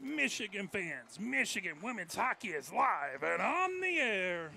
Michigan fans, Michigan women's hockey is live and on the air.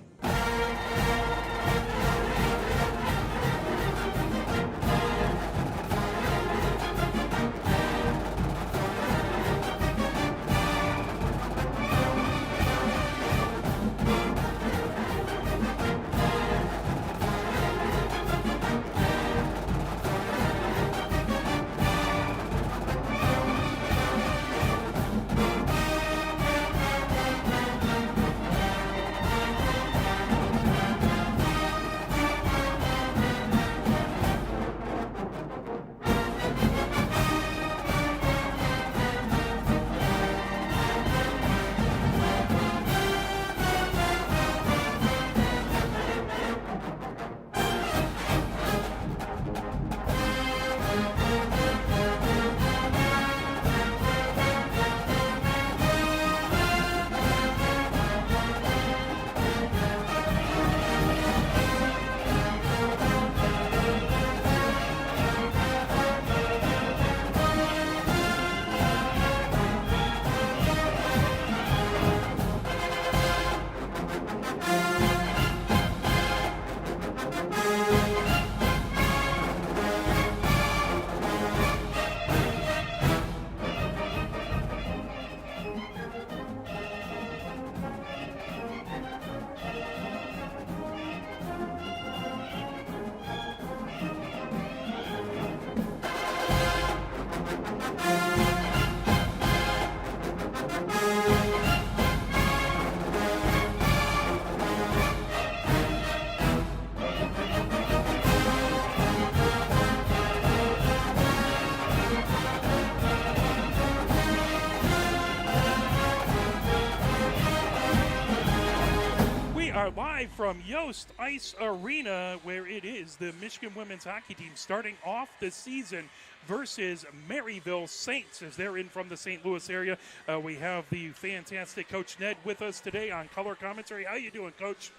Are live from Yost Ice Arena, where it is the Michigan women's hockey team starting off the season versus Maryville Saints as they're in from the St. Louis area. We have the fantastic Coach Ned with us today on color commentary. How you doing, Coach?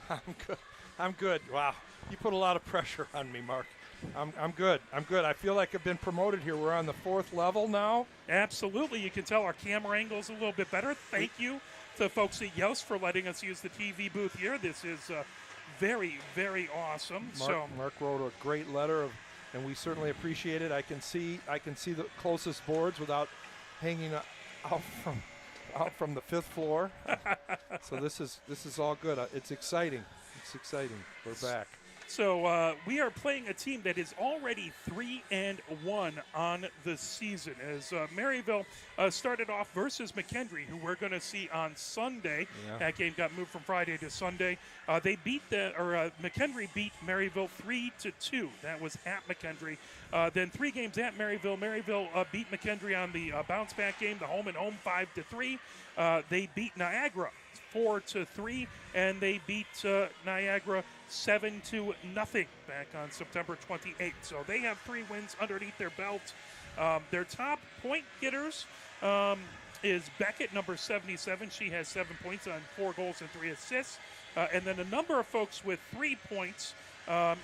I'm good. Wow, you put a lot of pressure on me, Mark. I'm good. I feel like I've been promoted here. We're on the 4th level now. Absolutely. You can tell our camera angle's a little bit better. Thank you to folks at Yost for letting us use the TV booth here. This is very, very awesome. Mark wrote a great letter, and we certainly appreciate it. I can see the closest boards without hanging out from the 5th floor. So this is all good. It's exciting. We're back. So we are playing a team that is already 3-1 on the season. As Maryville started off versus McKendree, who we're going to see on Sunday. Yeah. That game got moved from Friday to Sunday. McKendree beat Maryville 3-2. That was at McKendree. Then 3 games at Maryville. Maryville beat McKendree on the bounce back game, the home and home 5-3. They beat Niagara 4-3, and they beat Niagara 7-0 back on September 28th. So they have 3 wins underneath their belt. Their top point getters is Beckett, number 77. She has 7 points on 4 goals and 3 assists. And then a number of folks with 3 points,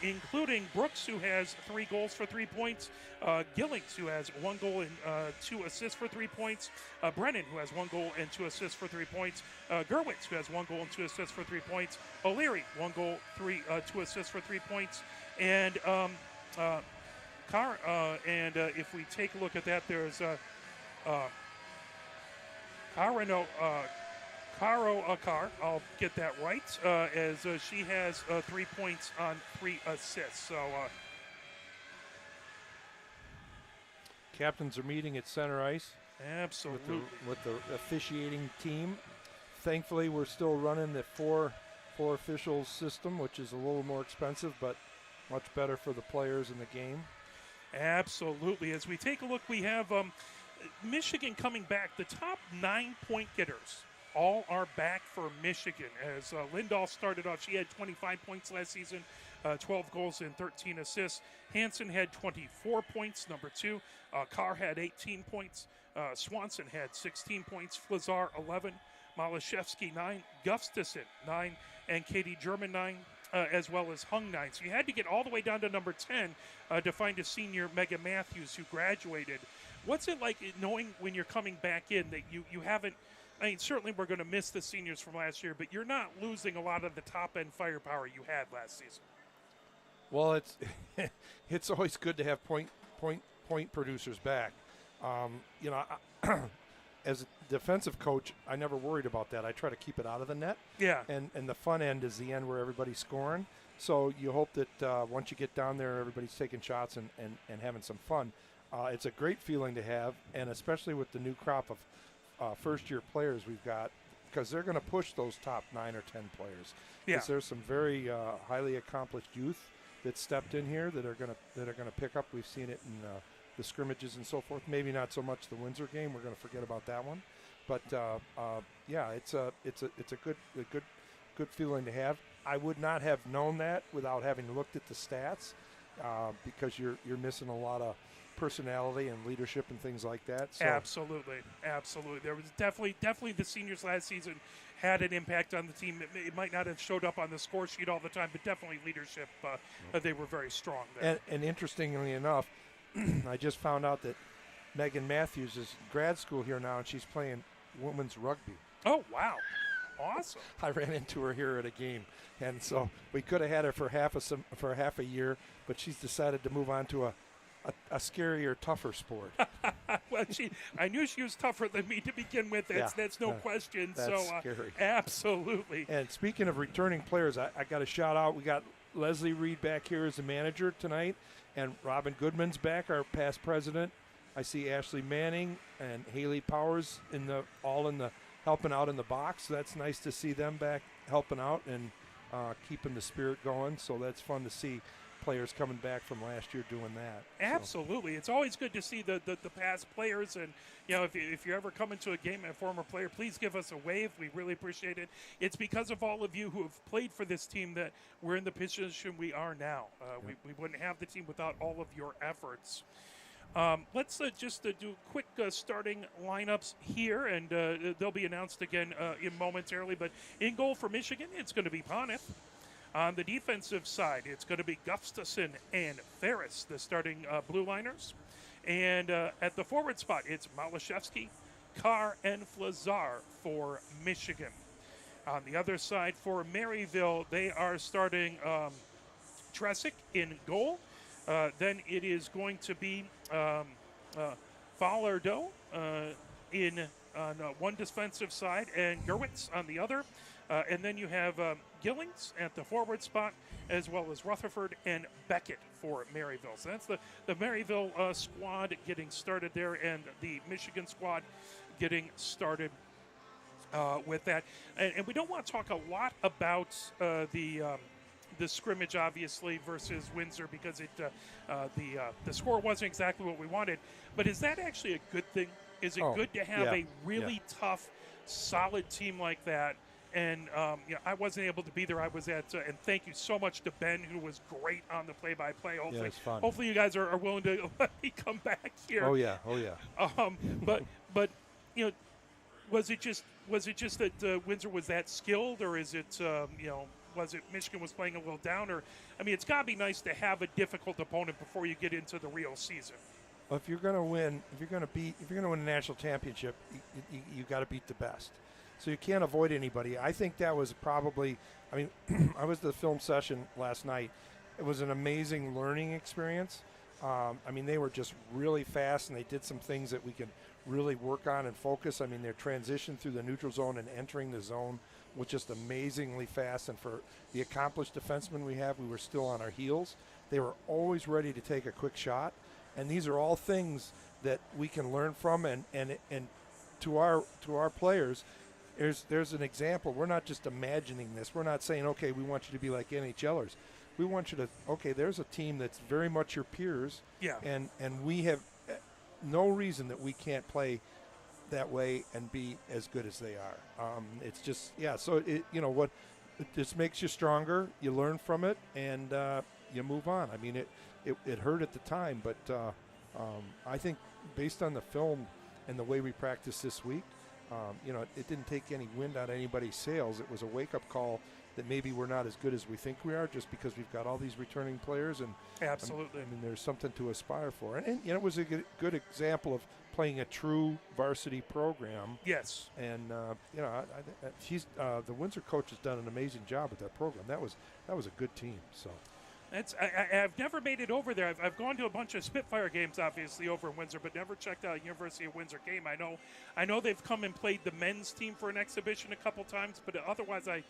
including Brooks, who has 3 goals for 3 points, Gillings, who has 1 goal and 2 assists for 3 points, Brennan, who has 1 goal and 2 assists for 3 points, Gerwitz, who has 1 goal and 2 assists for 3 points, O'Leary, 1 goal, 2 assists for 3 points, and if we take a look at that, there's Caro Akar, I'll get that right, as she has 3 points on 3 assists. So captains are meeting at center ice. Absolutely. With the officiating team. Thankfully, we're still running the four officials system, which is a little more expensive, but much better for the players in the game. Absolutely. As we take a look, we have Michigan coming back. The top 9 point getters all are back for Michigan. As Lindahl started off, she had 25 points last season, 12 goals and 13 assists. Hansen had 24 points, number 2. Carr had 18 points. Swanson had 16 points. Flazar, 11. Malashevsky, 9. Gustafson, 9. And Katie German, 9. as well as hung 9. So you had to get all the way down to number 10 to find a senior, Megan Matthews, who graduated. What's it like knowing when you're coming back in that you haven't, I mean, certainly we're going to miss the seniors from last year, but you're not losing a lot of the top-end firepower you had last season. Well, it's always good to have point producers back. As a defensive coach, I never worried about that. I try to keep it out of the net. Yeah. And the fun end is the end where everybody's scoring. So you hope that once you get down there, everybody's taking shots and having some fun. It's a great feeling to have, and especially with the new crop of first-year players we've got, because they're going to push those top 9 or 10 players. Yeah. Because there's some very highly accomplished youth that stepped in here that are going to pick up. We've seen it in the scrimmages and so forth. Maybe not so much the Windsor game. We're going to forget about that one. But it's a good feeling to have. I would not have known that without having looked at the stats, because you're missing a lot of personality and leadership and things like that. So. Absolutely. There was definitely the seniors last season had an impact on the team. It might not have showed up on the score sheet all the time, but definitely leadership. They were very strong there. And interestingly enough, I just found out that Megan Matthews is in grad school here now, and she's playing women's rugby. Oh, wow. Awesome. I ran into her here at a game, and so we could have had her for half a year, but she's decided to move on to a scarier, tougher sport. Well, I knew she was tougher than me to begin with. That's no question. That's scary. Absolutely. And speaking of returning players, I got a shout out. We got Leslie Reed back here as the manager tonight, and Robin Goodman's back, our past president. I see Ashley Manning and Haley Powers helping out in the box. So that's nice to see them back helping out and keeping the spirit going. So that's fun to see players coming back from last year doing that. Absolutely. It's always good to see the past players. And, if you're ever coming to a game and a former player, please give us a wave. We really appreciate it. It's because of all of you who have played for this team that we're in the position we are now. We wouldn't have the team without all of your efforts. Let's just do quick starting lineups here, and they'll be announced again momentarily. But in goal for Michigan, it's going to be Poneth. On the defensive side, it's going to be Gustafson and Ferris, the starting blue liners. And at the forward spot, it's Malashevsky, Carr, and Flazar for Michigan. On the other side for Maryville, they are starting Tresick in goal. Then it is going to be Fallardo on one defensive side and Gerwitz on the other. And then you have Gillings at the forward spot, as well as Rutherford and Beckett for Maryville. So that's the Maryville squad getting started there, and the Michigan squad getting started with that. And we don't want to talk a lot about the scrimmage, obviously, versus Windsor, because the score wasn't exactly what we wanted. But is that actually a good thing? Is it good to have a really tough, solid team like that? And I wasn't able to be there. I was at, and thank you so much to Ben, who was great on the play-by-play. Hopefully you guys are willing to let me come back here. Oh yeah. But was it just that Windsor was that skilled, or is it was it Michigan was playing a little down? Or it's got to be nice to have a difficult opponent before you get into the real season. Well, if you're going to win a national championship, you got to beat the best. So you can't avoid anybody. I think that was probably, I was at the film session last night. It was an amazing learning experience. They were just really fast, and they did some things that we can really work on and focus. Their transition through the neutral zone and entering the zone was just amazingly fast. And for the accomplished defensemen we have, we were still on our heels. They were always ready to take a quick shot. And these are all things that we can learn from. And to our players, there's an example. We're not just imagining this. We're not saying, okay, we want you to be like NHLers. We want you to, okay, there's a team that's very much your peers. Yeah. And we have no reason that we can't play that way and be as good as they are. It's just, so it just makes you stronger. You learn from it, and you move on. It hurt at the time, but I think based on the film and the way we practiced this week, it didn't take any wind out of anybody's sails. It was a wake-up call that maybe we're not as good as we think we are, just because we've got all these returning players. And absolutely, I mean, there's something to aspire for. And it was a good example of playing a true varsity program. Yes. And the Windsor coach has done an amazing job with that program. That was a good team. So. I've never made it over there. I've gone to a bunch of Spitfire games, obviously, over in Windsor, but never checked out a University of Windsor game. I know they've come and played the men's team for an exhibition a couple times, but otherwise I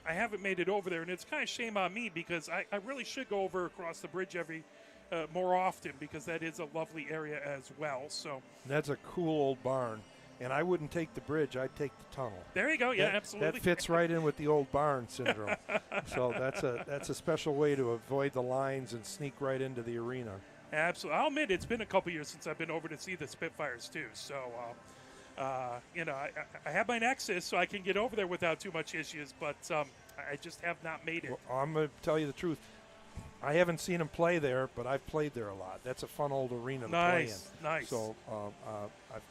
haven't made it over there, and it's kind of shame on me because I really should go over across the bridge more often, because that is a lovely area as well. So that's a cool old barn. And I wouldn't take the bridge; I'd take the tunnel. There you go. Yeah, absolutely. That fits right in with the old barn syndrome. So that's a special way to avoid the lines and sneak right into the arena. Absolutely. I'll admit it's been a couple years since I've been over to see the Spitfires too. So, I have my Nexus, so I can get over there without too much issues. But I just have not made it. Well, I'm going to tell you the truth. I haven't seen him play there, but I've played there a lot. That's a fun old arena to play in. Nice. So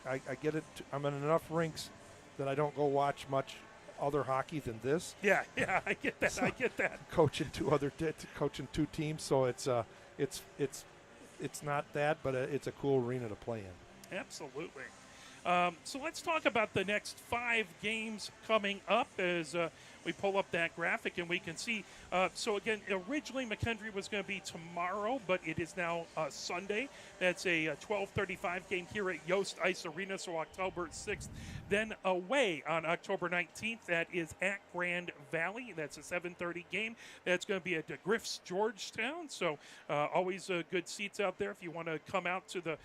I get it. I'm in enough rinks that I don't go watch much other hockey than this. Yeah, I get that. So I get that. Coaching two teams, so it's not that, but it's a cool arena to play in. Absolutely. So let's talk about the next 5 games coming up as we pull up that graphic and we can see. So again, originally McKendree was going to be tomorrow, but it is now Sunday. That's a 12:35 game here at Yost Ice Arena, so October 6th. Then away on October 19th, that is at Grand Valley. That's a 7:30 game. That's going to be at Griff's Georgetown. So always good seats out there if you want to come out to the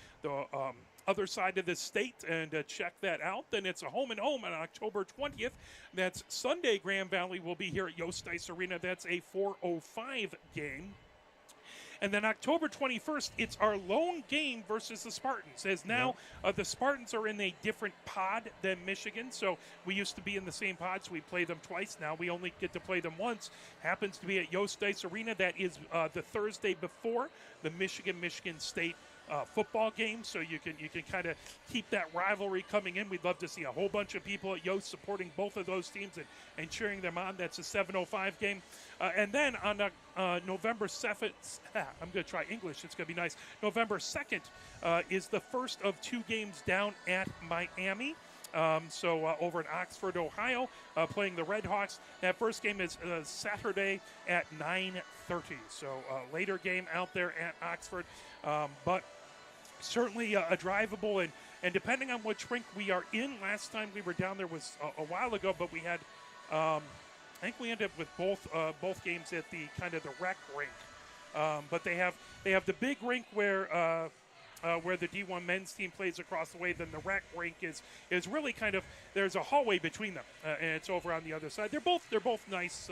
other side of the state and check that out. Then it's a home and home on October 20th. That's Sunday. Grand Valley will be here at Yost Ice Arena. That's a 4:05 game. And then October 21st, it's our lone game versus the Spartans. As now the Spartans are in a different pod than Michigan. So we used to be in the same pod, so we play them twice. Now we only get to play them once. Happens to be at Yost Ice Arena. That is the Thursday before the Michigan State football game, so you can kind of keep that rivalry coming in. We'd love to see a whole bunch of people at Yost supporting both of those teams and cheering them on. That's a 7:05 game. And then on November 7th, I'm going to try English. It's going to be nice. November 2nd is the first of 2 games down at Miami. Over in Oxford, Ohio, playing the Red Hawks. That first game is Saturday at 9:30. So later game out there at Oxford. But certainly a drivable, and depending on which rink we are in, last time we were down there was a while ago, but we had, I think we ended up with both games at the kind of the rec rink. But they have the big rink where the D1 men's team plays across the way. Then the rec rink is really kind of, there's a hallway between them, and it's over on the other side. They're both nice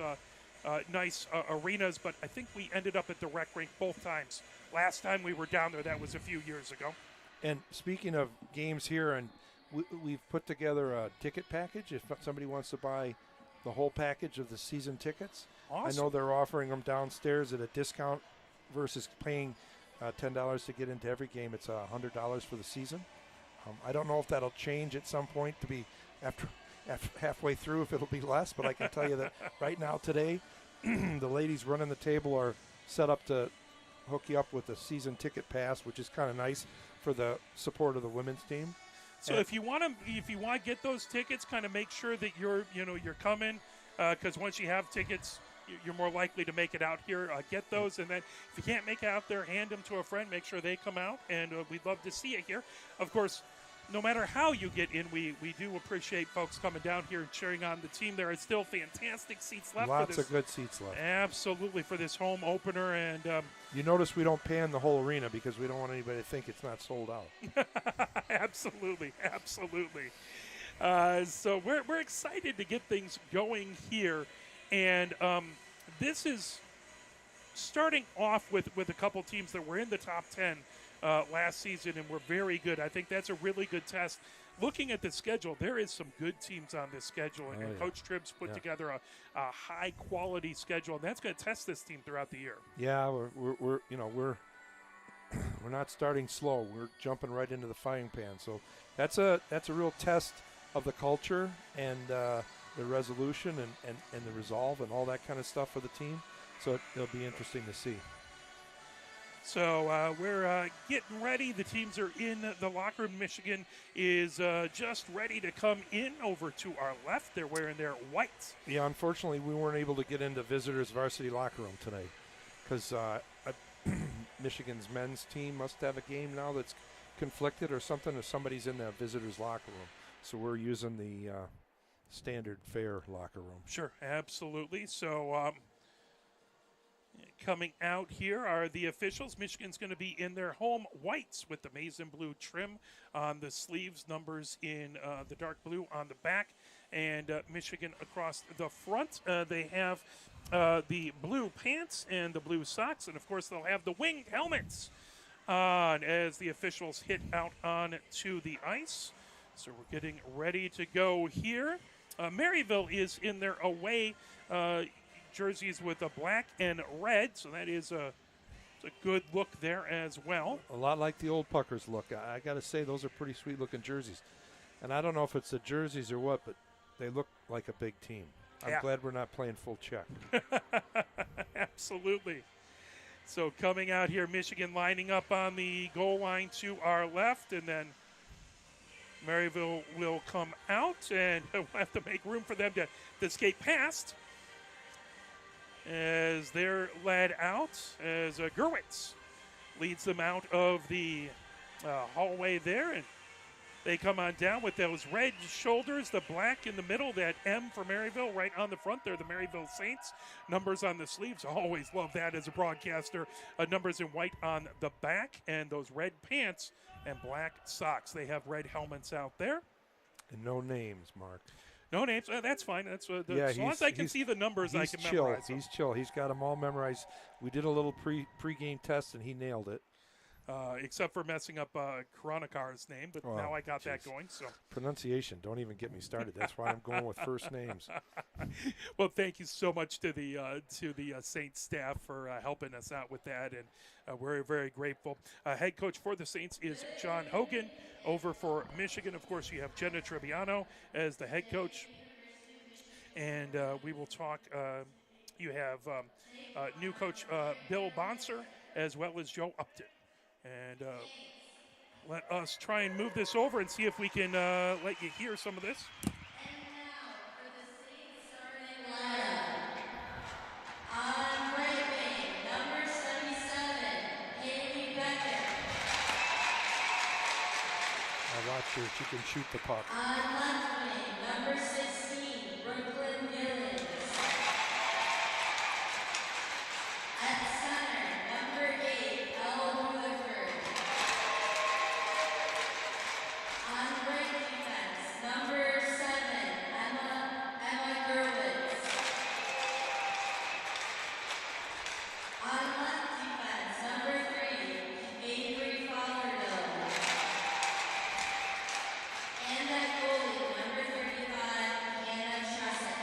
arenas, but I think we ended up at the rec rink both times. Last time we were down there, that was a few years ago. And speaking of games here, and we've put together a ticket package if somebody wants to buy the whole package of the season tickets. Awesome. I know they're offering them downstairs at a discount versus paying $10 to get into every game. It's $100 for the season. I don't know if that'll change at some point to be after halfway through, if it'll be less, but I can tell you that right now today, the ladies running the table are set up to hook you up with a season ticket pass, which is kind of nice for the support of the women's team. So if you want to get those tickets, kind of make sure that you're coming, because once you have tickets, you're more likely to make it out here. Get those, and then if you can't make it out there, hand them to a friend. Make sure they come out, and we'd love to see you here. Of course, no matter how you get in, we do appreciate folks coming down here and cheering on the team. There are still fantastic seats left. Lots of good seats left. Absolutely, for this home opener. And you notice we don't pan the whole arena because we don't want anybody to think it's not sold out. Absolutely. So we're excited to get things going here. And this is starting off with a couple teams that were in the top 10 last season and were very good. I think that's a really good test. Looking at the schedule, there is some good teams on this schedule, and Coach Tribb's put together a high-quality schedule, and that's going to test this team throughout the year. Yeah, we're not starting slow. We're jumping right into the frying pan. So that's a real test of the culture, and the resolution and the resolve and all that kind of stuff for the team. So it'll be interesting to see. So we're getting ready. The teams are in the locker room. Michigan is just ready to come in over to our left. They're wearing their whites. Yeah, unfortunately, we weren't able to get into visitors' varsity locker room tonight because Michigan's men's team must have a game now that's conflicted or something, or somebody's in the visitors' locker room. So we're using the standard fare locker room. Sure, absolutely. So coming out here are the officials. Michigan's going to be in their home whites with the maize and blue trim on the sleeves, numbers in the dark blue on the back, and Michigan across the front. They have the blue pants and the blue socks, and of course they'll have the winged helmets on as the officials hit out on to the ice. So we're getting ready to go here. Maryville is in their away jerseys with a black and red, so that is a good look there as well. A lot like the old Puckers look. I got to say, those are pretty sweet-looking jerseys. And I don't know if it's the jerseys or what, but they look like a big team. I'm glad we're not playing full check. Absolutely. So coming out here, Michigan lining up on the goal line to our left, and then Maryville will come out, and we'll have to make room for them to skate past as they're led out, as Gerwitz leads them out of the hallway there, and they come on down with those red shoulders, the black in the middle, that M for Maryville right on the front there, the Maryville Saints. Numbers on the sleeves, always love that as a broadcaster. Numbers in white on the back, and those red pants and black socks. They have red helmets out there. And no names, Mark. No names. That's fine. That's as long as I can see the numbers, I can memorize them. He's chill. He's got them all memorized. We did a little pre-game test, and he nailed it. Except for messing up Karonikar's name, but now I got that going. So pronunciation, don't even get me started. That's why I'm going with first names. Well, thank you so much to the Saints staff for helping us out with that, and we're very grateful. Head coach for the Saints is John Hogan. Over for Michigan, of course, you have Jenna Trebbiano as the head coach, and we will talk. You have new coach Bill Bonser as well as Joe Upton. And let us try and move this over and see if we can let you hear some of this. And now for the Saints starting lineup. On right wing, number 77, Haley Beckett. I watch her. She can shoot the puck. On left wing, number 16, Brooklyn Gillens. At center, number 8, Elle Rutherford. On right defense, number 7, Emma Gerwitz. On left defense, number 3, Avery Fowlerville. And at goalie, number 35, Hannah Tressick.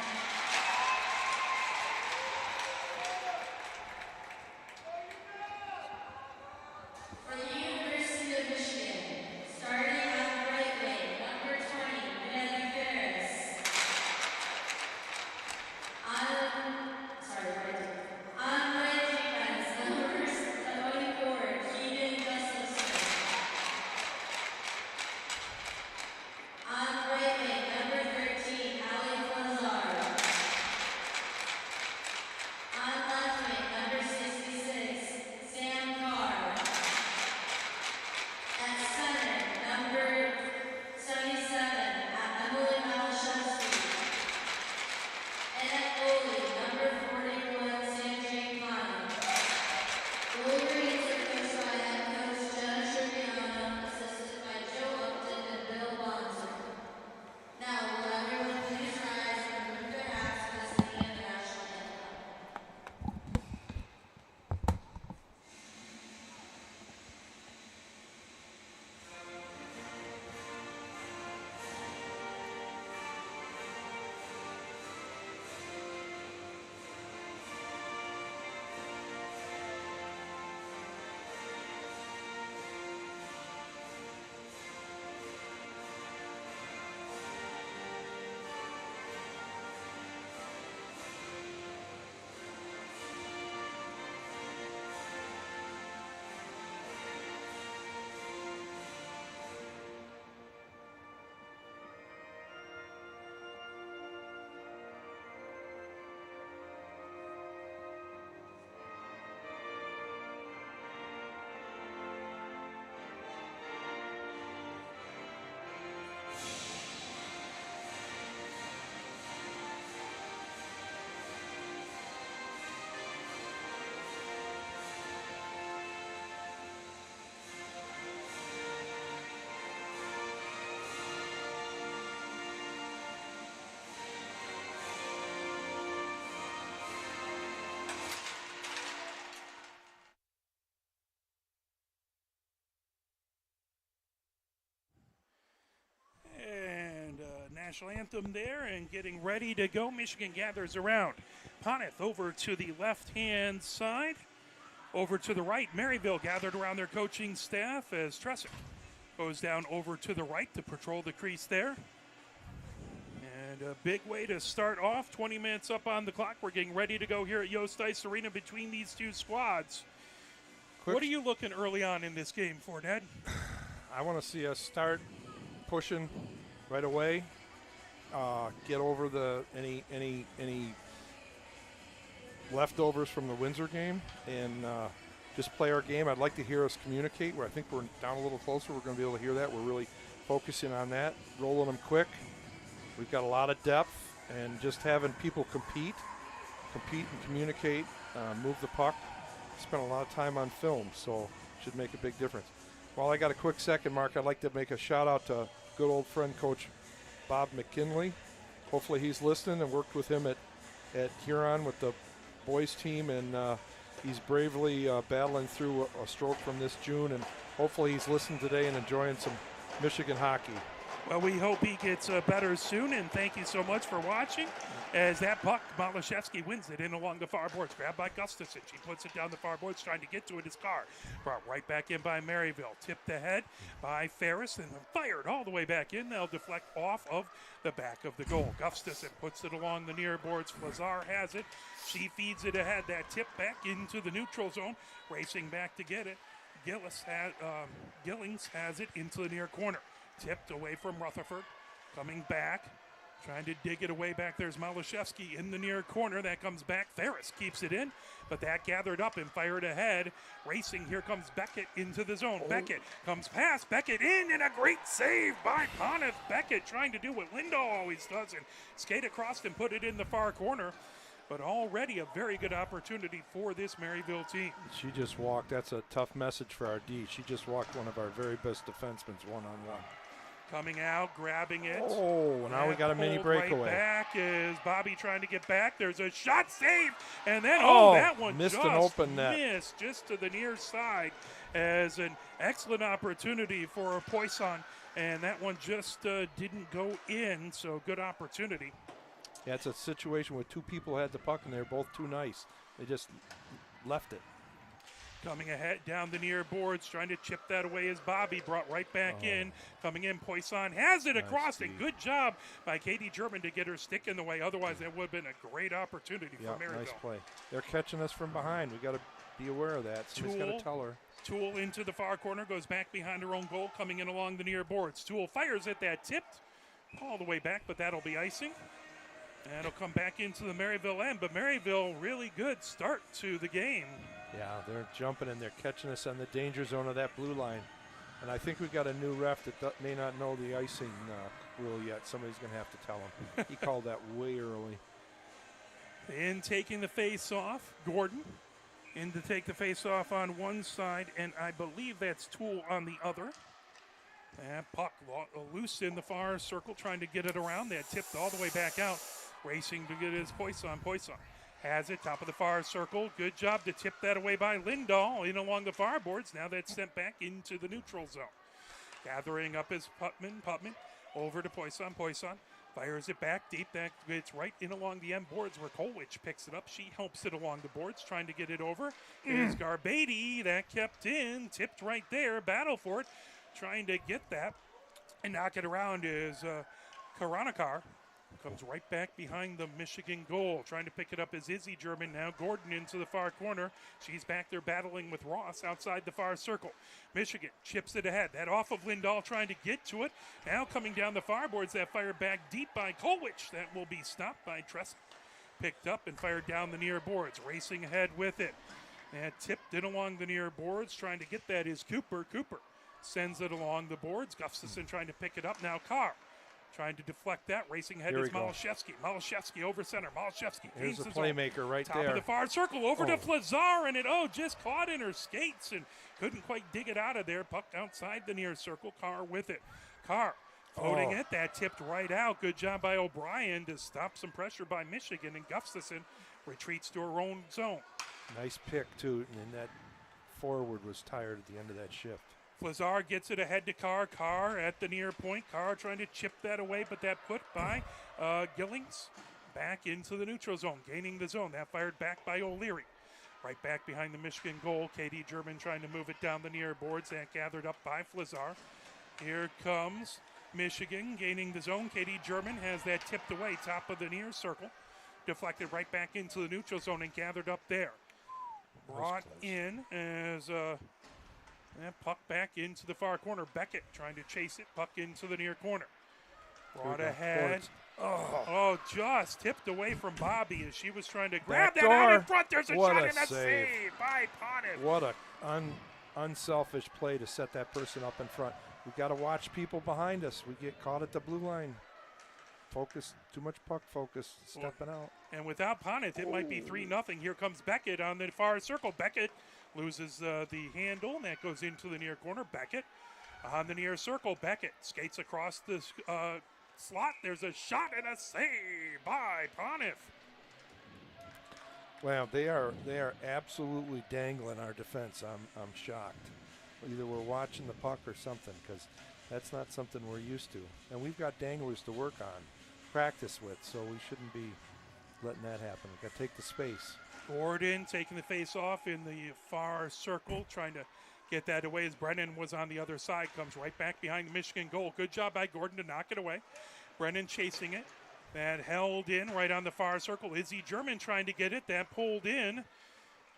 national anthem there and getting ready to go. Michigan gathers around. Poneth over to the left-hand side. Over to the right, Maryville gathered around their coaching staff as Tressick goes down over to the right to patrol the crease there. And a big way to start off, 20 minutes up on the clock. We're getting ready to go here at Yost Ice Arena between these two squads. What are you looking early on in this game for, Ned? I want to see us start pushing right away. Get over any leftovers from the Windsor game and just play our game. I'd like to hear us communicate. Where I think we're down a little closer. We're going to be able to hear that. We're really focusing on that, rolling them quick. We've got a lot of depth, and just having people compete and communicate, move the puck. Spent a lot of time on film, so should make a big difference. While I got a quick second, Mark, I'd like to make a shout out to good old friend Coach Bob McKinley. Hopefully he's listening, and worked with him at Huron with the boys team, and he's bravely battling through a stroke from this June, and hopefully he's listening today and enjoying some Michigan hockey. Well, we hope he gets better soon, and thank you so much for watching. As that puck, Malashevsky wins it in along the far boards, grabbed by Gustafson. She puts it down the far boards, trying to get to it. His car brought right back in by Maryville. Tipped ahead by Ferris, and fired all the way back in. They'll deflect off of the back of the goal. Gustafson puts it along the near boards. Lazar has it. She feeds it ahead. That tip back into the neutral zone, racing back to get it. Gillings has it into the near corner. Tipped away from Rutherford. Coming back. Trying to dig it away back. There's Malashevsky in the near corner. That comes back. Ferris keeps it in. But that gathered up and fired ahead. Racing. Here comes Beckett into the zone. Beckett comes past. Beckett in, and a great save by Poneth. Beckett trying to do what Lindahl always does and skate across and put it in the far corner. But already a very good opportunity for this Maryville team. She just walked. That's a tough message for our D. She just walked one of our very best defensemen one-on-one. Coming out, grabbing it. Oh, now we got a mini breakaway. Right back is Bobby trying to get back. There's a shot save, and then that one missed just an open net. Missed just to the near side as an excellent opportunity for Poisson, and that one just didn't go in. So good opportunity. Yeah, it's a situation where two people had the puck and they're both too nice. They just left it. Coming ahead down the near boards, trying to chip that away as Bobby brought right back in. Coming in, Poisson has it across, and good job by Katie German to get her stick in the way. Otherwise, that would have been a great opportunity for Maryville. Nice play. They're catching us from behind. We got to be aware of that. Somebody's got to tell her. Toole into the far corner, goes back behind her own goal, coming in along the near boards. Toole fires it, that tipped all the way back, but that'll be icing. And it'll come back into the Maryville end, but Maryville really good start to the game. Yeah, they're jumping and they're catching us on the danger zone of that blue line. And I think we've got a new ref that may not know the icing rule yet. Somebody's going to have to tell him. He called that way early. In taking the face off, Gordon. In to take the face off on one side, and I believe that's Toole on the other. And puck loose in the far circle, trying to get it around. That tipped all the way back out. Racing to get his Poisson. Poisson has it, top of the far circle. Good job to tip that away by Lindahl in along the far boards. Now that's sent back into the neutral zone. Gathering up his Putman over to Poisson. Poisson fires it back deep. That it's right in along the end boards where Kolwich picks it up. She helps it along the boards, trying to get it over. Is Garbady, that kept in, tipped right there. Battle for it, trying to get that and knock it around is Karanakar. Comes right back behind the Michigan goal. Trying to pick it up is Izzy German. Now Gordon into the far corner. She's back there battling with Ross outside the far circle. Michigan chips it ahead. That off of Lindahl, trying to get to it. Now coming down the far boards. That fired back deep by Kolwich. That will be stopped by Tress. Picked up and fired down the near boards. Racing ahead with it. And tipped in along the near boards. Trying to get that is Cooper. Cooper sends it along the boards. Gustafson trying to pick it up. Now Carr. Trying to deflect that. Racing ahead is Malashevsky. Malashevsky over center. Malashevsky. Here's a playmaker right top there. Top of the far circle. Over to Flazar. And it, just caught in her skates and couldn't quite dig it out of there. Puck outside the near circle. Carr with it. Carr floating it. That tipped right out. Good job by O'Brien to stop some pressure by Michigan. And Gustafson retreats to her own zone. Nice pick, too. And that forward was tired at the end of that shift. Flazar gets it ahead to Carr. Carr at the near point. Carr trying to chip that away, but that put by Gillings. Back into the neutral zone, gaining the zone. That fired back by O'Leary. Right back behind the Michigan goal. Katie German trying to move it down the near boards. That gathered up by Flazar. Here comes Michigan gaining the zone. Katie German has that tipped away, top of the near circle. Deflected right back into the neutral zone and gathered up there. Brought in as that puck back into the far corner. Beckett trying to chase it. Puck into the near corner. Brought ahead. Oh, just tipped away from Bobby as she was trying to grab that out in front. There's a shot and a save by Pontiff. What a unselfish play to set that person up in front. We got to watch people behind us. We get caught at the blue line. Focus, too much puck focus, stepping out. And without Pontiff, it might be 3-0. Here comes Beckett on the far circle. Beckett loses the handle, and that goes into the near corner. Beckett on the near circle. Beckett skates across the slot. There's a shot and a save by Pontiff. Wow, they are absolutely dangling our defense. I'm shocked. Either we're watching the puck or something, because that's not something we're used to. And we've got danglers to work on, practice with, so we shouldn't be letting that happen. We've got to take the space. Gordon taking the face off in the far circle, trying to get that away as Brennan was on the other side. Comes right back behind the Michigan goal. Good job by Gordon to knock it away. Brennan chasing it. That held in right on the far circle. Izzy German trying to get it. That pulled in.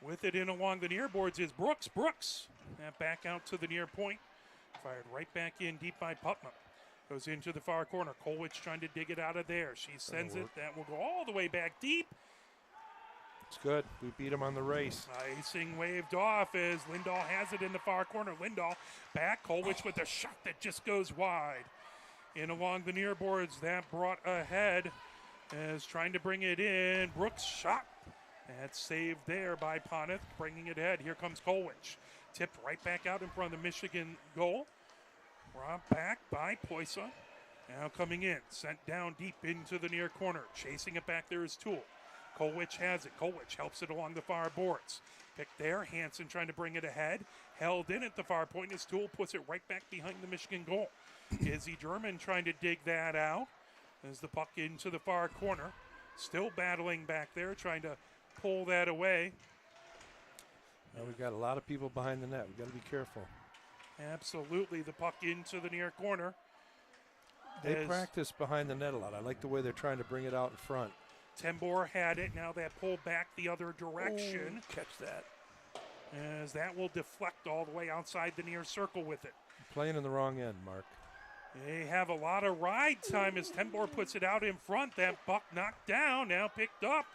With it in along the near boards is Brooks. Brooks. That back out to the near point. Fired right back in deep by Putnam. Goes into the far corner. Kolwich trying to dig it out of there. She sends it. That will go all the way back deep. It's good. We beat him on the race. Icing waved off as Lindahl has it in the far corner. Lindahl back. Kolwich with a shot that just goes wide. In along the near boards. That brought ahead as trying to bring it in. Brooks shot. That's saved there by Pontiff, bringing it ahead. Here comes Kolwich. Tipped right back out in front of the Michigan goal. Brought back by Poisa. Now coming in. Sent down deep into the near corner. Chasing it back there is Toole. Kolwich has it. Kolwich helps it along the far boards. Picked there. Hansen trying to bring it ahead. Held in at the far point as Toole puts it right back behind the Michigan goal. Izzy German trying to dig that out. As the puck into the far corner. Still battling back there, trying to pull that away. Now we've got a lot of people behind the net. We've got to be careful. Absolutely. The puck into the near corner. They practice behind the net a lot. I like the way they're trying to bring it out in front. Tembor had it. Now that pulled back the other direction. Oh, catch that. As that will deflect all the way outside the near circle with it. Playing in the wrong end, Mark. They have a lot of ride time as Tembor puts it out in front. That puck knocked down, now picked up.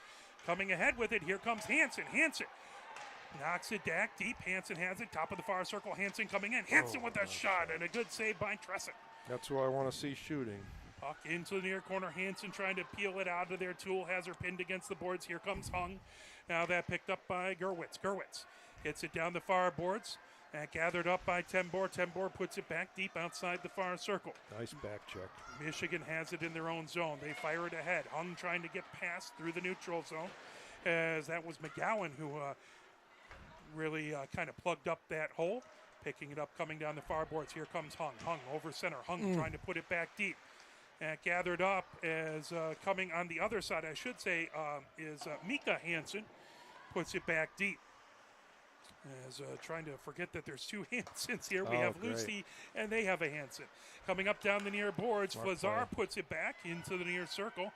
Coming ahead with it, here comes Hansen. Hansen knocks it back deep. Hansen has it, top of the far circle. Hansen coming in. Hansen with a shot and a good save by Tressick. That's who I want to see shooting. Puck into the near corner. Hansen trying to peel it out of there. Toole has her pinned against the boards. Here comes Hung. Now that picked up by Gerwitz. Gerwitz gets it down the far boards. And gathered up by Tembor. Tembor puts it back deep outside the far circle. Nice back check. Michigan has it in their own zone. They fire it ahead. Hung trying to get past through the neutral zone. As that was McGowan who really kind of plugged up that hole. Picking it up, coming down the far boards. Here comes Hung. Hung over center. Hung trying to put it back deep. And gathered up as coming on the other side, I should say, is Mika Hansen. Puts it back deep. As trying to forget that there's two Hansens here. We have Lucy and they have a Hansen. Coming up down the near boards, Flazar puts it back into the near circle.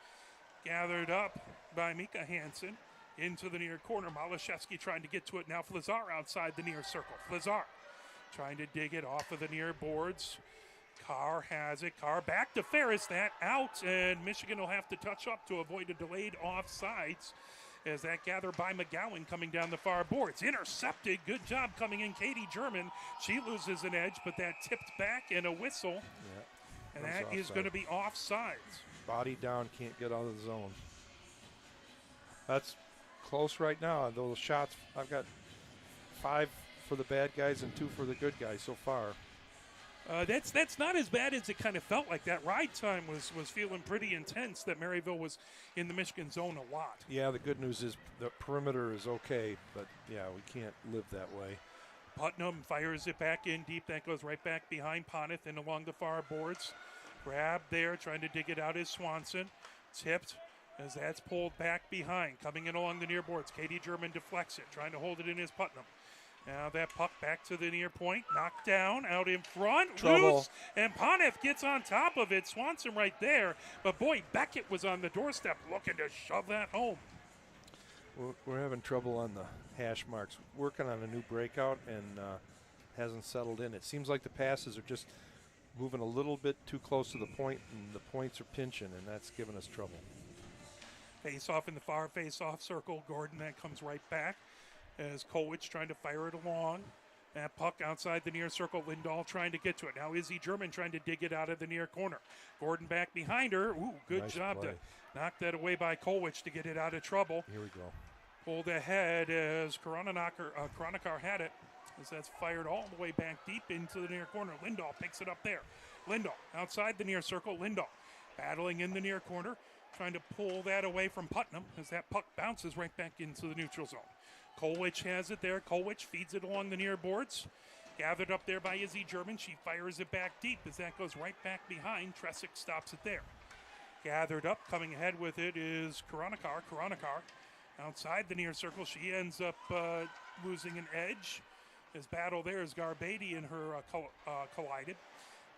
Gathered up by Mika Hansen into the near corner. Malashevsky trying to get to it now. Flazar outside the near circle. Flazar trying to dig it off of the near boards. Carr has it. Carr back to Ferris. That out, and Michigan will have to touch up to avoid a delayed offsides. As that gathered by McGowan coming down the far boards. Intercepted. Good job coming in. Katie German. She loses an edge, but that tipped back and a whistle. Yeah, and that is going to be offsides. Body down, can't get out of the zone. That's close right now. Those shots, I've got 5 for the bad guys and 2 for the good guys so far. That's not as bad as it kind of felt like. That ride time was feeling pretty intense, that Maryville was in the Michigan zone a lot. Yeah, the good news is the perimeter is okay, but, yeah, we can't live that way. Putnam fires it back in deep. That goes right back behind Poneth and along the far boards. Grab there, trying to dig it out is Swanson. Tipped as that's pulled back behind. Coming in along the near boards. Katie German deflects it, trying to hold it in is Putnam. Now that puck back to the near point. Knocked down, out in front. Trouble. Loose, and Poneth gets on top of it. Swanson right there. But boy, Beckett was on the doorstep looking to shove that home. We're having trouble on the hash marks. Working on a new breakout and hasn't settled in. It seems like the passes are just moving a little bit too close to the point, and the points are pinching, and that's giving us trouble. Face off in the far face off circle. Gordon, that comes right back as Kolwich trying to fire it along. That puck outside the near circle. Lindahl trying to get to it. Now Izzy German trying to dig it out of the near corner. Gordon back behind her. Ooh, good Nice job play. to knock that away by Kolwich to get it out of trouble. Here we go. Pulled ahead as Kronikar had it. As that's fired all the way back deep into the near corner. Lindahl picks it up there. Lindahl outside the near circle. Lindahl battling in the near corner. Trying to pull that away from Putnam as that puck bounces right back into the neutral zone. Kolwich has it there. Kolwich feeds it along the near boards. Gathered up there by Izzy German. She fires it back deep as that goes right back behind. Tresick stops it there. Gathered up, coming ahead with it is Kronikar. Kronikar outside the near circle. She ends up losing an edge. His battle there is Garbady and her collided.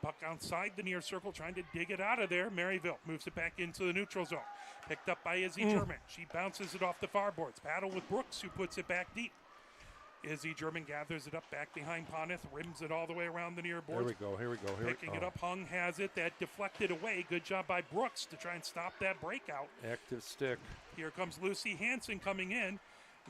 Puck outside the near circle, trying to dig it out of there. Maryville moves it back into the neutral zone. Picked up by Izzy German. She bounces it off the far boards. Battle with Brooks, who puts it back deep. Izzy German gathers it up back behind Poneth, rims it all the way around the near boards. Here we go. Picking it up, Hung has it. That deflected away. Good job by Brooks to try and stop that breakout. Active stick. Here comes Lucy Hansen coming in.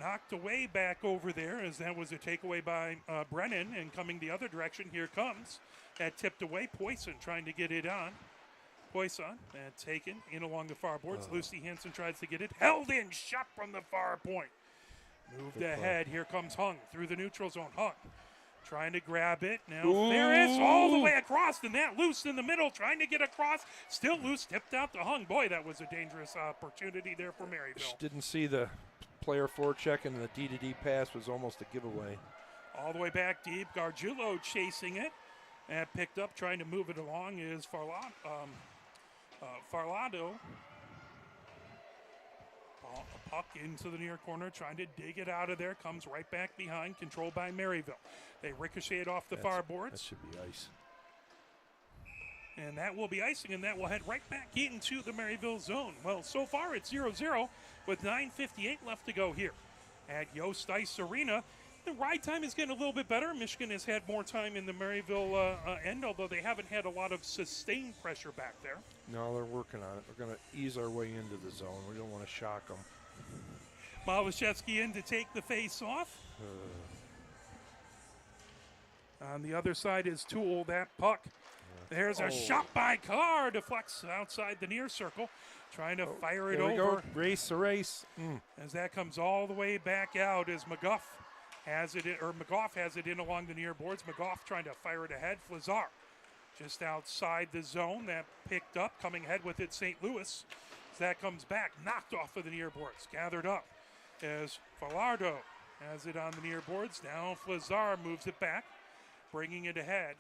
Knocked away back over there as that was a takeaway by Brennan, and coming the other direction, here comes that tipped away. Poisson trying to get it on. Poisson, and taken in along the far boards. Lucy Hansen tries to get it. Held in, shot from the far point. Moved Good ahead. Here comes Hung through the neutral zone. Hung trying to grab it. Now there is all the way across, and that loose in the middle, trying to get across. Still loose, tipped out to Hung. Boy, that was a dangerous opportunity there for Maryville. Didn't see the player forecheck, and the D-to-D pass was almost a giveaway. All the way back deep. Gargiulo chasing it. And picked up, trying to move it along is Farlado. A puck into the near corner, trying to dig it out of there. Comes right back behind, controlled by Maryville. They ricochet it off the far boards. That should be ice. And that will be icing, and that will head right back into the Maryville zone. Well, so far it's 0-0 with 9:58 left to go here at Yost Ice Arena. The ride time is getting a little bit better. Michigan has had more time in the Maryville end, although they haven't had a lot of sustained pressure back there. No, they're working on it. We're going to ease our way into the zone. We don't want to shock them. Malashevsky in to take the face off. On the other side is Toole. That puck. There's a shot by Carr. Deflects outside the near circle. Trying to fire it There we over. go. Race. As that comes all the way back out as McGough has it in, or McGough has it in along the near boards. McGough trying to fire it ahead. Flazar just outside the zone. That picked up. Coming ahead with it, St. Louis. As that comes back. Knocked off of the near boards. Gathered up as Falardo has it on the near boards. Now Flazar moves it back. Bringing it ahead.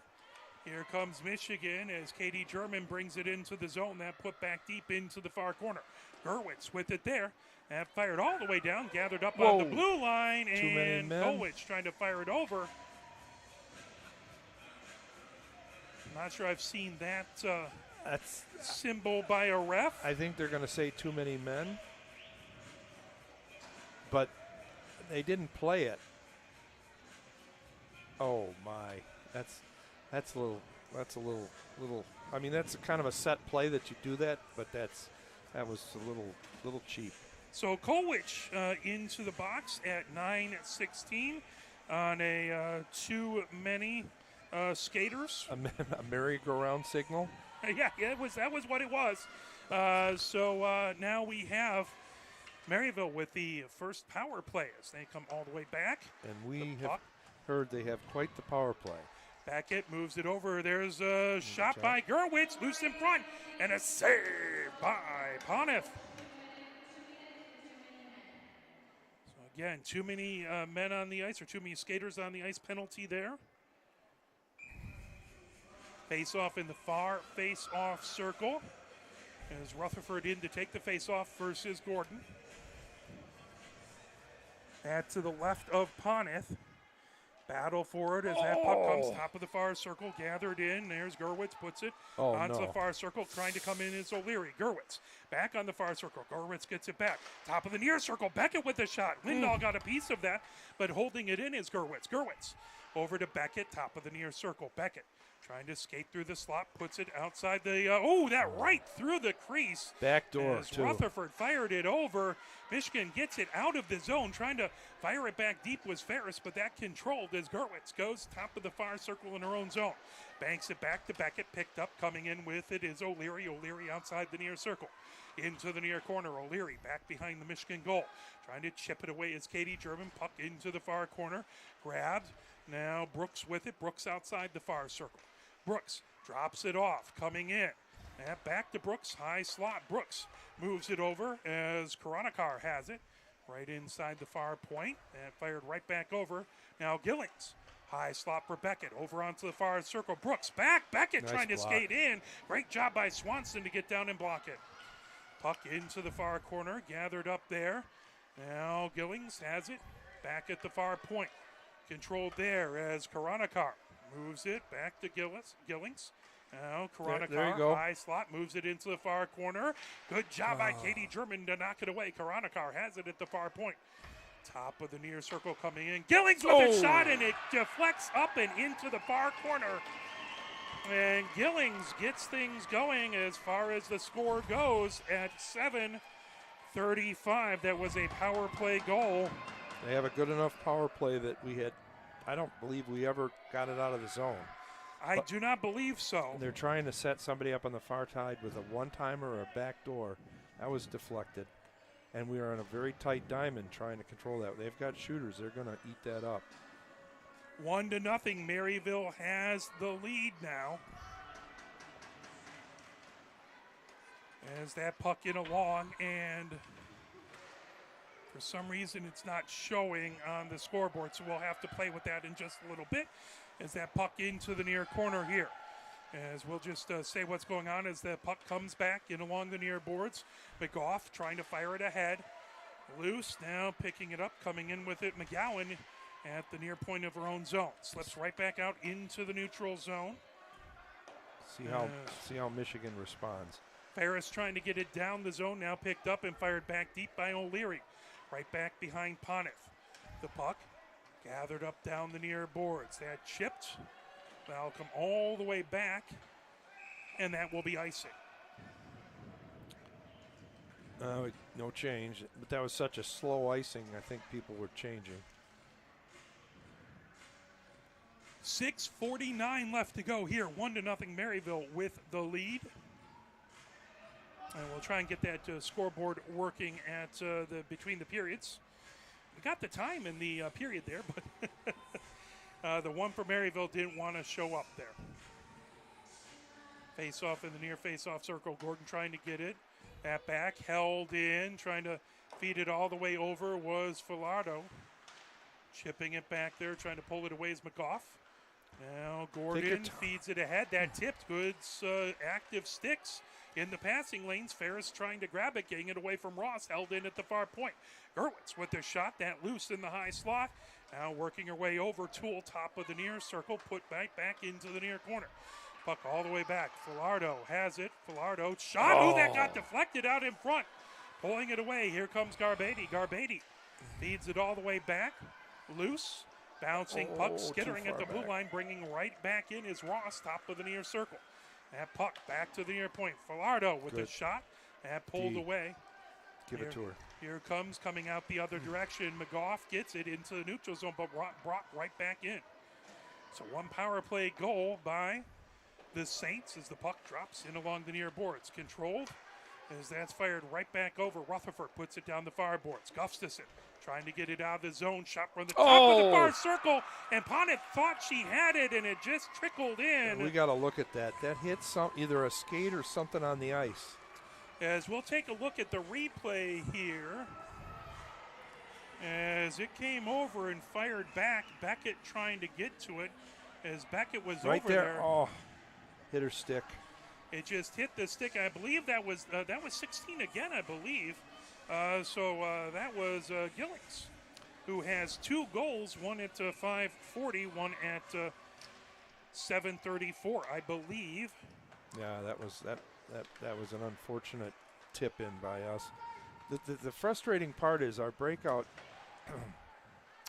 Here comes Michigan as Katie German brings it into the zone. That put back deep into the far corner. Gerwitz with it there. That fired all the way down. Gathered up on the blue line. Too many And men. Kolwich trying to fire it over. I'm not sure I've seen that That's. symbol by a ref. I think they're going to say too many men, but they didn't play it. Oh my, that's a little. I mean, that's kind of a set play that you do that, but that was a little cheap. So Kolwich into the box at 9:16 on a too many skaters. A merry-go-round signal. Yeah, that was what it was. So now we have Maryville with the first power play as they come all the way back. And we have heard they have quite the power play. Beckett moves it over. There's a shot by Gerwitz, loose in front, and a save by Poneth. So Again, too many men on the ice or too many skaters on the ice penalty there. Face-off in the far face-off circle as Rutherford in to take the face-off versus Gordon. That to the left of Poneth. Battle for it as that puck comes top of the far circle, gathered in. There's Gurwitz, puts it onto the far circle, trying to come in is O'Leary. Gurwitz back on the far circle. Gurwitz gets it back. Top of the near circle, Beckett with the shot. Lindahl got a piece of that, but holding it in is Gurwitz. Gurwitz over to Beckett, top of the near circle. Beckett trying to skate through the slot, puts it outside the, right through the crease. Backdoor, as too. Rutherford fired it over. Michigan gets it out of the zone, trying to fire it back deep was Ferris, but that controlled as Gurwitz goes top of the far circle in her own zone. Banks it back to Beckett, picked up, coming in with it is O'Leary. O'Leary outside the near circle. Into the near corner, O'Leary back behind the Michigan goal. Trying to chip it away is Katie German, puck into the far corner. Grabbed, now Brooks with it. Brooks outside the far circle. Brooks drops it off, coming in. And back to Brooks, high slot. Brooks moves it over as Karanakar has it. Right inside the far point and fired right back over. Now Gillings, high slot for Beckett, over onto the far circle. Brooks back, Beckett Nice trying to block. skate in. Great job by Swanson to get down and block it. Puck into the far corner, gathered up there. Now Gillings has it, back at the far point. Controlled there as Karanakar moves it back to Gillings. Now Karanakar, there you go. high slot, moves it into the far corner. Good job by Katie German to knock it away. Karanakar has it at the far point. Top of the near circle coming in. Gillings with a shot, and it deflects up and into the far corner. And Gillings gets things going as far as the score goes at 7:35. That was a power play goal. They have a good enough power play that we had. I don't believe we ever got it out of the zone. I do not believe so. They're trying to set somebody up on the far side with a one-timer or a back door. That was deflected. And we are on a very tight diamond trying to control that. They've got shooters. They're going to eat that up. 1-0. Maryville has the lead now. As that puck in along, and for some reason it's not showing on the scoreboard, so we'll have to play with that in just a little bit. As that puck into the near corner here. As we'll just say what's going on as the puck comes back in along the near boards. McGough trying to fire it ahead. Loose, now picking it up, coming in with it. McGowan at the near point of her own zone. Slips right back out into the neutral zone. See how Michigan responds. Ferris trying to get it down the zone, now picked up and fired back deep by O'Leary. Right back behind Poneth. The puck gathered up down the near boards. That chipped. That'll come all the way back, and that will be icing. No change, but that was such a slow icing. I think people were changing. 6:49 left to go here. 1-0 Maryville with the lead. And we'll try and get that scoreboard working at between the periods. We got the time in the period there, but the one for Maryville didn't want to show up there. Face-off in the near face-off circle. Gordon trying to get it. That back held in, trying to feed it all the way over was Filardo. Chipping it back there, trying to pull it away is McGough. Now Gordon feeds it ahead. That tipped. Good active sticks in the passing lanes. Ferris trying to grab it, getting it away from Ross. Held in at the far point. Gurwitz with the shot. That loose in the high slot. Now working her way over. Toole, top of the near circle. Put back into the near corner. Puck all the way back. Filardo has it. Filardo shot. Oh, that got deflected out in front. Pulling it away. Here comes Garbady. Garbady feeds it all the way back. Loose. Bouncing puck, skittering at the blue line, bringing right back in is Ross, top of the near circle. That puck back to the near point. Filardo with the shot. That pulled away. Give it to her. Here comes, coming out the other direction. McGough gets it into the neutral zone, but brought right back in. So one power play goal by the Saints as the puck drops in along the near boards. Controlled as that's fired right back over. Rutherford puts it down the far boards. Gustafson trying to get it out of the zone. Shot from the top of the far circle. And Poneth thought she had it, and it just trickled in. We got to look at that. That hit either a skate or something on the ice. As we'll take a look at the replay here. as it came over and fired back. Beckett trying to get to it as Beckett was right over there. Oh, hit her stick. It just hit the stick. I believe that was 16 again, I believe. That was Gillings, who has 2 goals, one at 5:40, one at 7:34, I believe. Yeah, that was an unfortunate tip in by us. The frustrating part is our breakout,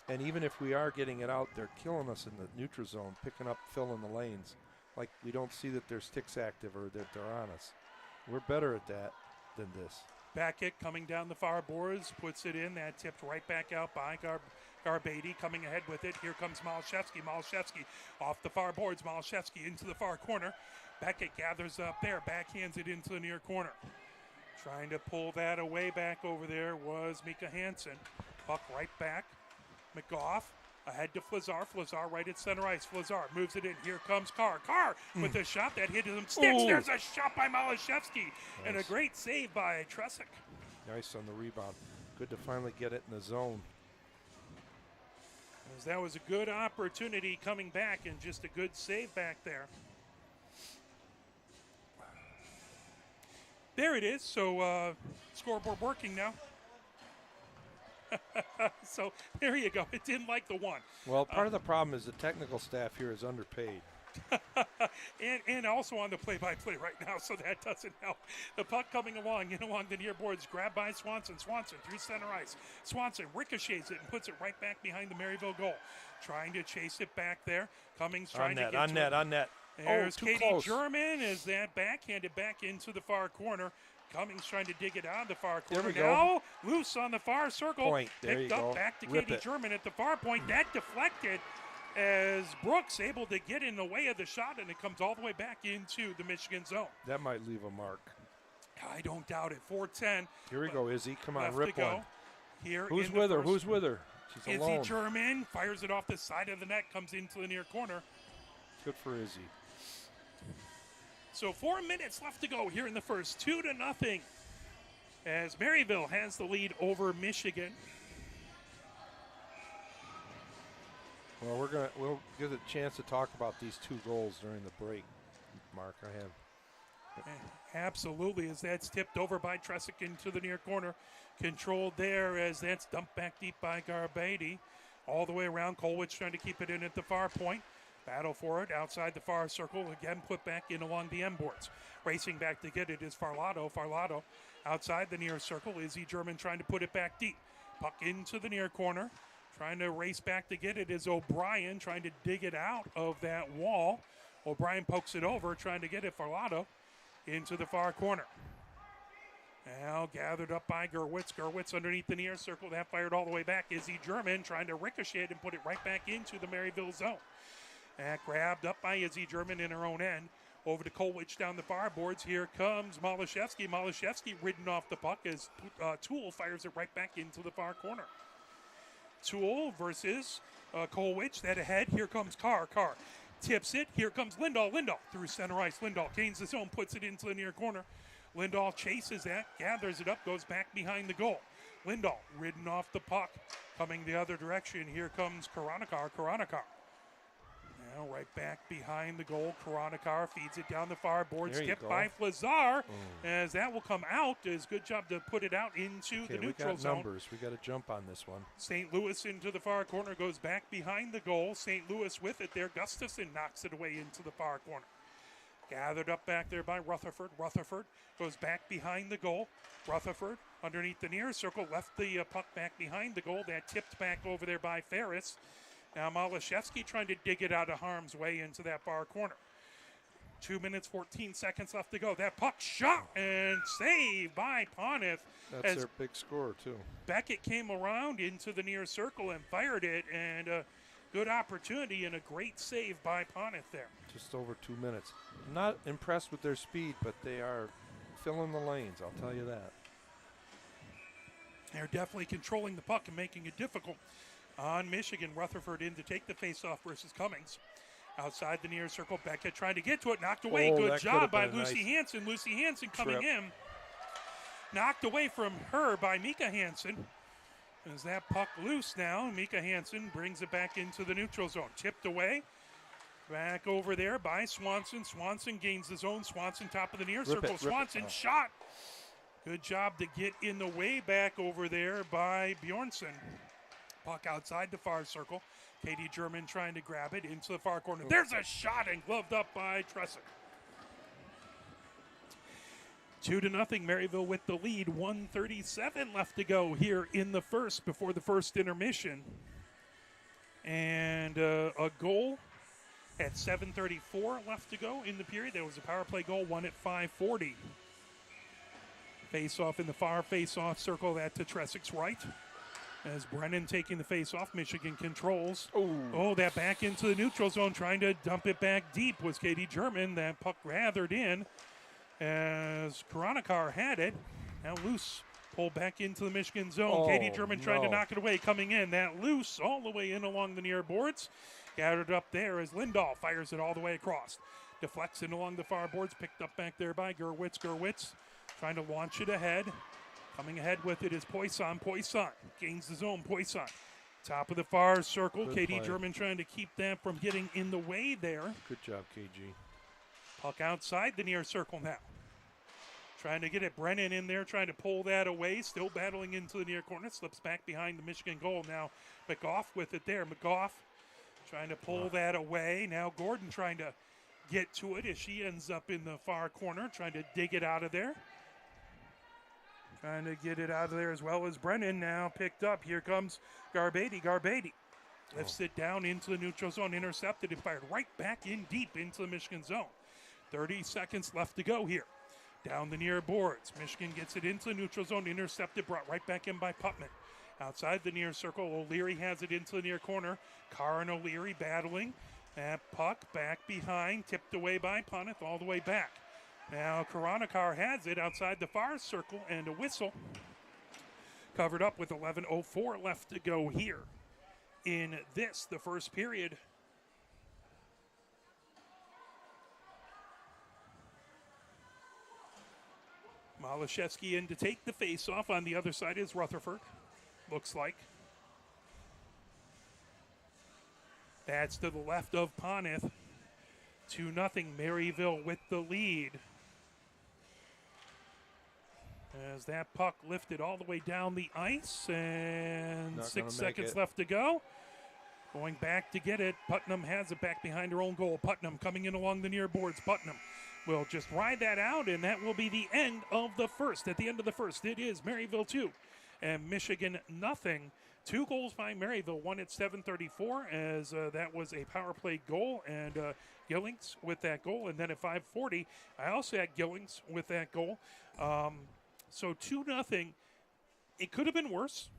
and even if we are getting it out, they're killing us in the neutral zone, picking up, filling the lanes. Like we don't see that their stick's active or that they're on us. We're better at that than this. Beckett coming down the far boards, puts it in. That tipped right back out by Garbady coming ahead with it. Here comes Malashevsky. Malashevsky off the far boards. Malashevsky into the far corner. Beckett gathers up there, backhands it into the near corner. Trying to pull that away back over there was Mika Hansen. Puck right back. McGough ahead to Flazar. Flazar right at center ice. Flazar moves it in. Here comes Carr. Carr with a shot that hit him sticks. Ooh. There's a shot by Malashevsky. Nice. And a great save by Tresick. Nice on the rebound. Good to finally get it in the zone. As that was a good opportunity coming back and just a good save back there. There it is. So scoreboard working now. So there you go. It didn't like the one. Well, part of the problem is the technical staff here is underpaid. and also on the play-by-play right now, so that doesn't help. The puck coming along the near boards, grabbed by Swanson. Swanson through center ice. Swanson ricochets it and puts it right back behind the Maryville goal. Trying to chase it back there. Cummings trying to get on net. There's too Katie close. German as that backhanded back into the far corner. Cummings trying to dig it out of the far corner. There we now loose on the far circle. Point. There Picked you up go. back to Rip Katie it. German at the far point. That deflected as Brooks able to get in the way of the shot, and it comes all the way back into the Michigan zone. That might leave a mark. I don't doubt it. 4:10. Here we go, Izzy. Come on, left rip to go. one. Here Who's in the with her? first. Who's with her? She's Izzy alone. German fires it off the side of the net, comes into the near corner. Good for Izzy. So 4 minutes left to go here in the first. 2-0 as Maryville has the lead over Michigan. Well, we'll get a chance to talk about these 2 goals during the break, Mark. I have. Absolutely, as that's tipped over by Tresick into the near corner. Controlled there as that's dumped back deep by Garbady. All the way around, Colwich trying to keep it in at the far point. Battle for it outside the far circle. Again, put back in along the M boards. Racing back to get it is Farlato. Farlato outside the near circle. Izzy German trying to put it back deep. Puck into the near corner. Trying to race back to get it is O'Brien trying to dig it out of that wall. O'Brien pokes it over, trying to get it. Farlato into the far corner. Now gathered up by Gerwitz. Gerwitz underneath the near circle. That fired all the way back. Izzy German trying to ricochet it and put it right back into the Maryville zone. That grabbed up by Izzy German in her own end. Over to Colwich down the far boards. Here comes Malashevsky. Malashevsky ridden off the puck as Toole fires it right back into the far corner. Toole versus Colwich. That ahead. Here comes Carr. Carr tips it. Here comes Lindahl. Lindahl through center ice. Lindahl gains the zone, puts it into the near corner. Lindahl chases that, gathers it up, goes back behind the goal. Lindahl ridden off the puck, coming the other direction. Here comes Karanakar. Karanakar. Now right back behind the goal. Karanakar feeds it down the far boards. Tipped by Flazar as that will come out. Is good job to put it out into the neutral zone. Numbers. We got to jump on this one. St. Louis into the far corner, goes back behind the goal. St. Louis with it there. Gustafson knocks it away into the far corner. Gathered up back there by Rutherford. Rutherford goes back behind the goal. Rutherford underneath the near circle left the puck back behind the goal. That tipped back over there by Ferris. Now Malashevsky trying to dig it out of harm's way into that far corner. 2 minutes, 14 seconds left to go. That puck shot and saved by Ponith. That's their big score, too. Beckett came around into the near circle and fired it, and a good opportunity and a great save by Ponith there. Just over 2 minutes. I'm not impressed with their speed, but they are filling the lanes, I'll tell you that. They're definitely controlling the puck and making it difficult on Michigan. Rutherford in to take the faceoff versus Cummings. Outside the near circle, Beckett trying to get to it, knocked away. Good job by Lucy Hansen. Lucy Hansen coming in. Knocked away from her by Mika Hansen. Is that puck loose now? Mika Hansen brings it back into the neutral zone. Tipped away. Back over there by Swanson. Swanson gains the zone. Swanson top of the near circle. Swanson shot. Good job to get in the way back over there by Bjornsson. Puck outside the far circle. Katie German trying to grab it into the far corner. There's a shot and gloved up by Tressick. 2-0, Maryville with the lead. 1:37 left to go here in the first before the first intermission. And a goal at 7:34 left to go in the period. There was a power play goal, one at 5:40. Face-off in the far face-off circle, that to Tressick's right. As Brennan taking the face-off, Michigan controls. Oh, that back into the neutral zone, trying to dump it back deep was Katie German. That puck gathered in as Karanakar had it. Now loose, pulled back into the Michigan zone. Katie German trying to knock it away, coming in. That loose all the way in along the near boards. Gathered up there as Lindahl fires it all the way across. Deflects in along the far boards, picked up back there by Gerwitz. Gerwitz trying to launch it ahead. Coming ahead with it is Poisson. Poisson gains the zone. Poisson, top of the far circle. Good Katie play. German trying to keep that from getting in the way there. Good job, KG. Puck outside the near circle now. Trying to get it. Brennan in there trying to pull that away. Still battling into the near corner. Slips back behind the Michigan goal. Now McGough with it there. McGough trying to pull that away. Now Gordon trying to get to it as she ends up in the far corner. Trying to dig it out of there. Trying to get it out of there as well as Brennan now picked up. Here comes Garbady. Garbady lifts it down into the neutral zone. Intercepted and fired right back in deep into the Michigan zone. 30 seconds left to go here. Down the near boards. Michigan gets it into the neutral zone. Intercepted, brought right back in by Putman. Outside the near circle, O'Leary has it into the near corner. Carr and O'Leary battling. That puck back behind, tipped away by Punneth all the way back. Now Karanakar has it outside the far circle and a whistle. Covered up with 11:04 left to go here in this, the first period. Malashevsky in to take the face-off. On the other side is Rutherford, looks like. That's to the left of Poneth. 2-0, Maryville with the lead. As that puck lifted all the way down the ice, and Not 6 gonna make seconds it. left to go. Going back to get it. Putnam has it back behind her own goal. Putnam coming in along the near boards. Putnam will just ride that out, and that will be the end of the first. At the end of the first, it is Maryville 2 and Michigan nothing. 2 goals by Maryville, one at 7:34, as that was a power play goal, and Gillings with that goal. And then at 5:40, I also had Gillings with that goal. So 2-0. It could have been worse.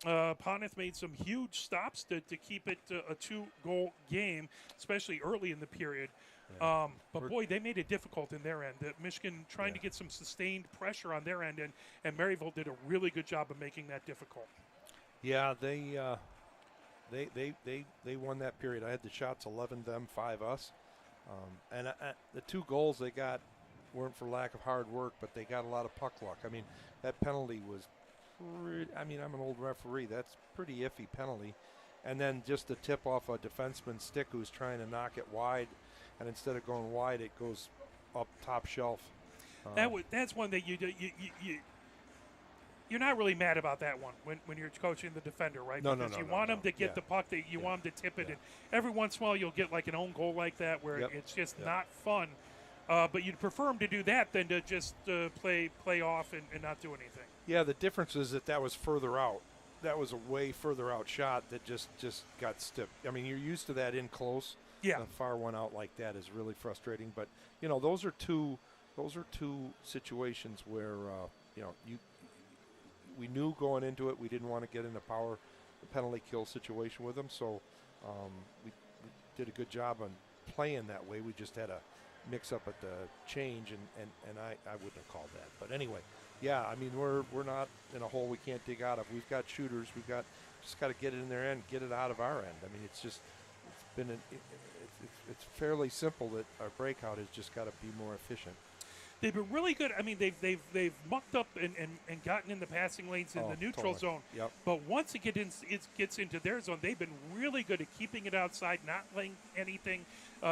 Poneth made some huge stops to keep it a 2-goal game, especially early in the period. But boy, they made it difficult in their end. Michigan trying to get some sustained pressure on their end, and Maryville did a really good job of making that difficult. Yeah, they won that period. I had the shots 11 them, 5 us, and the 2 goals they got weren't for lack of hard work, but they got a lot of puck luck. I mean, that penalty was I'm an old referee. That's pretty iffy penalty. And then just the tip off a defenseman's stick who's trying to knock it wide, and instead of going wide, it goes up top shelf. That's one that you're not really mad about that one when you're coaching the defender, right? No, because you want them to get the puck, that you want them to tip it, and every once in a while you'll get like an own goal like that where it's just not fun. But you'd prefer them to do that than to just play off and not do anything. Yeah, the difference is that was further out. That was a way further out shot that just got stipped. I mean, you're used to that in close. Yeah. The far one out like that is really frustrating. But those are two situations where we knew going into it we didn't want to get in a penalty kill situation with them. So we did a good job on playing that way. We just had a mix up at the change, and I wouldn't have called that. But anyway, yeah, I mean we're not in a hole we can't dig out of. We've got shooters. Just got to get it in their end, get it out of our end. I mean it's fairly simple that our breakout has just got to be more efficient. They've been really good. I mean, they've mucked up and gotten in the passing lanes in the neutral zone. Yep. But once it gets into their zone, they've been really good at keeping it outside, not letting anything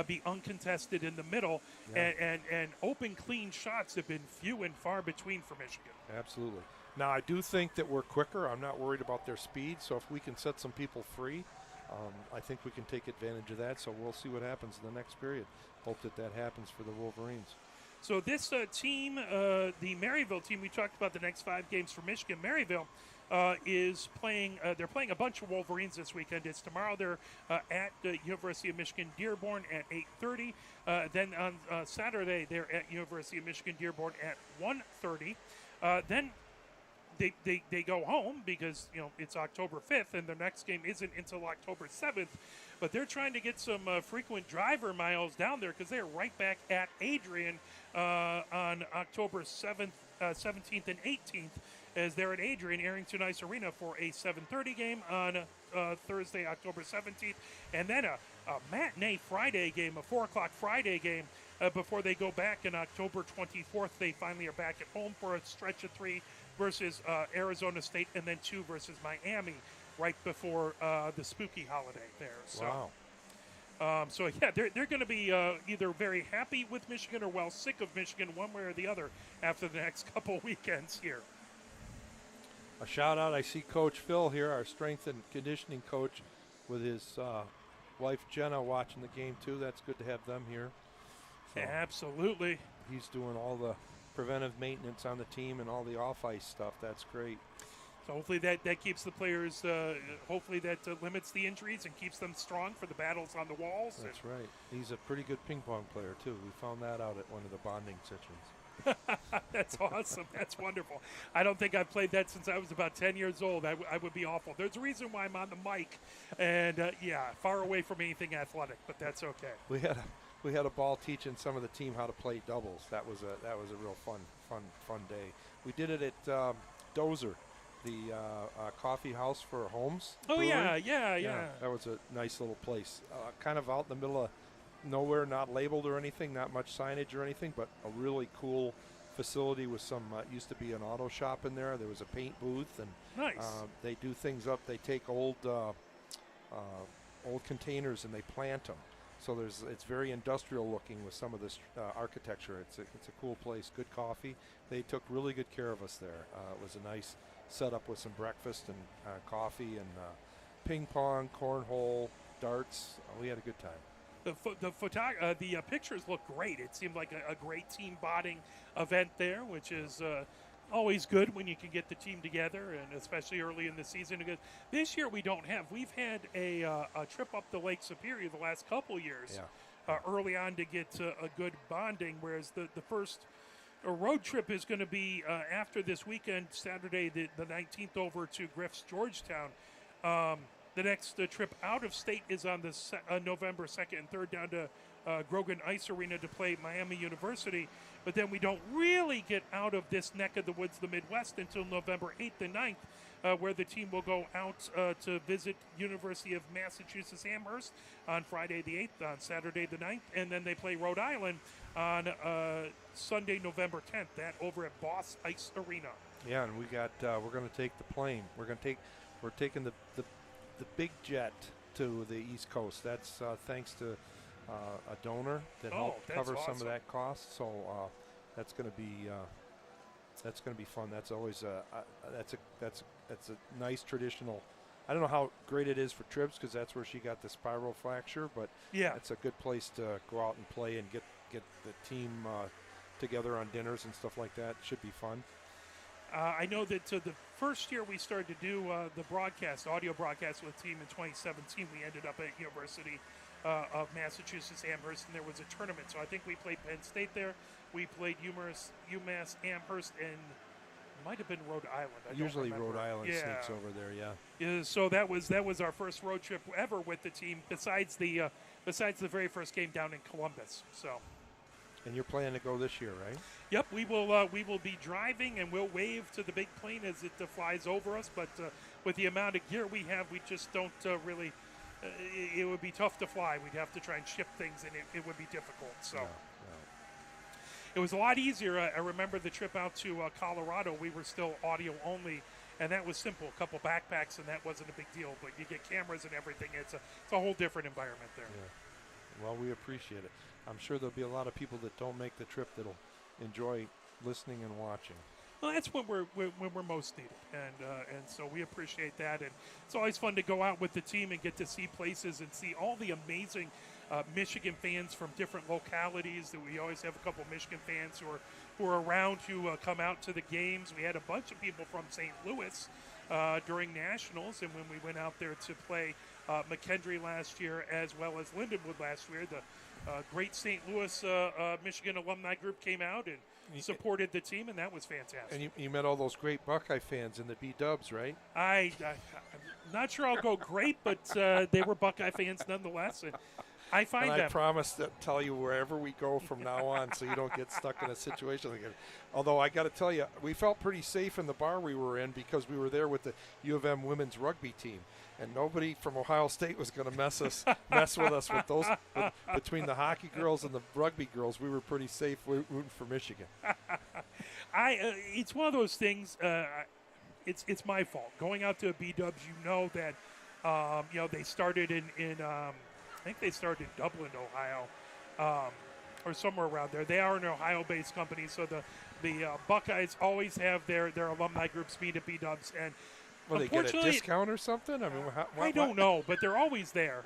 be uncontested in the middle, Yeah. and open, clean shots have been few and far between for Michigan. Absolutely. Now, I do think that we're quicker. I'm not worried about their speed. So if we can set some people free, I think we can take advantage of that. So we'll see what happens in the next period. Hope that happens for the Wolverines. So this team, the Maryville team, we talked about the next 5 games for Michigan. Maryville is playing. They're playing a bunch of Wolverines this weekend. It's tomorrow. They're at the University of Michigan Dearborn at 8:30. Then on Saturday they're at University of Michigan Dearborn at 1:30. Then they go home because it's October 5th, and their next game isn't until October 7th. But they're trying to get some frequent driver miles down there because they're right back at Adrian on October 7th, 17th, and 18th, as they're at Adrian Arrington Ice Arena for a 7:30 game on Thursday, October 17th, and then a matinee Friday game, a 4 o'clock Friday game, before they go back on October 24th. They finally are back at home for a stretch of 3 versus Arizona State, and then 2 versus Miami right before the spooky holiday there. So, Wow. They're going to be either very happy with Michigan or well sick of Michigan, one way or the other, after the next couple weekends here. A shout out. I see Coach Phil here, our strength and conditioning coach, with his wife Jenna watching the game too. That's good to have them here. So Absolutely. he's doing all the preventive maintenance on the team and all the off-ice stuff. That's great. So hopefully that keeps the players, hopefully that limits the injuries and keeps them strong for the battles on the walls. That's right. He's a pretty good ping pong player too. We found that out at one of the bonding sessions. That's awesome. That's wonderful. I don't think I've played that since I was about 10 years old. I would be awful. There's a reason why I'm on the mic, and far away from anything athletic, but that's okay. We had a ball teaching some of the team how to play doubles. That was a real fun day. We did it at Dozer, the coffee house for homes. Oh, brewery. yeah. That was a nice little place, kind of out in the middle of nowhere, not labeled or anything, not much signage or anything, but a really cool facility with some used to be an auto shop in there. There was a paint booth, and Nice. they do things up. They take old containers and they plant them. So it's very industrial looking with some of this architecture. It's a cool place. Good coffee. They took really good care of us there. It was a nice setup with some breakfast and coffee and ping pong, cornhole, darts. We had a good time. The pictures look great. It seemed like a great team bonding event there, which is always good when you can get the team together, and especially early in the season. Because this year we don't have. We've had a trip up to Lake Superior the last couple years early on to get a good bonding, whereas the first road trip is going to be after this weekend, Saturday the 19th, over to Griff's, Georgetown. The next trip out of state is on the November 2nd and 3rd down to Grogan Ice Arena to play Miami University. But then we don't really get out of this neck of the woods, the Midwest, until November 8th and 9th, where the team will go out to visit University of Massachusetts Amherst on Friday the 8th, on Saturday the 9th, and then they play Rhode Island on Sunday, November 10th, that over at Boss Ice Arena. Yeah, and we're going to take the plane. We're taking the big jet to the East Coast. That's thanks to a donor that helped cover some of that cost. So that's going to be fun. That's always that's a nice traditional. I don't know how great it is for Tribbs because that's where she got the spiral fracture, but it's a good place to go out and play and get the team together on dinners and stuff like that. Should be fun. I know that the first year we started to do the audio broadcast with the team in 2017, we ended up at University of Massachusetts Amherst, and there was a tournament. So I think we played Penn State there. We played UMass Amherst, and might have been Rhode Island. Usually Rhode Island sneaks over there, yeah. So that was our first road trip ever with the team, besides the very first game down in Columbus. So. And you're planning to go this year, right? Yep, we will be driving, and we'll wave to the big plane as it flies over us. But with the amount of gear we have, we just don't really. It would be tough to fly. We'd have to try and ship things, and it would be difficult. So. it was a lot easier. I remember the trip out to Colorado. We were still audio only, and that was simple. A couple backpacks, and that wasn't a big deal. But you get cameras and everything. It's a whole different environment there. Yeah. Well, we appreciate it. I'm sure there'll be a lot of people that don't make the trip that'll enjoy listening and watching. Well, that's when we're most needed, and so we appreciate that. And it's always fun to go out with the team and get to see places and see all the amazing Michigan fans from different localities. That we always have a couple of Michigan fans who are around to come out to the games. We had a bunch of people from St. Louis during nationals, and when we went out there to play McKendree last year as well as Lindenwood last year, the great St. Louis Michigan alumni group came out and supported the team, and that was fantastic. And you met all those great Buckeye fans in the B-Dubs, right? I'm not sure I'll go great, but they were Buckeye fans nonetheless, and I find and them. I promise to tell you wherever we go from now on so you don't get stuck in a situation like that. Although I got to tell you, we felt pretty safe in the bar we were in because we were there with the U of M women's rugby team. And nobody from Ohio State was going to mess with us with those. Between the hockey girls and the rugby girls, we were pretty safe rooting for Michigan. It's one of those things. It's my fault going out to a B-Dubs. You know that they started in I think they started in Dublin, Ohio, or somewhere around there. They are an Ohio-based company, so the Buckeyes always have their alumni groups meet at B-Dubs. And will they get a discount or something? I mean, I don't know, but they're always there.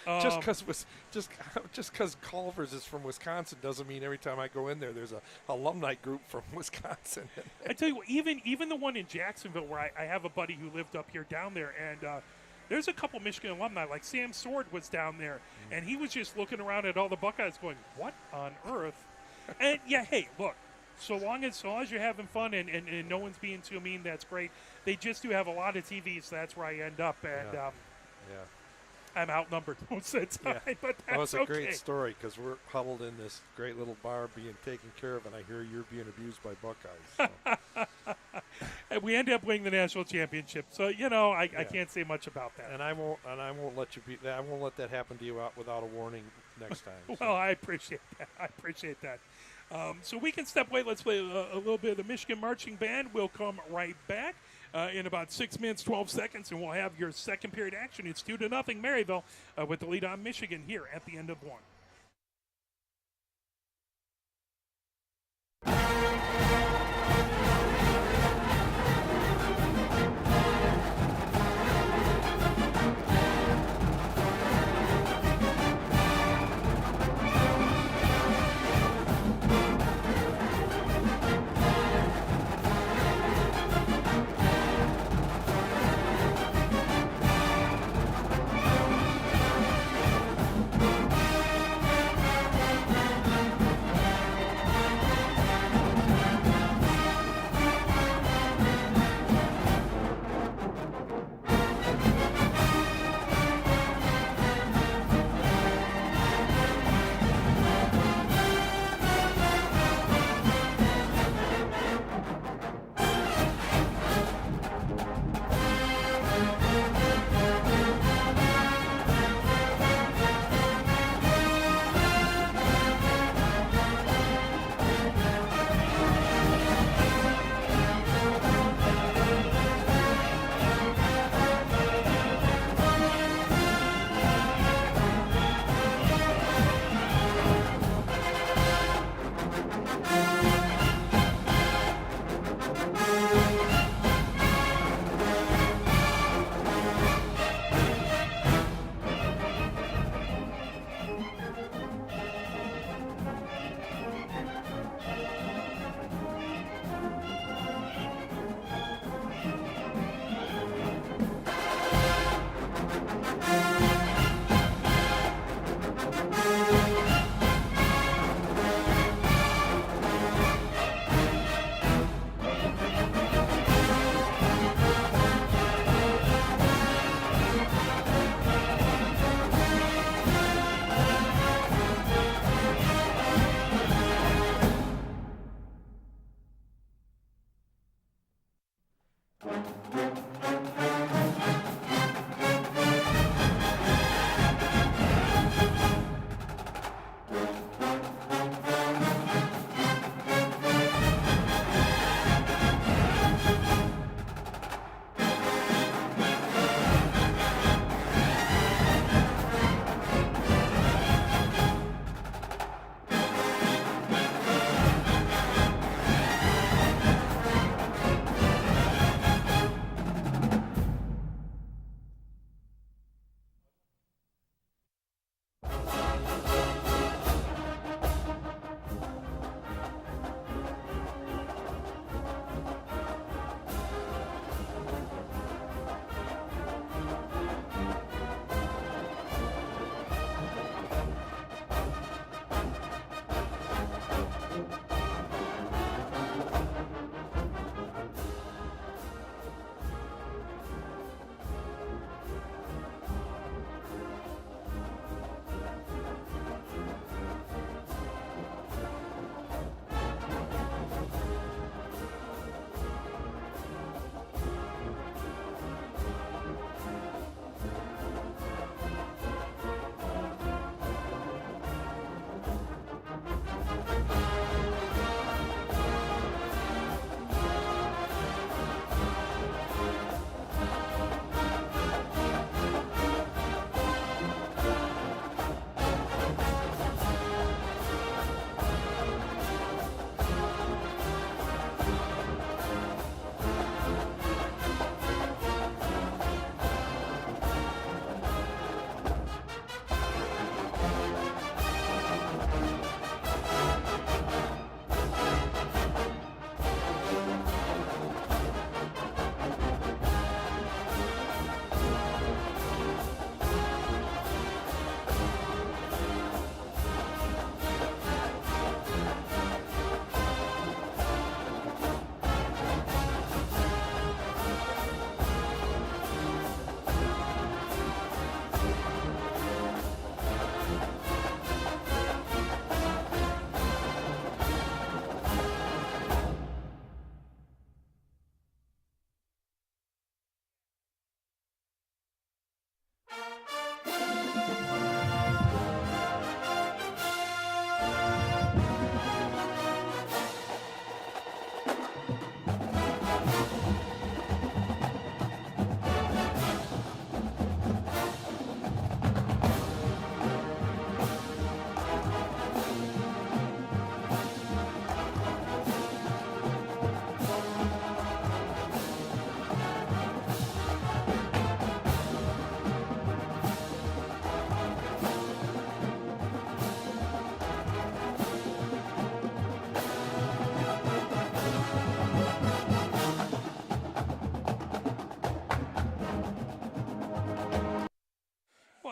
Just because Culver's is from Wisconsin doesn't mean every time I go in there, there's a alumni group from Wisconsin. I tell you what, even the one in Jacksonville, where I have a buddy who lived up here down there, and there's a couple Michigan alumni, like Sam Sword was down there, and he was just looking around at all the Buckeyes, going, "What on earth?" And yeah, hey, look. So long as you're having fun and no one's being too mean, that's great. They just do have a lot of TVs, so that's where I end up, and I'm outnumbered most of the time, but that's that was a okay. great story because we're huddled in this great little bar being taken care of, and I hear you're being abused by Buckeyes. So. And we ended up winning the national championship, so I can't say much about that. And I won't let you I won't let that happen to you without a warning next time. Well, so. I appreciate that. So we can step away. Let's play a little bit of the Michigan Marching Band. We'll come right back in about 6 minutes, 12 seconds, and we'll have your second period action. It's 2-0 Maryville with the lead on Michigan here at the end of one.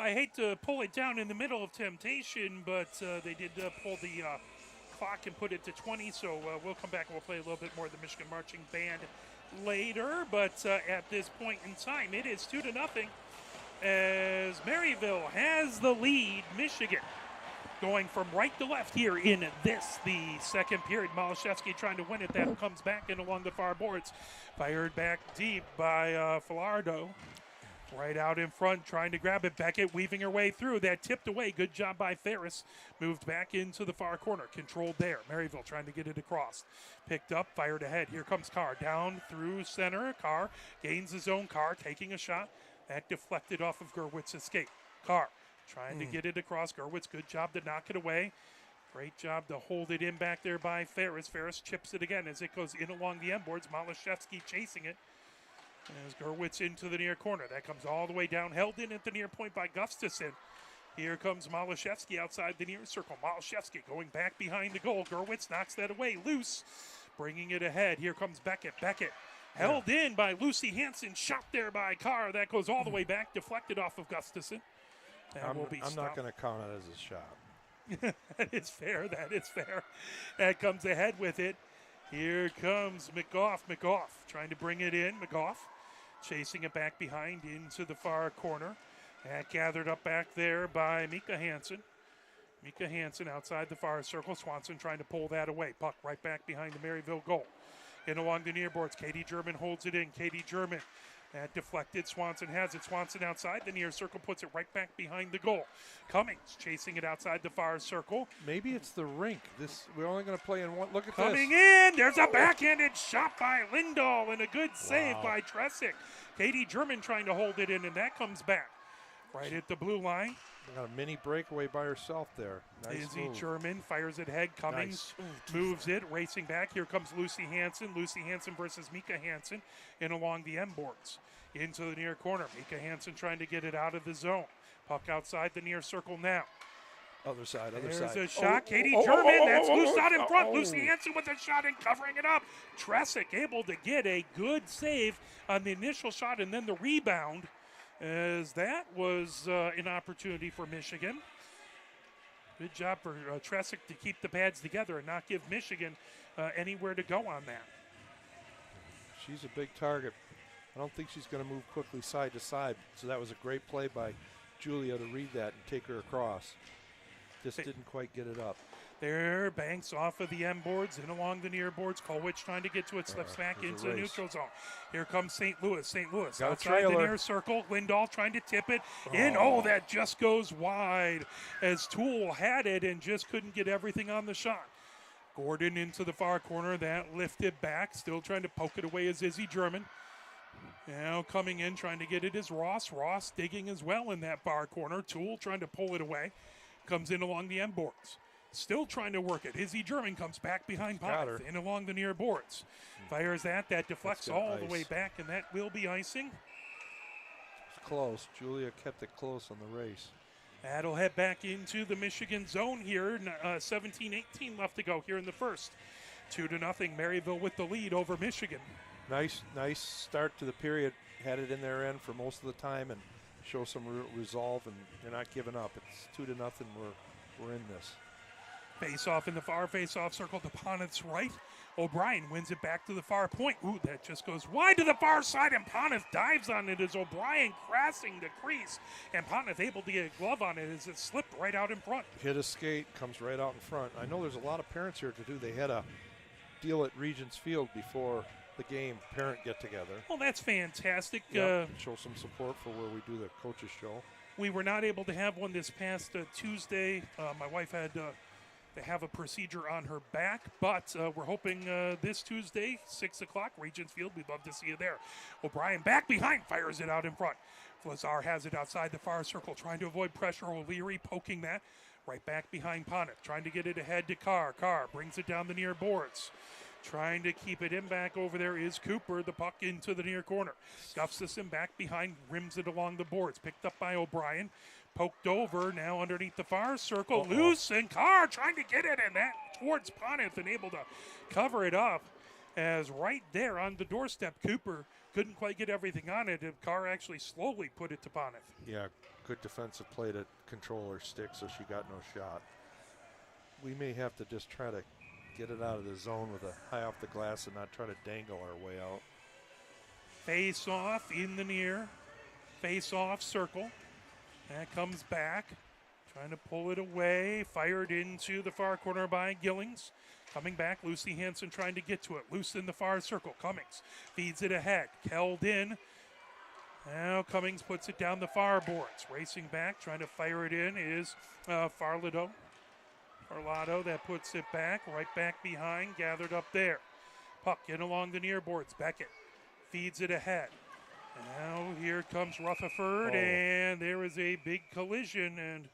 I hate to pull it down in the middle of temptation, but they did pull the clock and put it to 20, so we'll come back and we'll play a little bit more of the Michigan Marching Band later. But at this point in time, it is 2-0 as Maryville has the lead. Michigan going from right to left here in the second period. Malashevsky trying to win it. That comes back in along the far boards. Fired back deep by Falardo. Right out in front, trying to grab it. Beckett weaving her way through. That tipped away. Good job by Ferris. Moved back into the far corner. Controlled there. Maryville trying to get it across. Picked up, fired ahead. Here comes Carr. Down through center. Carr gains his own. Carr taking a shot. That deflected off of Gerwitz's escape. Carr trying to get it across. Gerwitz, good job to knock it away. Great job to hold it in back there by Ferris. Ferris chips it again as it goes in along the end boards. Malashevsky chasing it. As Gerwitz into the near corner. That comes all the way down. Held in at the near point by Gustafson. Here comes Malashevsky outside the near circle. Malashevsky going back behind the goal. Gerwitz knocks that away. Loose. Bringing it ahead. Here comes Beckett. Beckett held in by Lucy Hansen. Shot there by Carr. That goes all the way back. Deflected off of Gustafson. I'm not going to count it as a shot. That is fair. That is fair. That comes ahead with it. Here comes McGough. McGough trying to bring it in. McGough chasing it back behind into the far corner. That gathered up back there by Mika Hansen. Mika Hansen outside the far circle. Swanson trying to pull that away. Puck right back behind the Maryville goal. In along the near boards. Katie German holds it in. Katie German. That deflected. Swanson has it. Swanson outside the near circle. Puts it right back behind the goal. Cummings chasing it outside the far circle. Maybe it's the rink. We're only going to play in one. Look at Coming this. in. There's a backhanded shot by Lindahl and a good save by Tresick. Katie German trying to hold it in, and that comes back right at the blue line. Got a mini breakaway by herself there. Nice Izzy move. German fires it ahead. Cummings moves it, racing back. Here comes Lucy Hansen. Lucy Hansen versus Mika Hansen in along the end boards. Into the near corner. Mika Hansen trying to get it out of the zone. Puck outside the near circle now. Other side. There's a shot. Katie German. That's loose out in front. Lucy Hansen with a shot and covering it up. Tresick able to get a good save on the initial shot and then the rebound, as that was an opportunity for Michigan. Good job for Tresick to keep the pads together and not give Michigan anywhere to go on that. She's a big target. I don't think she's going to move quickly side to side. So that was a great play by Julia to read that and take her across. Just didn't quite get it up. There, Banks off of the end boards and along the near boards. Colwich trying to get to it, slips back into the neutral zone. Here comes St. Louis. St. Louis Got outside the near circle. Lindahl trying to tip it in. Oh, that just goes wide as Toole had it and just couldn't get everything on the shot. Gordon into the far corner. That lifted back. Still trying to poke it away is Izzy German. Now coming in, trying to get it is Ross. Ross digging as well in that far corner. Toole trying to pull it away. Comes in along the end boards. Still trying to work it. Izzy German comes back behind Potter in along the near boards. Fires that. That deflects all the way back, and that will be icing. It's close. Julia kept it close on the race. That'll head back into the Michigan zone here. 17-18 left to go here in the first. 2-0. Maryville with the lead over Michigan. Nice start to the period. Had it in their end for most of the time and show some resolve, and they're not giving up. It's 2-0. We're in this. Face-off in the far face-off circle to Ponith's right. O'Brien wins it back to the far point. Ooh, that just goes wide to the far side, and Ponith dives on it as O'Brien crashing the crease. And Ponith able to get a glove on it as it slipped right out in front. Hit a skate, comes right out in front. I know there's a lot of parents here to do. They had a deal at Regents Field before the game, parent get-together. Well, that's fantastic. Yep, show some support for where we do the coaches show. We were not able to have one this past Tuesday. My wife had to have a procedure on her back, but we're hoping this Tuesday, 6 o'clock, Regents Field. We'd love to see you there. O'Brien back behind, fires it out in front. Lazar has it outside the far circle, trying to avoid pressure. O'Leary poking that right back behind Ponith, trying to get it ahead to Carr. Carr brings it down the near boards. Trying to keep it in back over there is Cooper. The puck into the near corner. Gustafson back behind, rims it along the boards. Picked up by O'Brien. Poked over, now underneath the far circle. Loose, and Carr trying to get it, and that towards Ponith and able to cover it up. as right there on the doorstep, Cooper couldn't quite get everything on it. The car actually slowly put it to Poneth. Yeah, good defensive play to control her stick, so she got no shot. We may have to just try to get it out of the zone with a high off the glass and not try to dangle our way out. Face off in the near. Face off circle. That comes back. Trying to pull it away. Fired into the far corner by Gillings. Coming back, Lucy Hansen trying to get to it. Loose in the far circle. Cummings feeds it ahead. Held in. Now Cummings puts it down the far boards. Racing back, trying to fire it in is Farlado. Farlado that puts it back, right back behind, gathered up there. Puck in along the near boards. Beckett feeds it ahead. Now here comes Rutherford, and there is a big collision, and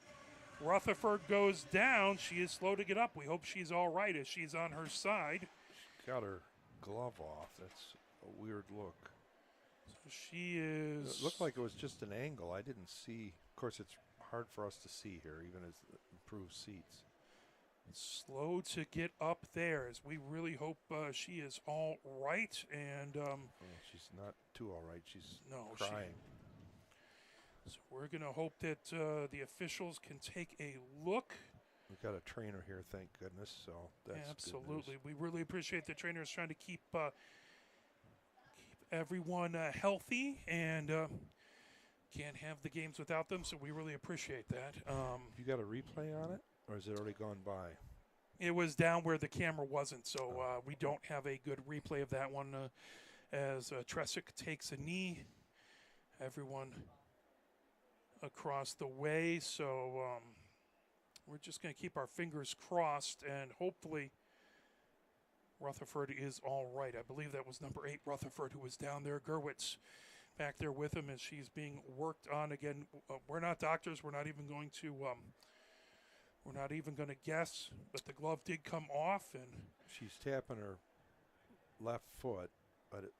Rutherford goes down. She is slow to get up. We hope she's all right as she's on her side. She got her glove off. That's a weird look. So she is... It looked like it was just an angle. I didn't see. Of course, it's hard for us to see here, even as improved seats. Slow to get up there as we really hope she is all right. And she's not too all right. She's no, crying. So we're going to hope that the officials can take a look. We've got a trainer here, thank goodness. So that's absolutely. We really appreciate the trainers trying to keep everyone healthy, and can't have the games without them. So we really appreciate that. You got a replay on it, or has it already gone by? It was down where the camera wasn't, so we don't have a good replay of that one. As Tresick takes a knee, everyone across the way, so we're just going to keep our fingers crossed, and hopefully Rutherford is all right. I believe that was number 8, Rutherford, who was down there. Gerwitz back there with him as she's being worked on again. We're not doctors. We're not even going to guess, but the glove did come off, and she's tapping her left foot, but it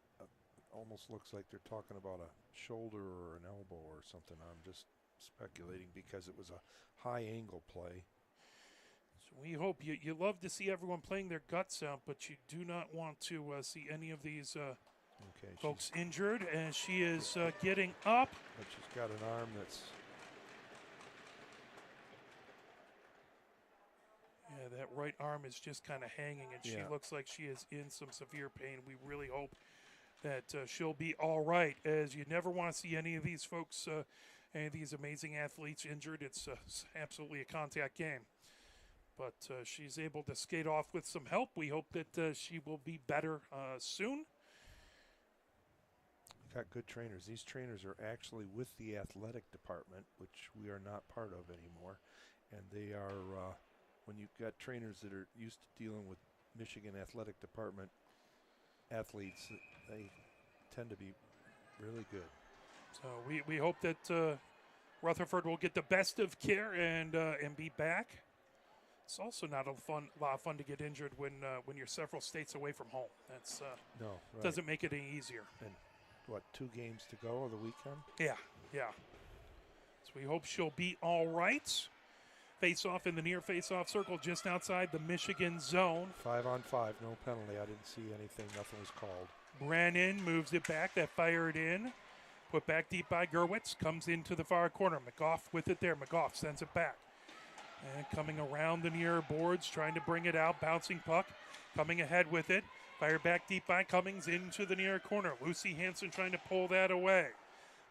almost looks like they're talking about a shoulder or an elbow or something. I'm just speculating because it was a high angle play. So we hope you love to see everyone playing their guts out, but you do not want to see any of these folks injured. And she is getting up. But she's got an arm that's... Yeah, that right arm is just kind of hanging, and she looks like she is in some severe pain. We really hope that she'll be all right, as you never want to see any of these folks, any of these amazing athletes injured. It's absolutely a contact game. But she's able to skate off with some help. We hope that she will be better soon. Got good trainers. These trainers are actually with the athletic department, which we are not part of anymore. And they are... when you've got trainers that are used to dealing with Michigan Athletic Department athletes, they tend to be really good. So we hope that Rutherford will get the best of care and be back. It's also not a lot of fun to get injured when you're several states away from home. That's no, right. Doesn't make it any easier. And what, 2 games to go of the weekend? Yeah. So we hope she'll be all right. Face-off in the near face-off circle just outside the Michigan zone. 5-on-5, no penalty. I didn't see anything. Nothing was called. Brennan moves it back. That fired in. Put back deep by Gerwitz. Comes into the far corner. McGough with it there. McGough sends it back. And coming around the near boards, trying to bring it out. Bouncing puck. Coming ahead with it. Fired back deep by Cummings into the near corner. Lucy Hansen trying to pull that away.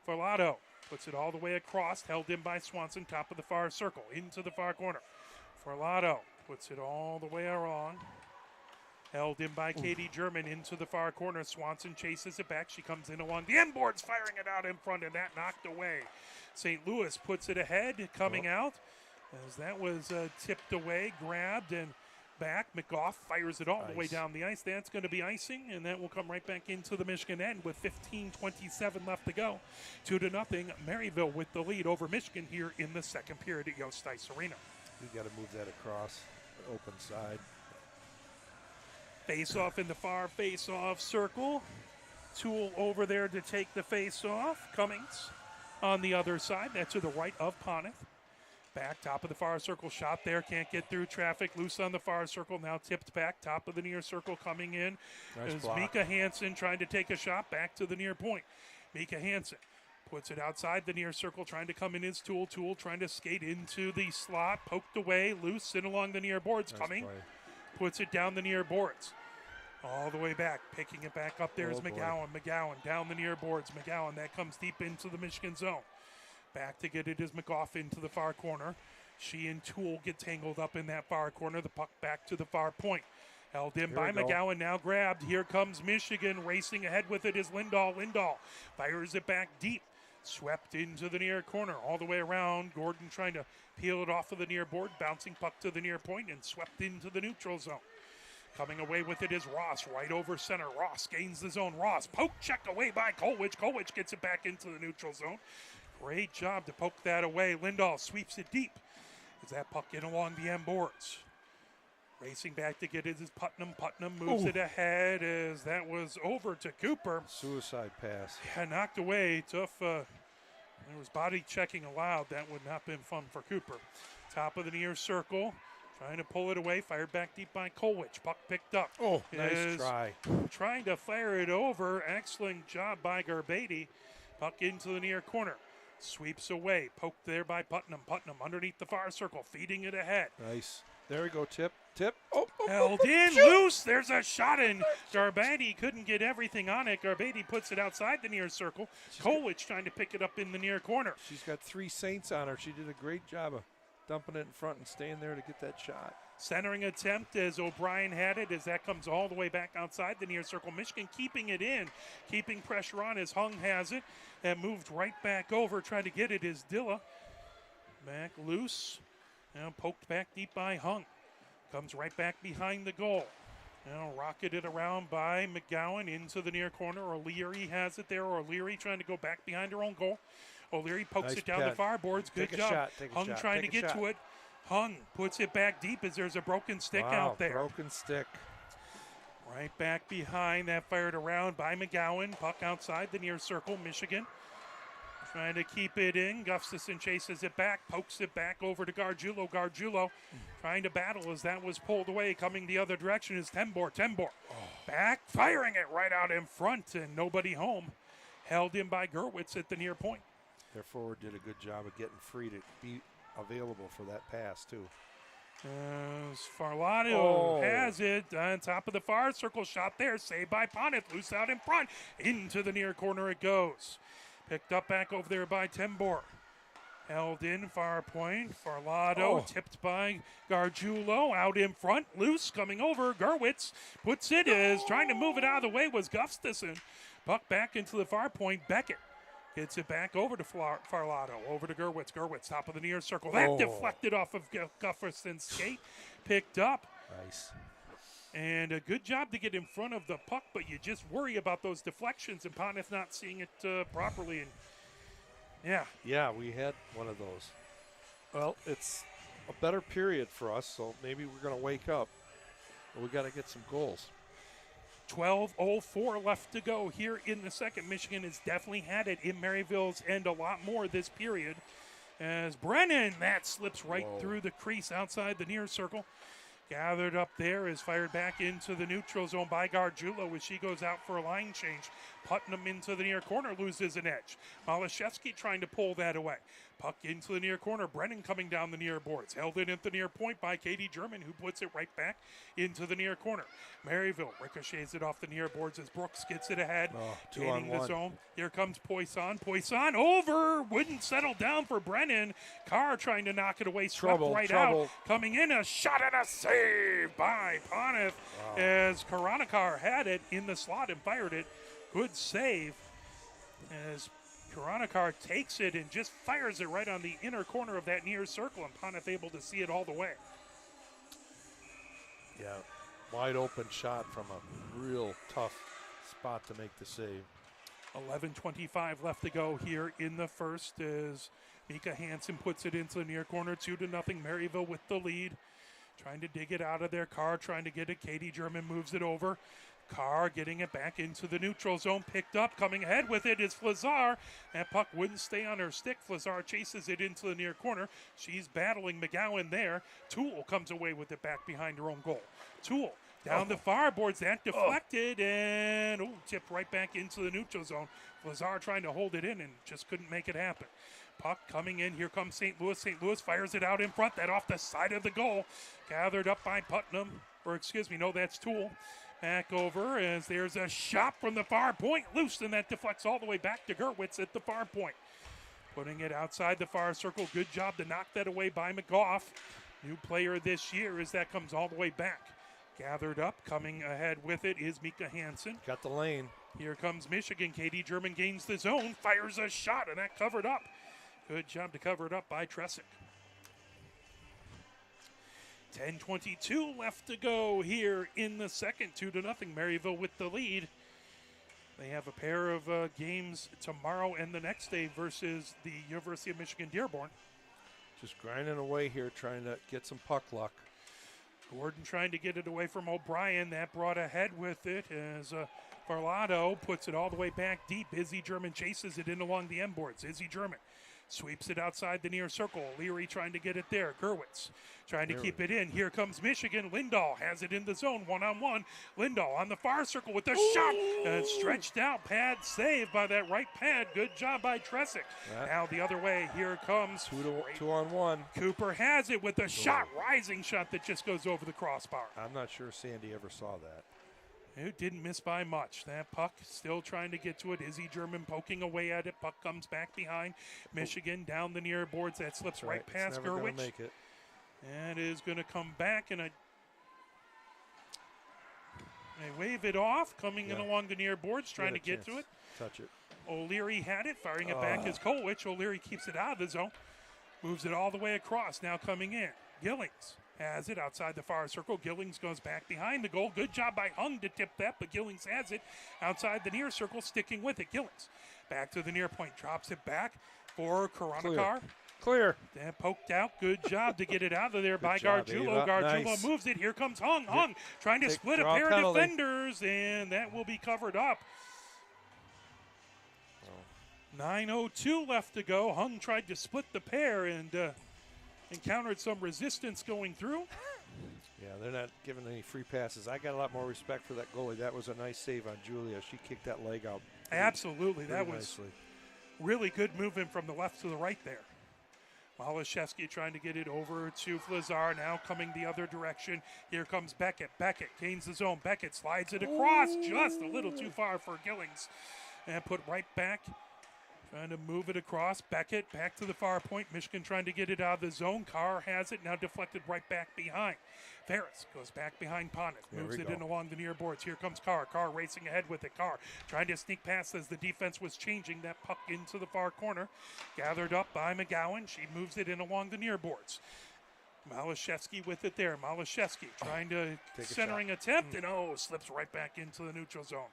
Farlado puts it all the way across, held in by Swanson, top of the far circle, into the far corner. Farlado puts it all the way along. Held in by Katie German into the far corner. Swanson chases it back. She comes in along the end boards, firing it out in front, and that knocked away. St. Louis puts it ahead, coming out, as that was tipped away, grabbed, and back. McGough fires it all the way down the ice. That's going to be icing, and that will come right back into the Michigan end with 15:27 left to go. 2-0, Maryville with the lead over Michigan here in the second period at Yost Ice Arena. We got to move that across the open side. Face-off in the far face-off circle. Tool over there to take the face-off. Cummings on the other side. That's to the right of Poneth. Back, top of the far circle, shot there, can't get through traffic, loose on the far circle, now tipped back, top of the near circle coming in. Nice Is block. Mika Hansen trying to take a shot back to the near point. Mika Hansen puts it outside the near circle, trying to come in his tool, trying to skate into the slot, poked away, loose, in along the near boards, Nice coming, play. puts it down the near boards. All the way back, picking it back up there is Oh, boy. McGowan. McGowan down the near boards. McGowan, that comes deep into the Michigan zone. Back to get it is McGough into the far corner. She and Toole get tangled up in that far corner. The puck back to the far point. Held in Here by we go. McGowan, now grabbed. Here comes Michigan. Racing ahead with it is Lindahl. Lindahl fires it back deep. Swept into the near corner. All the way around. Gordon trying to peel it off of the near board. Bouncing puck to the near point and swept into the neutral zone. Coming away with it is Ross, right over center. Ross gains the zone. Ross, poke check away by Kolwich. Kolwich gets it back into the neutral zone. Great job to poke that away. Lindahl sweeps it deep. Is that puck in along the end boards? Racing back to get it is Putnam. Putnam moves it ahead as that was over to Cooper. Suicide pass. Yeah, knocked away. Tough. There was body checking allowed. That would not have been fun for Cooper. Top of the near circle. Trying to pull it away. Fired back deep by Kolwich. Puck picked up. Oh, nice Is try. Trying to fire it over. Excellent job by Garbady. Puck into the near corner. Sweeps away. Poked there by Putnam. Putnam underneath the far circle. Feeding it ahead. Nice. There we go. Tip. Oh, Held in. shoot. Loose. There's a shot in. Garbady couldn't get everything on it. Garbady puts it outside the near circle. Kolwich trying to pick it up in the near corner. She's got 3 Saints on her. She did a great job of dumping it in front and staying there to get that shot. Centering attempt as O'Brien had it as that comes all the way back outside the near circle. Michigan keeping it in, keeping pressure on as Hung has it. And moved right back over. Trying to get it is Dilla. Back loose. Now poked back deep by Hung. Comes right back behind the goal. Now rocketed around by McGowan into the near corner. O'Leary has it there. O'Leary trying to go back behind her own goal. O'Leary pokes Nice it down catch. the far boards. Good Take a job. shot, take a Hung shot, trying take to a get shot. to it. Hung puts it back deep as there's a broken stick Wow, out there. broken stick. Right back behind that, fired around by McGowan. Puck outside the near circle. Michigan trying to keep it in. Gustafson chases it back, pokes it back over to Gargiulo. Gargiulo trying to battle as that was pulled away. Coming the other direction is Tembor. Tembor back, firing it right out in front and nobody home. Held in by Gerwitz at the near point. Their forward did a good job of getting free to be available for that pass, too. As Farlato has it on top of the far circle. Shot there, saved by Poneth. Loose out in front. Into the near corner it goes. Picked up back over there by Tembor. Held in, far point. Farlato tipped by Gargiulo. Out in front, loose, coming over. Gerwitz puts it, is trying to move it out of the way was Gustafson. Puck back into the far point. Beckett gets it back over to Farlato. Over to Gerwitz. Gerwitz, top of the near circle. That deflected off of Gufferson's skate. Picked up. Nice. And a good job to get in front of the puck, but you just worry about those deflections and Poneth not seeing it properly. And Yeah, we had one of those. Well, it's a better period for us, so maybe we're going to wake up. But we got to get some goals. 12:04 left to go here in the second. Michigan has definitely had it in Maryville's end a lot more this period. As Brennan, that slips right through the crease outside the near circle. Gathered up there is fired back into the neutral zone by Gargiulo as she goes out for a line change. Putnam into the near corner, loses an edge. Malashevsky trying to pull that away. Puck into the near corner. Brennan coming down the near boards. Held in at the near point by Katie German, who puts it right back into the near corner. Maryville ricochets it off the near boards as Brooks gets it ahead. Gaining the zone. Here comes Poisson. Poisson over. Wouldn't settle down for Brennan. Carr trying to knock it away. Swept right out. Coming in, a shot and a save by Poneth as Karanakar had it in the slot and fired it. Good save as Karanakar takes it and just fires it right on the inner corner of that near circle, and Poneth able to see it all the way. Yeah, wide open shot from a real tough spot to make the save. 11:25 left to go here in the first as Mika Hansen puts it into the near corner, 2-0. Maryville with the lead. Trying to dig it out of their car, trying to get it. Katie German moves it over. Carr getting it back into the neutral zone, picked up, coming ahead with it is Flazar. That puck wouldn't stay on her stick. Flazar chases it into the near corner. She's battling McGowan there. Toole comes away with it back behind her own goal. Toole down the far boards, that deflected and tipped right back into the neutral zone. Flazar trying to hold it in and just couldn't make it happen. Puck coming in, here comes St. Louis. St. Louis fires it out in front, that off the side of the goal. Gathered up by Putnam, that's Toole. Back over as there's a shot from the far point. Loose, and that deflects all the way back to Gerwitz at the far point. Putting it outside the far circle. Good job to knock that away by McGough. New player this year as that comes all the way back. Gathered up, coming ahead with it is Mika Hansen. Got the lane. Here comes Michigan. Katie German gains the zone, fires a shot, and that covered up. Good job to cover it up by Tresick. 10:22 left to go here in the second. 2-0. Maryville with the lead. They have a pair of games tomorrow and the next day versus the University of Michigan Dearborn. Just grinding away here, trying to get some puck luck. Gordon trying to get it away from O'Brien. That brought ahead with it as Farlado puts it all the way back deep. Izzy German chases it in along the end boards. Izzy German sweeps it outside the near circle. Leary trying to get it there. Gerwitz trying to keep it in. Here comes Michigan. Lindahl has it in the zone, one-on-one. Lindahl on the far circle with the shot. And stretched out. Pad saved by that right pad. Good job by Tresick. Now the other way. Here comes 2-on-1. Cooper has it with a shot. Rising shot that just goes over the crossbar. I'm not sure Sandy ever saw that. It didn't miss by much. That puck still trying to get to it. Izzy German poking away at it. Puck comes back behind. Michigan down the near boards. That slips right past Gerwitz. Make it. And is going to come back and they wave it off. Coming in along the near boards, trying to get to it. Touch it. O'Leary had it. Firing it back is Kolwich. O'Leary keeps it out of the zone. Moves it all the way across. Now coming in. Gillings has it outside the far circle. Gillings goes back behind the goal. Good job by Hung to tip that, but Gillings has it outside the near circle, sticking with it. Gillings back to the near point, drops it back for Karanakar. Clear. That poked out. Good job to get it out of there by job, Gargiulo. Ava. Gargiulo Nice. moves it. Here comes Hung. Hung trying to split a pair of defenders, and that will be covered up. 9:02 left to go. Hung tried to split the pair and encountered some resistance going through. Yeah, they're not giving any free passes. I got a lot more respect for that goalie. That was a nice save on Julia. She kicked that leg out. Absolutely. That was nicely. Really good movement from the left to the right there. Malashevsky trying to get it over to Flazar. Now coming the other direction. Here comes Beckett. Beckett gains the zone. Beckett slides it across just a little too far for Gillings. And put right back. Trying to move it across. Beckett back to the far point. Michigan trying to get it out of the zone. Carr has it. Now deflected right back behind. Ferris goes back behind Ponnet. Moves it in along the near boards. Here comes Carr. Carr racing ahead with it. Carr trying to sneak past as the defense was changing that puck into the far corner. Gathered up by McGowan. She moves it in along the near boards. Malashevsky with it there. Malashevsky trying to centering attempt and slips right back into the neutral zone.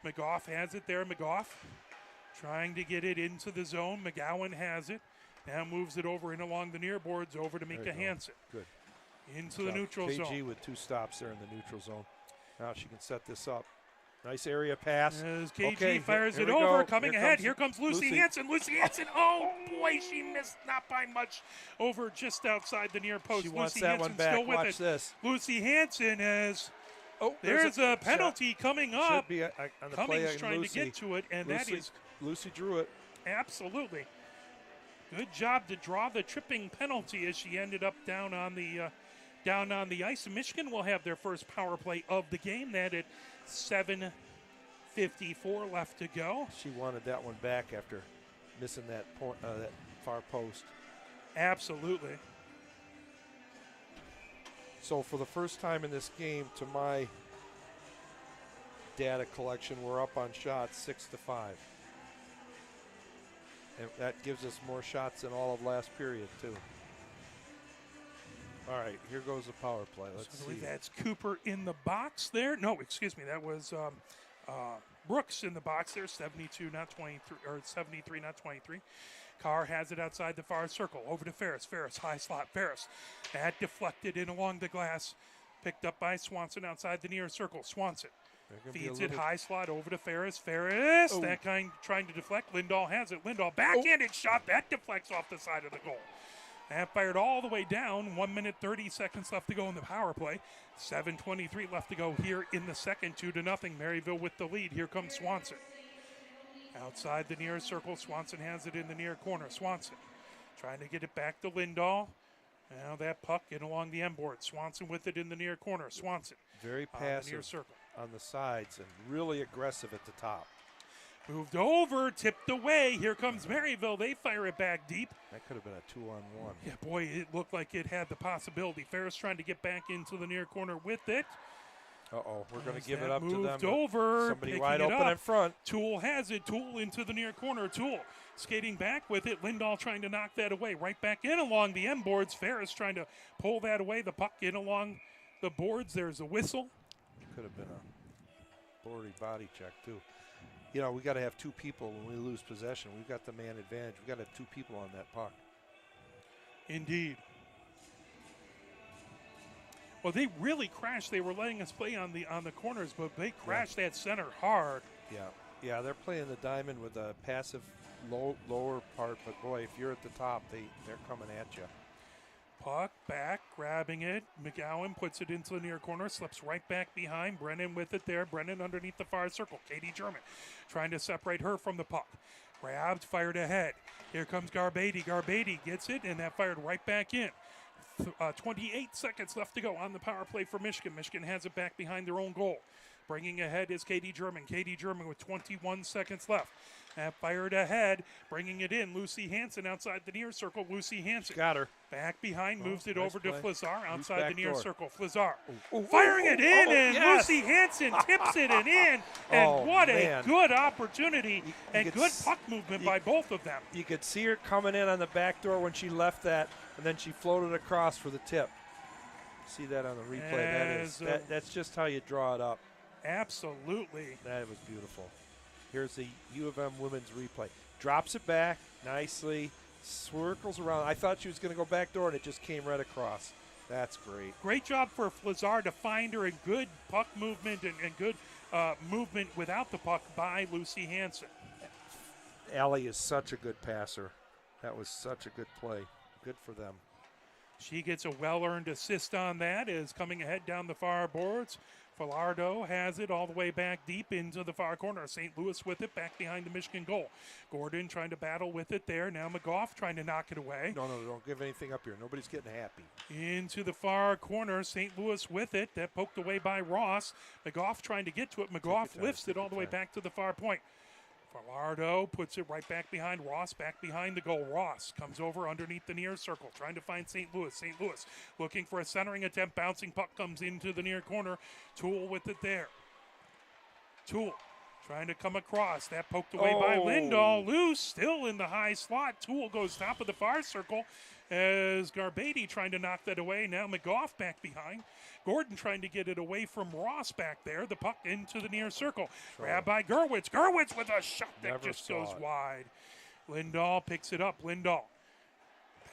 McGough has it there. McGough trying to get it into the zone. McGowan has it. Now moves it over and along the near boards over to Mika Hansen. Good. Into the neutral zone. KG with 2 stops there in the neutral zone. Now she can set this up. Nice area pass. As KG fires it over. Coming ahead. Here comes Lucy Hansen. Lucy Hansen. Oh, boy, she missed not by much over just outside the near post. She wants Lucy that Hansen one back. still with Watch it. this. Lucy Hansen has... there's a penalty coming up. Should be on the Cummings play. trying Lucy. to get to it, and that is... Lucy drew it. Absolutely. Good job to draw the tripping penalty as she ended up down on the ice. And Michigan will have their first power play of the game. That at 7:54 left to go. She wanted that one back after missing that point, that far post. Absolutely. So for the first time in this game, to my data collection, we're up on shots 6-5. And that gives us more shots than all of last period, too. All right, here goes the power play. Let's see. That's Cooper in the box there. No, excuse me. That was Brooks in the box there. 72, not 23, or 73, not 23. Carr has it outside the far circle. Over to Ferris. Ferris, high slot. Ferris. That deflected in along the glass. Picked up by Swanson outside the near circle. Swanson Feeds it high slot over to Ferris. Ferris, that kind trying to deflect. Lindahl has it. Lindahl backhanded shot. That deflects off the side of the goal. That fired all the way down. 1 minute, 30 seconds left to go in the power play. 7:23 left to go here in the second. 2-0. Maryville with the lead. Here comes Swanson. Outside the near circle. Swanson has it in the near corner. Swanson trying to get it back to Lindahl. Now that puck in along the end board. Swanson with it in the near corner. Swanson. Very passive near circle. On the sides and really aggressive at the top. Moved over, tipped away. Here comes Maryville. They fire it back deep. That could have been a 2-on-1. Yeah, boy, it looked like it had the possibility. Ferris trying to get back into the near corner with it. Uh-oh, we're going to give it up to them. Moved over. Somebody wide open in front. Toole has it. Toole into the near corner. Toole skating back with it. Lindahl trying to knock that away. Right back in along the end boards. Ferris trying to pull that away. The puck in along the boards. There's a whistle. Could have been a body check, too. You know, we got to have two people when we lose possession. We've got the man advantage. We've got to have two people on that puck. Indeed. Well, they really crashed. They were letting us play on the corners, but they crashed that center hard. Yeah, they're playing the diamond with a passive lower part, but boy, if you're at the top, they're coming at you. Puck back, grabbing it. McGowan puts it into the near corner, slips right back behind. Brennan with it there. Brennan underneath the far circle. Katie German trying to separate her from the puck. Grabbed, fired ahead. Here comes Garbady. Garbady gets it, and that fired right back in. 28 seconds left to go on the power play for Michigan. Michigan has it back behind their own goal. Bringing ahead is Katie German. Katie German with 21 seconds left. That fired ahead, bringing it in. Lucy Hansen outside the near circle. Lucy Hansen. Got her. Back behind, moves it nice over play. to Flazar outside the near door. circle. Flazar firing it in, and yes. Lucy Hansen tips it and in. And what a good opportunity and good puck movement by both of them. You could see her coming in on the back door when she left that, and then she floated across for the tip. See that on the replay. That's just how you draw it up. Absolutely. That was beautiful. Here's the U of M women's replay. Drops it back nicely, swirls around. I thought she was going to go back door, and it just came right across. That's great. Great job for Flazar to find her, and good puck movement and good movement without the puck by Lucy Hansen. Allie is such a good passer. That was such a good play. Good for them. She gets a well-earned assist on that, is coming ahead down the far boards. Falardo has it all the way back deep into the far corner. St. Louis with it back behind the Michigan goal. Gordon trying to battle with it there. Now McGough trying to knock it away. No, don't give anything up here. Nobody's getting happy. Into the far corner. St. Louis with it. That poked away by Ross. McGough trying to get to it. McGough lifts it all the way back to the far point. Falardo puts it right back behind Ross, back behind the goal. Ross comes over underneath the near circle, trying to find St. Louis. St. Louis looking for a centering attempt. Bouncing puck comes into the near corner. Toole with it there. Toole trying to come across. That poked away by Lindahl. Loose, still in the high slot. Toole goes top of the far circle as Garbady trying to knock that away. Now McGough back behind. Gordon trying to get it away from Ross back there. The puck into the near circle. Grabbed by Gerwitz. Gerwitz with a shot that just goes wide. Lindahl picks it up. Lindahl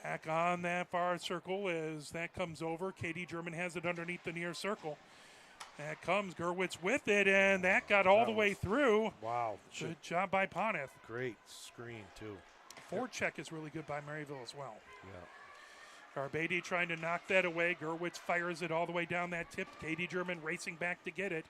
back on that far circle as that comes over. Katie German has it underneath the near circle. That comes Gerwitz with it, and that got all the way through. Wow. Good job by Poneth. Great screen, too. Forecheck is really good by Maryville as well. Yeah. Garbady trying to knock that away. Gerwitz fires it all the way down that tip. Katie German racing back to get it.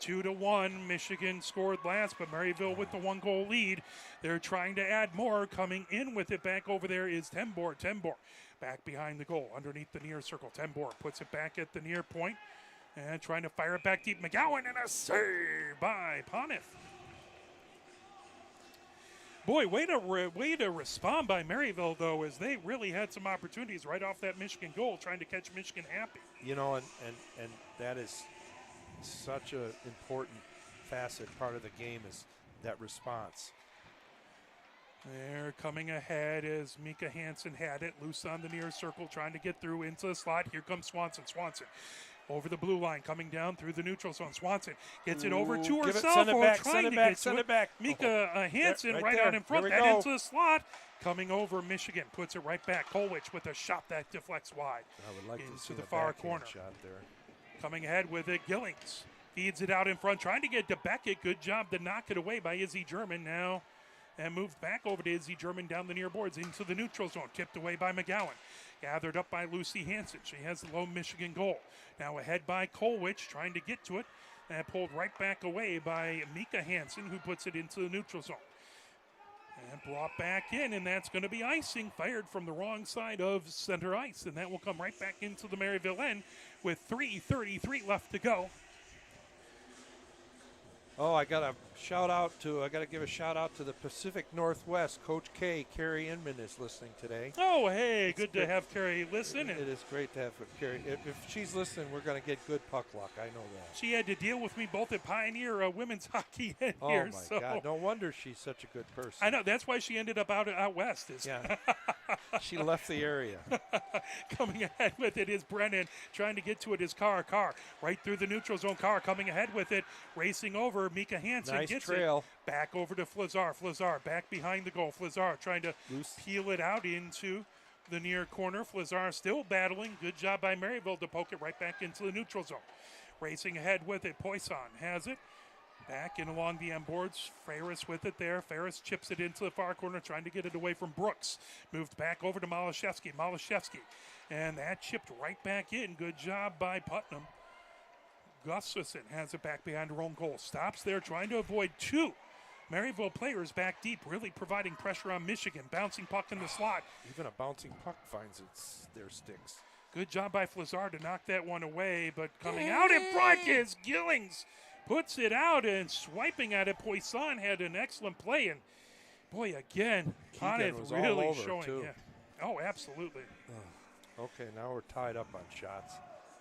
2-1. Michigan scored last, but Maryville with the 1-goal lead. They're trying to add more. Coming in with it back over there is Tembor. Tembor back behind the goal, underneath the near circle. Tembor puts it back at the near point and trying to fire it back deep. McGowan and a save by Poneth. Boy, way to respond by Maryville, though, as they really had some opportunities right off that Michigan goal, trying to catch Michigan happy. You know, and that is such an important facet, part of the game, is that response. They're coming ahead as Mika Hansen had it, loose on the near circle, trying to get through into the slot. Here comes Swanson. Swanson over the blue line, coming down through the neutral zone. Swanson gets it over to herself, trying to get to it. Mika Hansen right out in front, that into the slot. Coming over, Michigan puts it right back. Kolwich with a shot that deflects wide. I would like to see the far corner. Shot there. Coming ahead with it, Gillings. Feeds it out in front, trying to get to Beckett. Good job to knock it away by Izzy German now. And moved back over to Izzy German down the near boards into the neutral zone. Tipped away by McGowan. Gathered up by Lucy Hansen. She has the low Michigan goal. Now ahead by Kolwich, trying to get to it. And pulled right back away by Mika Hansen, who puts it into the neutral zone. And brought back in, and that's going to be icing, fired from the wrong side of center ice. And that will come right back into the Maryville end with 3:33 left to go. Oh, I got to give a shout out to the Pacific Northwest. Coach K, Carrie Inman, is listening today. Oh, hey, good to have Carrie listen. It is great to have Carrie. If she's listening, we're going to get good puck luck. I know that. She had to deal with me both at Pioneer Women's Hockey and oh here. Oh, my God. No wonder she's such a good person. I know. That's why she ended up out west. Yeah. She left the area. Coming ahead with it is Brennan. Trying to get to it is Carr. Carr right through the neutral zone. Carr coming ahead with it. Racing over. Mika Hansen nice gets trail. it. Back over to Flazar. Flazar back behind the goal. Flazar trying to peel it out into the near corner. Flazar still battling. Good job by Maryville to poke it right back into the neutral zone. Racing ahead with it. Poisson has it. Back and along the end boards. Ferris with it there. Ferris chips it into the far corner, trying to get it away from Brooks. Moved back over to Malashevsky. Malashevsky. And that chipped right back in. Good job by Putnam. Gustafson has it back behind her own goal. Stops there, trying to avoid two Maryville players back deep, really providing pressure on Michigan. Bouncing puck in the slot. Even a bouncing puck finds their sticks. Good job by Flazar to knock that one away, but coming out in front is Gillings. Puts it out and swiping at it. Poisson had an excellent play. And boy, again, Poneth really showing. Too. Yeah. Oh, absolutely. Okay, now we're tied up on shots.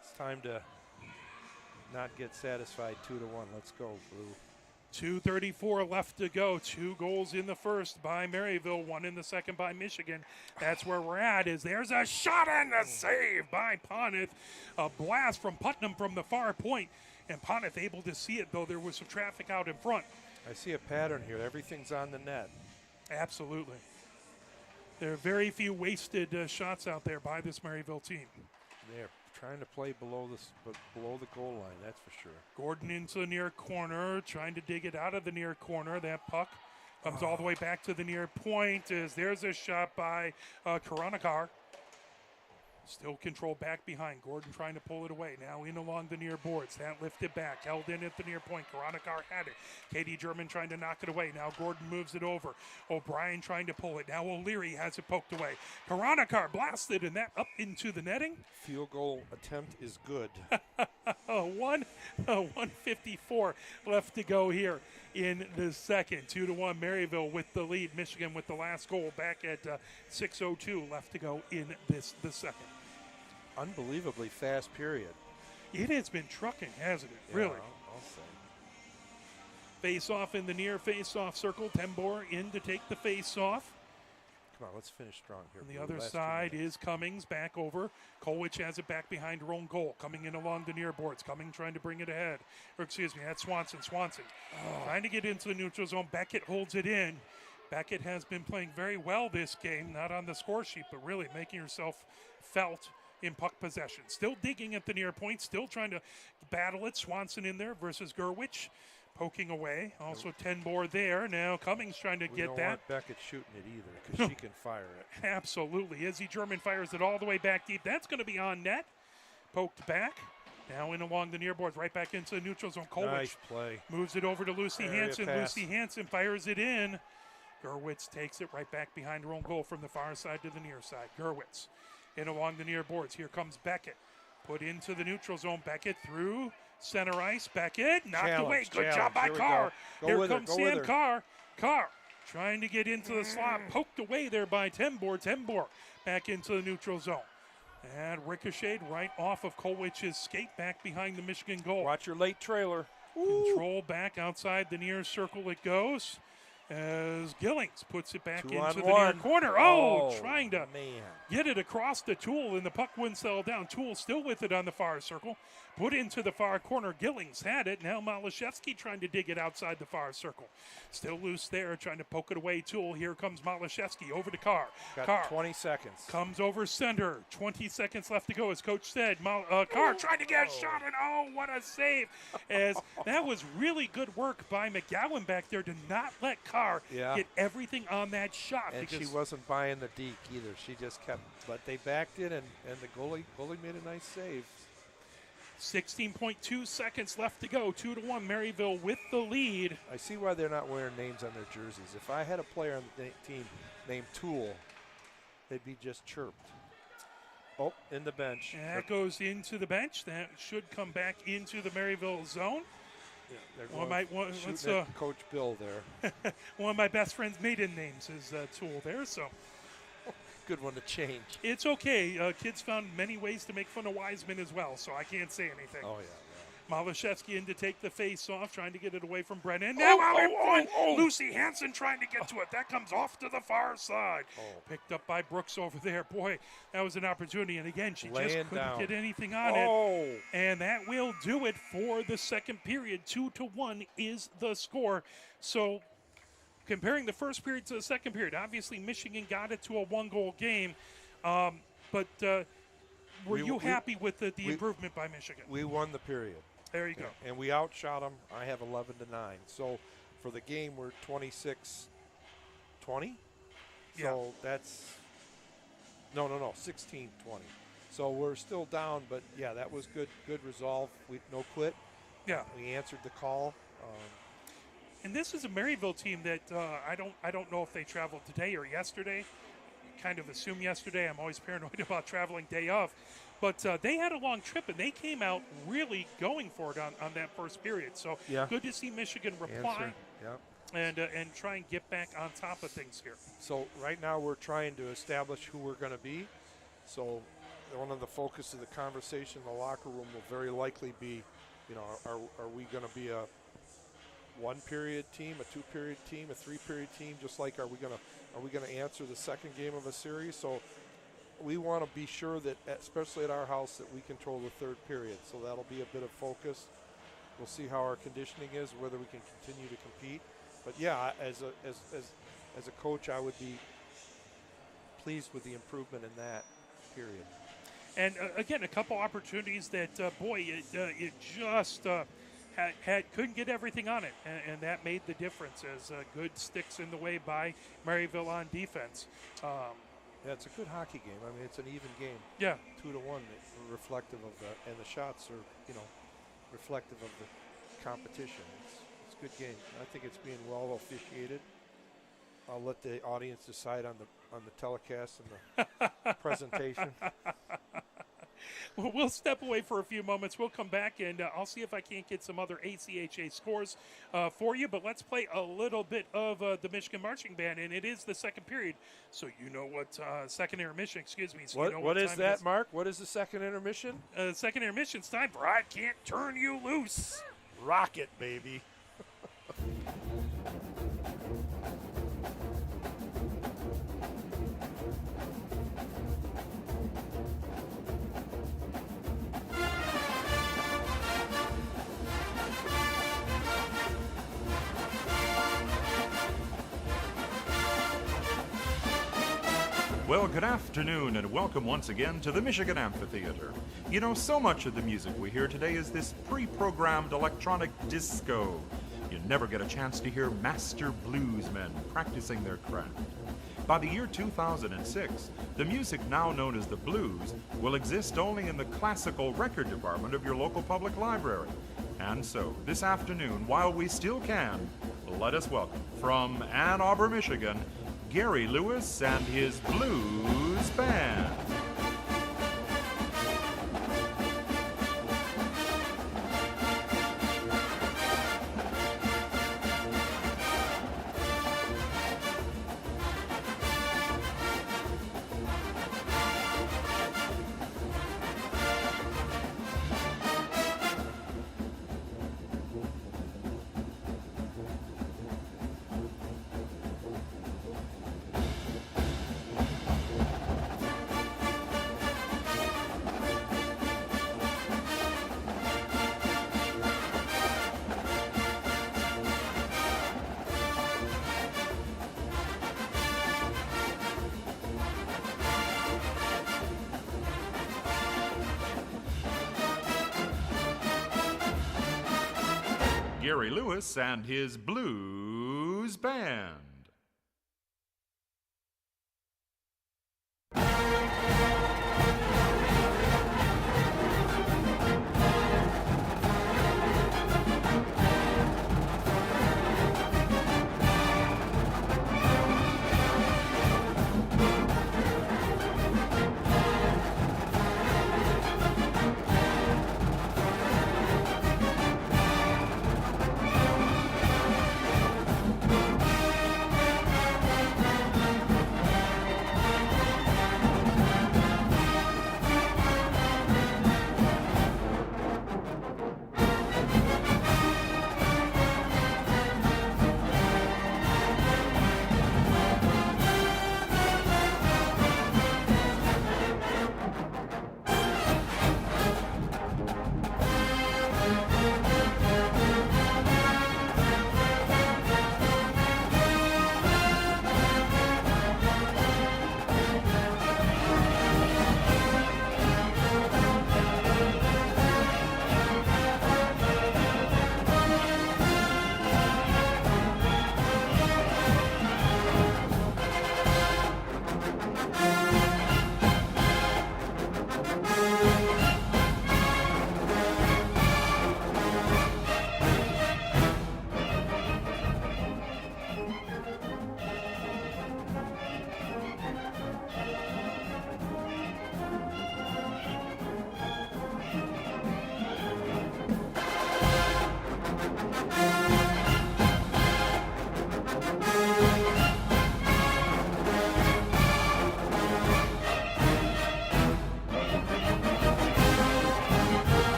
It's time to not get satisfied. 2-1. Let's go, Blue. 2:34 left to go. 2 goals in the first by Maryville, 1 in the second by Michigan. That's where we're at. There's a shot and a save by Poneth. A blast from Putnam from the far point. And Poneth able to see it, though there was some traffic out in front. I see a pattern here. Everything's on the net. Absolutely. There are very few wasted shots out there by this Maryville team. They're trying to play below the goal line, that's for sure. Gordon into the near corner, trying to dig it out of the near corner. That puck comes all the way back to the near point. There's a shot by Karanakar. Still controlled back behind. Gordon trying to pull it away. Now in along the near boards. That lifted back. Held in at the near point. Karanakar had it. Katie German trying to knock it away. Now Gordon moves it over. O'Brien trying to pull it. Now O'Leary has it poked away. Karanakar blasted, and that up into the netting. Field goal attempt is good. 1:54 left to go here in the second. 2-1 Maryville with the lead. Michigan with the last goal back at 6:02 left to go in the second. Unbelievably fast period. It has been trucking, hasn't it? Yeah, Really. I'll say. Face-off in the near face-off circle. Tembor in to take the face-off. Come on, let's finish strong here. On the other side is Cummings back over. Kolwich has it back behind her own goal. Coming in along the near boards. Cummings trying to bring it ahead. Or excuse me, that's Swanson. Trying to get into the neutral zone. Beckett holds it in. Beckett has been playing very well this game. Not on the score sheet, but really making herself felt in puck possession. Still digging at the near point. Still trying to battle it. Swanson in there versus Gerwich. Poking away. Also Tenbor there. Now Cummings trying to get don't that. Want Beckett shooting it either because she can fire it. Absolutely. Izzy German fires it all the way back deep. That's going to be on net. Poked back. Now in along the near boards. Right back into the neutral zone. Kolwich Nice play. moves it over to Lucy Area Hansen. pass. Lucy Hansen fires it in. Gerwitz takes it right back behind her own goal from the far side to the near side. Gerwitz in along the near boards. Here comes Beckett. Put into the neutral zone. Beckett through center ice. Beckett knocked away. Good job by Carr. Here comes Sam Carr. Carr trying to get into the slot. Poked away there by Tembor. Tembor back into the neutral zone. And ricocheted right off of Kolwich's skate back behind the Michigan goal. Watch your late trailer. Control back outside the near circle it goes. as Gillings puts it back 2 into on the 1. near corner. Oh, trying to man. get it across to Toole, and the puck wouldn't settle down. Toole still with it on the far circle. Put into the far corner. Gillings had it. Now Malashevsky trying to dig it outside the far circle. Still loose there, trying to poke it away. Toole. Here comes Malashevsky over to Carr. Got Carr 20 seconds. comes over center. 20 seconds left to go, as Coach said. Carr trying to get a shot, and oh, what a save. As that was really good work by McGowan back there to not let Carr get everything on that shot. And she wasn't buying the deke either. She just kept, but they backed it, and the goalie made a nice save. 16.2 seconds left to go. 2-1, Maryville with the lead. I see why they're not wearing names on their jerseys. If I had a player on the team named Toole, they'd be just chirped. Oh, in the bench. That goes into the bench. That should come back into the Maryville zone. Yeah, they're shooting at Coach Bill there. One of my best friend's maiden names is Toole there, so. Good one to change. It's okay. Kids found many ways to make fun of Wiseman as well, so I can't say anything. Oh, yeah. Malashevsky in to take the face off, trying to get it away from Brennan. Now Lucy Hansen trying to get to it. That comes off to the far side. Picked up by Brooks over there. Boy, that was an opportunity. And again, she just couldn't get anything on it. And that will do it for the second period. 2-1 is the score. So comparing the first period to the second period, obviously Michigan got it to a one-goal game. But were you happy with the improvement by Michigan? We won the period. There you go. And we outshot them. I have 11-9. So for the game, we're 26-20. So that's no, 16-20. So we're still down, but yeah, that was good resolve. No quit. Yeah, we answered the call. And this is a Maryville team that I don't know if they traveled today or yesterday. Kind of assume yesterday. I'm always paranoid about traveling day of. But they had a long trip, and they came out really going for it on that first period. So good to see Michigan reply and try and get back on top of things here. So right now we're trying to establish who we're going to be. So one of the focus of the conversation in the locker room will very likely be, are we going to be a one-period team, a two-period team, a three-period team? Just like are we going to answer the second game of a series? So we want to be sure that, especially at our house, that we control the third period. So that'll be a bit of focus. We'll see how our conditioning is, whether we can continue to compete. But yeah, as a coach, I would be pleased with the improvement in that period. And again, a couple opportunities that it just couldn't get everything on it, and that made the difference. As good sticks in the way by Maryville on defense. Yeah, it's a good hockey game. I mean, it's an even game. Yeah, 2-1, reflective of the, and the shots are, reflective of the competition. It's a good game. I think it's being well officiated. I'll let the audience decide on the telecast and the presentation. Well, we'll step away for a few moments. We'll come back, and I'll see if I can't get some other ACHA scores for you. But let's play a little bit of the Michigan Marching Band, and it is the second period. So you know what second intermission, excuse me. So what is that, Mark? What is the second intermission? Second intermission's time for I Can't Turn You Loose. Rock it, baby. Well, good afternoon and welcome once again to the Michigan Amphitheater. You know, so much of the music we hear today is this pre-programmed electronic disco. You never get a chance to hear master bluesmen practicing their craft. By the year 2006, the music now known as the blues will exist only in the classical record department of your local public library. And so, this afternoon, while we still can, let us welcome from Ann Arbor, Michigan, Gary Lewis and his Blues Band. Gary Lewis and his Blues Band.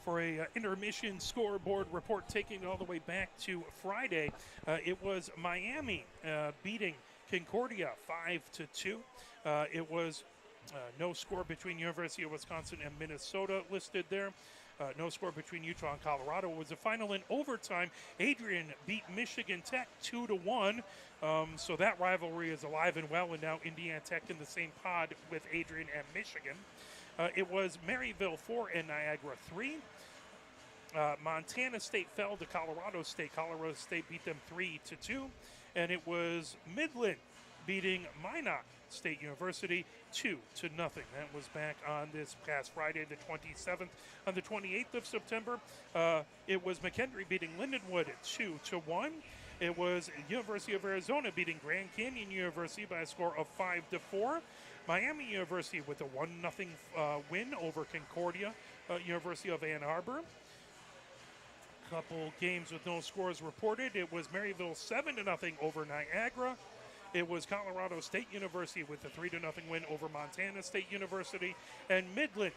For a intermission scoreboard report taking all the way back to Friday. It was Miami beating Concordia 5-2. It was no score between University of Wisconsin and Minnesota listed there. No score between Utah and Colorado. It was a final in overtime. Adrian beat Michigan Tech 2-1. So that rivalry is alive and well, and now Indiana Tech in the same pod with Adrian and Michigan. It was Maryville 4 and Niagara 3. Montana State fell to Colorado State. Colorado State beat them 3-2. And it was Midland beating Minot State University 2-0. That was back on this past Friday, the 27th. On the 28th of September, it was McHenry beating Lindenwood 2-1. It was University of Arizona beating Grand Canyon University by a score of 5-4. Miami University with a 1-0 win over Concordia University of Ann Arbor. Couple games with no scores reported. It was Maryville 7-0 over Niagara. It was Colorado State University with a 3-0 win over Montana State University. And Midland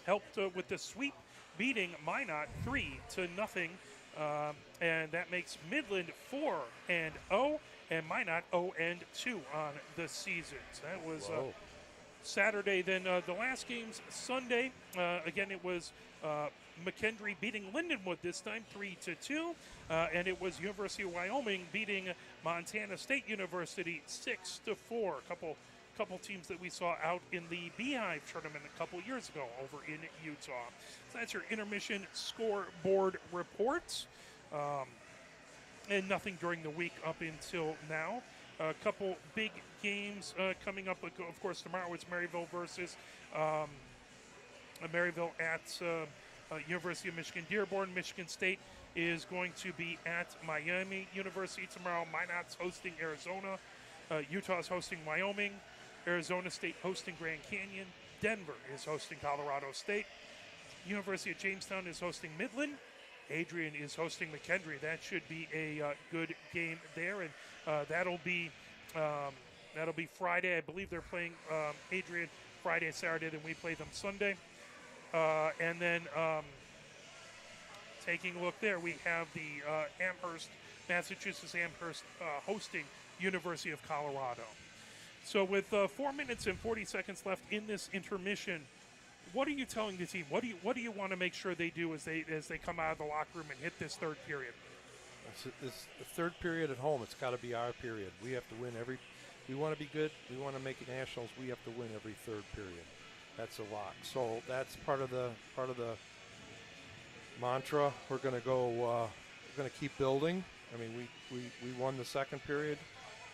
helped with the sweep, beating Minot 3-0. And that makes Midland 4-0 and Minot 0-2 on the season. So that was Saturday. Then the last game's Sunday. Again, it was McKendree beating Lindenwood this time 3-2, and it was University of Wyoming beating Montana State University 6-4. A couple teams that we saw out in the Beehive tournament a couple years ago over in Utah. So that's your intermission scoreboard reports, and nothing during the week up until now. A couple big games coming up. Of course, tomorrow it's Maryville versus Maryville at University of Michigan Dearborn. Michigan State is going to be at Miami University tomorrow. Minot's hosting Arizona. Utah's hosting Wyoming. Arizona State hosting Grand Canyon. Denver is hosting Colorado State. University of Jamestown is hosting Midland. Adrian is hosting McKendree. That should be a good game there, and that'll be Friday. I believe they're playing Adrian Friday, Saturday, then we play them Sunday. And then taking a look there, we have the Amherst, Massachusetts Amherst hosting University of Colorado. So with 4 minutes and 40 seconds left in this intermission, what are you telling the team? What do you want to make sure they do as they come out of the locker room and hit this third period? It's the third period at home. It's got to be our period. We have to win every. We want to be good. We want to make it nationals. We have to win every third period. That's a lot. So that's part of the mantra. We're going to go. We're going to keep building. I mean, we won the second period.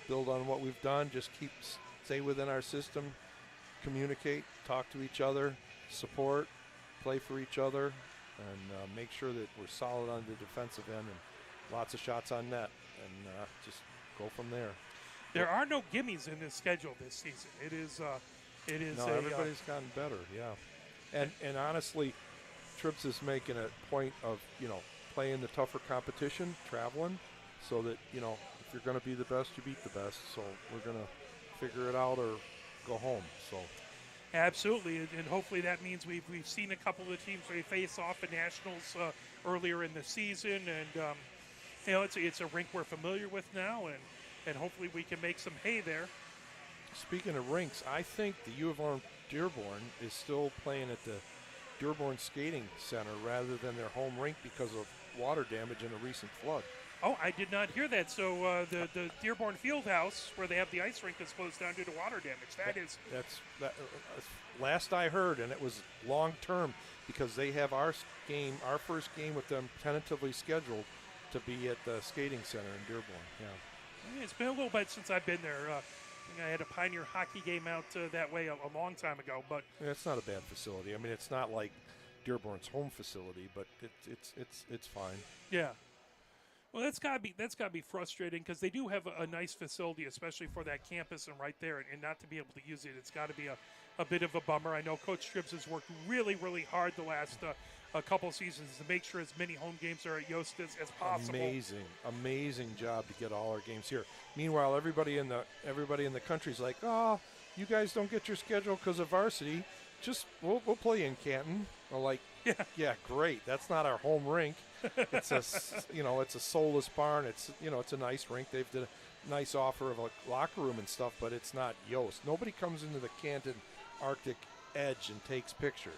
Build on what we've done. Just stay within our system. Communicate. Talk to each other. Support. Play for each other. And make sure that we're solid on the defensive end and lots of shots on net. And just go from there. There are no gimmies in this schedule this season. It is. No, everybody's gotten better, yeah. And honestly, Trips is making a point of, playing the tougher competition, traveling, so that, if you're going to be the best, you beat the best. So we're going to figure it out or go home. So absolutely, and hopefully that means we've seen a couple of the teams we face off in nationals earlier in the season, and it's a rink we're familiar with now, and hopefully we can make some hay there. Speaking of rinks, I think the U of R Dearborn is still playing at the Dearborn Skating Center rather than their home rink because of water damage in a recent flood. Oh, I did not hear that. So the Dearborn Fieldhouse, where they have the ice rink, is closed down due to water damage. That's last I heard, and it was long term because they have our first game with them tentatively scheduled to be at the skating center in Dearborn. Yeah, it's been a little bit since I've been there. I had a Pioneer hockey game out that way a long time ago, but it's not a bad facility. I mean, it's not like Dearborn's home facility, but it's fine. Yeah. Well, that's gotta be frustrating because they do have a nice facility, especially for that campus and right there, and not to be able to use it, it's got to be a bit of a bummer. I know Coach Tribbs has worked really, really hard the last a couple seasons to make sure as many home games are at Yost as possible. Amazing job to get all our games here. Meanwhile, everybody in the country's like, oh, you guys don't get your schedule because of varsity. Just we'll play in Canton. We're like, yeah, great. That's not our home rink. It's a it's a soulless barn. It's it's a nice rink. They've did a nice offer of a locker room and stuff, but it's not Yost. Nobody comes into the Canton Arctic Edge and takes pictures.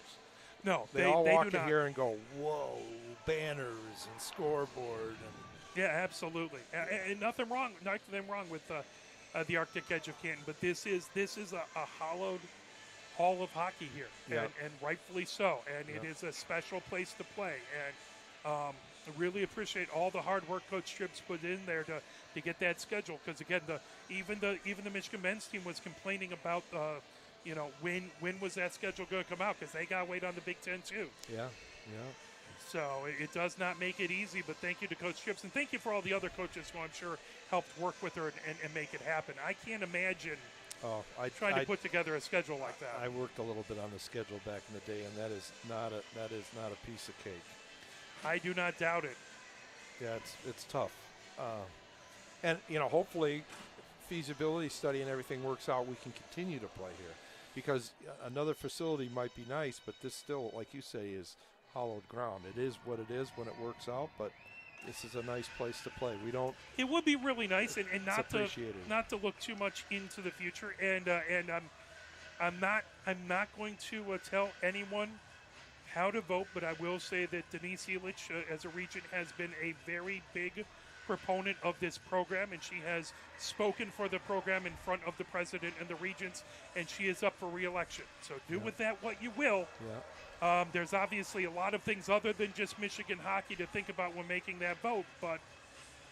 No, they all walk in here and go, whoa, banners and scoreboard. Yeah, absolutely. And nothing wrong with the Arctic Edge of Canton, but this is a hallowed hall of hockey here, and rightfully so. And it is a special place to play. And I really appreciate all the hard work Coach Tribbs put in there to get that schedule. Because again, even the Michigan men's team was complaining about when was that schedule going to come out, because they got to wait on the Big Ten too. Yeah. So it does not make it easy, but thank you to Coach Tribbs, and thank you for all the other coaches who I'm sure helped work with her and make it happen. I can't imagine Oh, trying to put together a schedule like that. I worked a little bit on the schedule back in the day, and that is not a piece of cake. I do not doubt it. Yeah, it's tough. And, hopefully feasibility study and everything works out, we can continue to play here. Because another facility might be nice, but this still, like you say, is hollowed ground. It is what it is when it works out, but this is a nice place to play. It would be really nice, and not to look too much into the future. And I'm not going to tell anyone how to vote, but I will say that Denise Elich, as a regent, has been a very big proponent of this program, and she has spoken for the program in front of the president and the regents, and she is up for re-election. So do with that what you will. Yeah. There's obviously a lot of things other than just Michigan hockey to think about when making that vote, but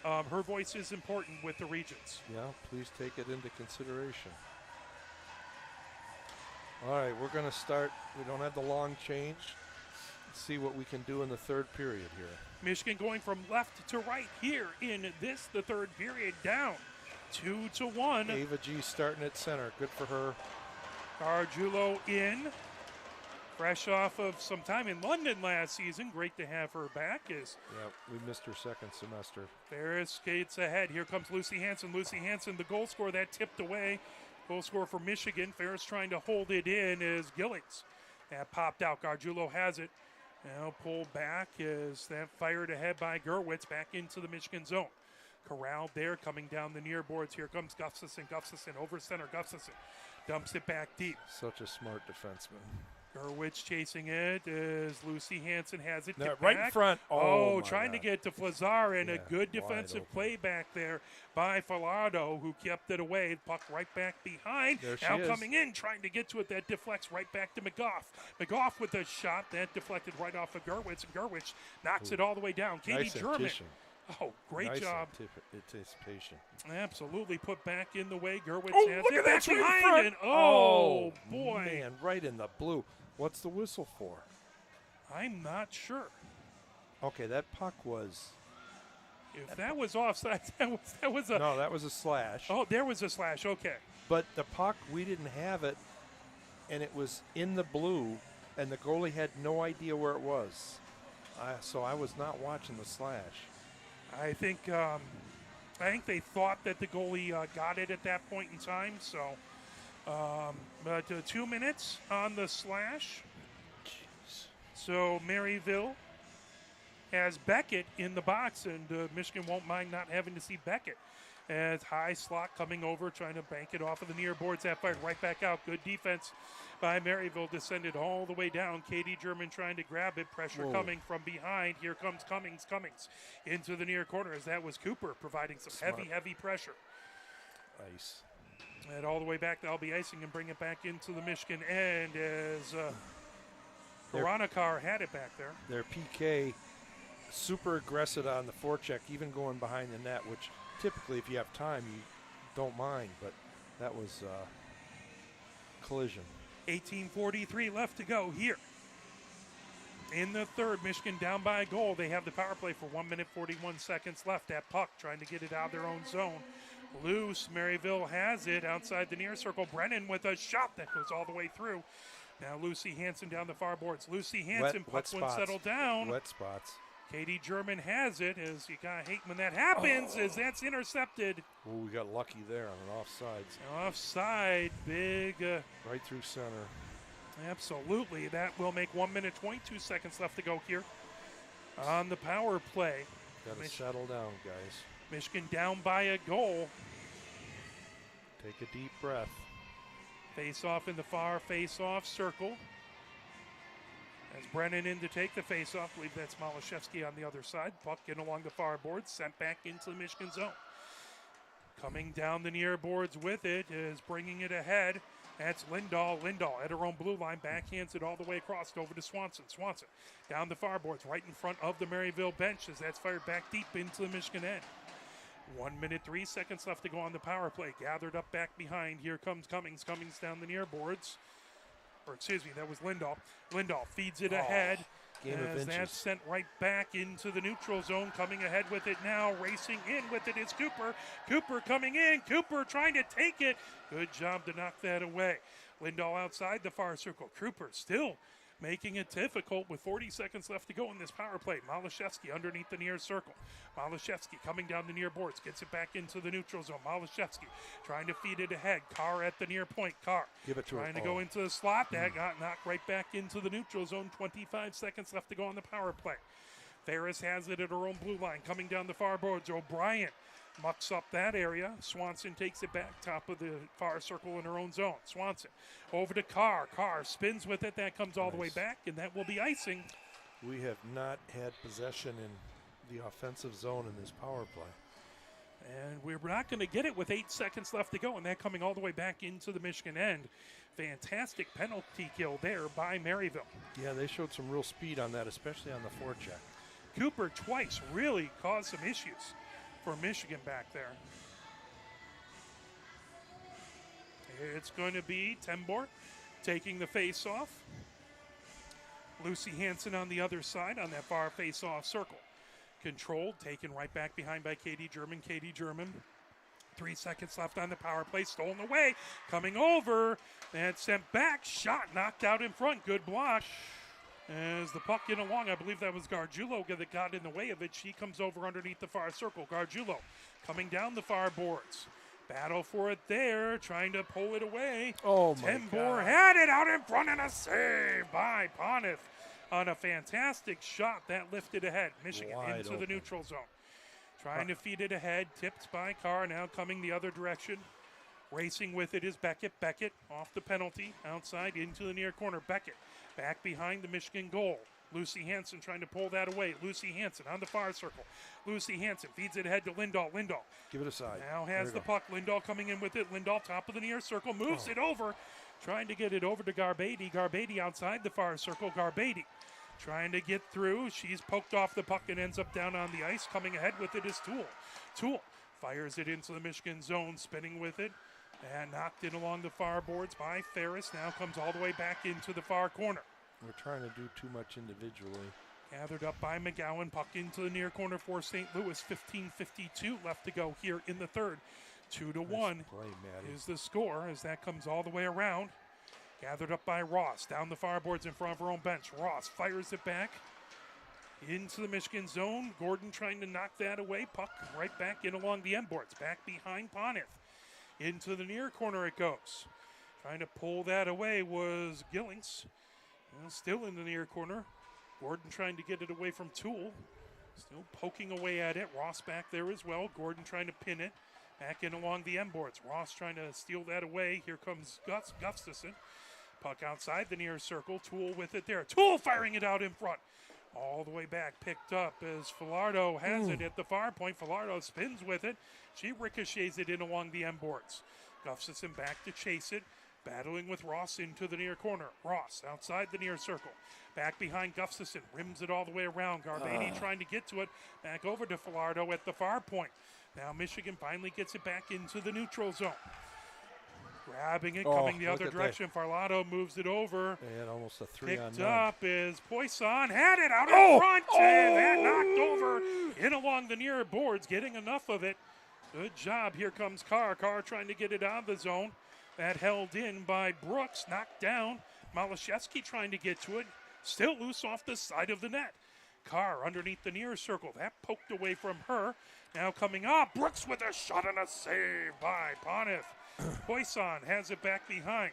her voice is important with the regents. Yeah, please take it into consideration. All right, we're going to start. We don't have the long change. Let's see what we can do in the third period here. Michigan going from left to right here in the third period, down 2-1. Ava G starting at center. Good for her. Gargiulo in. Fresh off of some time in London last season. Great to have her back. Yeah, we missed her second semester. Ferris skates ahead. Here comes Lucy Hansen. Lucy Hansen, the goal scorer, that tipped away. Goal scorer for Michigan. Ferris trying to hold it in is Gillings. That popped out. Gargiulo has it. Now pulled back is that fired ahead by Gerwitz back into the Michigan zone. Corralled there, coming down the near boards. Here comes Gustafson. Gustafson over center. Gustafson dumps it back deep. Such a smart defenseman. Gerwitz chasing it as Lucy Hansen has it. Right in front. Oh, trying to get to Flazar, and a good defensive play back there by Falardo, who kept it away. Puck right back behind. There she now is. coming in, trying to get to it. That deflects right back to McGough. McGough with a shot. That deflected right off of Gerwitz, and Gerwitz knocks it all the way down. Katie Nice German. anticipation. Oh, great Nice job. Anticipation. Absolutely put back in the way. Gerwitz Oh, has look it at that back right in behind. front. And oh, boy. Man, right in the blue. What's the whistle for? I'm not sure. Okay, that puck was. If that was offside, that was a. No, that was a slash. Oh, there was a slash. Okay. But the puck, we didn't have it, and it was in the blue, and the goalie had no idea where it was. So I was not watching the slash. I think they thought that the goalie got it at that point in time. So, but 2 minutes on the slash. Jeez. So Maryville has Beckett in the box, and Michigan won't mind not having to see Beckett. As high slot coming over, trying to bank it off of the near boards. That fired right back out. Good defense by Maryville. Descended all the way down. Katie German trying to grab it. Pressure coming from behind. Here comes Cummings into the near corner, as that was Cooper providing some heavy pressure. Ice. And all the way back, they'll be icing and bring it back into the Michigan end as Veronikar had it back there. Their PK super aggressive on the forecheck, even going behind the net, which typically if you have time you don't mind, but that was collision. 18:43 left to go here in the third. Michigan down by a goal. They have the power play for 1 minute 41 seconds left. That puck trying to get it out of their own zone. Loose. Maryville has it outside the near circle. Brennan with a shot that goes all the way through. Now Lucy Hansen down the far boards. Lucy Hansen, puck one settled down. Wet spots. Katie German has it, as you gotta hate when that happens, as that's intercepted. Oh, we got lucky there on an offsides. Offside, big. Right through center. Absolutely. That will make 1 minute 22 seconds left to go here on the power play. Got to settle down, guys. Michigan down by a goal. Take a deep breath. Face-off in the far face-off circle. As Brennan in to take the face-off. I believe that's Malashevsky on the other side. Puck in along the far boards, sent back into the Michigan zone. Coming down the near boards with it is bringing it ahead. That's Lindahl. Lindahl at her own blue line, backhands it all the way across over to Swanson. Swanson down the far boards, right in front of the Maryville bench, as that's fired back deep into the Michigan end. 1 minute 3 seconds left to go on the power play. Gathered up back behind. Here comes Cummings. Cummings down the near boards. Or excuse me, that was Lindahl. Lindahl feeds it ahead. Game of As that's inches. sent right back into the neutral zone. Coming ahead with it now. Racing in with it is Cooper. Cooper coming in. Cooper trying to take it. Good job to knock that away. Lindahl outside the far circle. Cooper still making it difficult with 40 seconds left to go in this power play. Malashevsky underneath the near circle. Malashevsky coming down the near boards. Gets it back into the neutral zone. Malashevsky trying to feed it ahead. Carr at the near point. Carr Give it to trying her. to go into the slot. That got knocked right back into the neutral zone. 25 seconds left to go on the power play. Ferris has it at her own blue line. Coming down the far boards. O'Brien mucks up that area. Swanson takes it back, top of the far circle in her own zone. Swanson over to Carr. Carr spins with it. That comes all the way back, and that will be icing. We have not had possession in the offensive zone in this power play. And we're not going to get it with 8 seconds left to go, and that coming all the way back into the Michigan end. Fantastic penalty kill there by Maryville. Yeah, they showed some real speed on that, especially on the forecheck. Cooper twice really caused some issues for Michigan back there. It's going to be Tembor taking the face-off. Lucy Hansen on the other side on that far face-off circle. Controlled, taken right back behind by Katie German. Katie German, 3 seconds left on the power play, stolen away, coming over, and sent back, shot knocked out in front, good block. As the puck in along, I believe that was Gargiulo that got in the way of it. She comes over underneath the far circle. Gargiulo coming down the far boards. Battle for it there, trying to pull it away. Oh, my Tembor God. had it out in front and a save by Ponith on a fantastic shot that lifted ahead. Michigan Wide into the open. neutral zone. Trying to feed it ahead, tipped by Carr, now coming the other direction. Racing with it is Beckett. Beckett off the penalty, outside into the near corner. Beckett back behind the Michigan goal. Lucy Hansen trying to pull that away. Lucy Hansen on the far circle. Lucy Hansen feeds it ahead to Lindahl. Lindahl Give it aside. now has the puck. Lindahl coming in with it. Lindahl top of the near circle. Moves it over. Trying to get it over to Garbady. Garbady outside the far circle. Garbady trying to get through. She's poked off the puck and ends up down on the ice. Coming ahead with it is Toole. Toole fires it into the Michigan zone. Spinning with it. And knocked in along the far boards by Ferris. Now comes all the way back into the far corner. We're trying to do too much individually. Gathered up by McGowan. Puck into the near corner for St. Louis. 15:52 left to go here in the third. 2-1 Nice play, Maddie. is the score as that comes all the way around. Gathered up by Ross. Down the far boards in front of her own bench. Ross fires it back into the Michigan zone. Gordon trying to knock that away. Puck right back in along the end boards. Back behind Ponith. Into the near corner it goes. Trying to pull that away was Gillings. Still in the near corner. Gordon trying to get it away from Toole. Still poking away at it. Ross back there as well. Gordon trying to pin it. Back in along the end boards. Ross trying to steal that away. Here comes Gustafson. Puck outside the near circle. Toole with it there. Toole firing it out in front. All the way back. Picked up as Falardo has it at the far point. Falardo spins with it. She ricochets it in along the end boards. Gustafson back to chase it. Battling with Ross into the near corner. Ross outside the near circle. Back behind Gustafson. Rims it all the way around. Garbady trying to get to it. Back over to Falardo at the far point. Now Michigan finally gets it back into the neutral zone. Grabbing it, coming the look other at that. direction. Falardo moves it over. And almost a 3-on-none. Picked up is Poisson. Had it out in front. And that knocked over in along the near boards. Getting enough of it. Good job. Here comes Carr. Carr trying to get it out of the zone. That held in by Brooks. Knocked down. Malashevsky trying to get to it. Still loose off the side of the net. Carr underneath the near circle. That poked away from her. Now coming up. Brooks with a shot and a save by Ponith. Poisson has it back behind.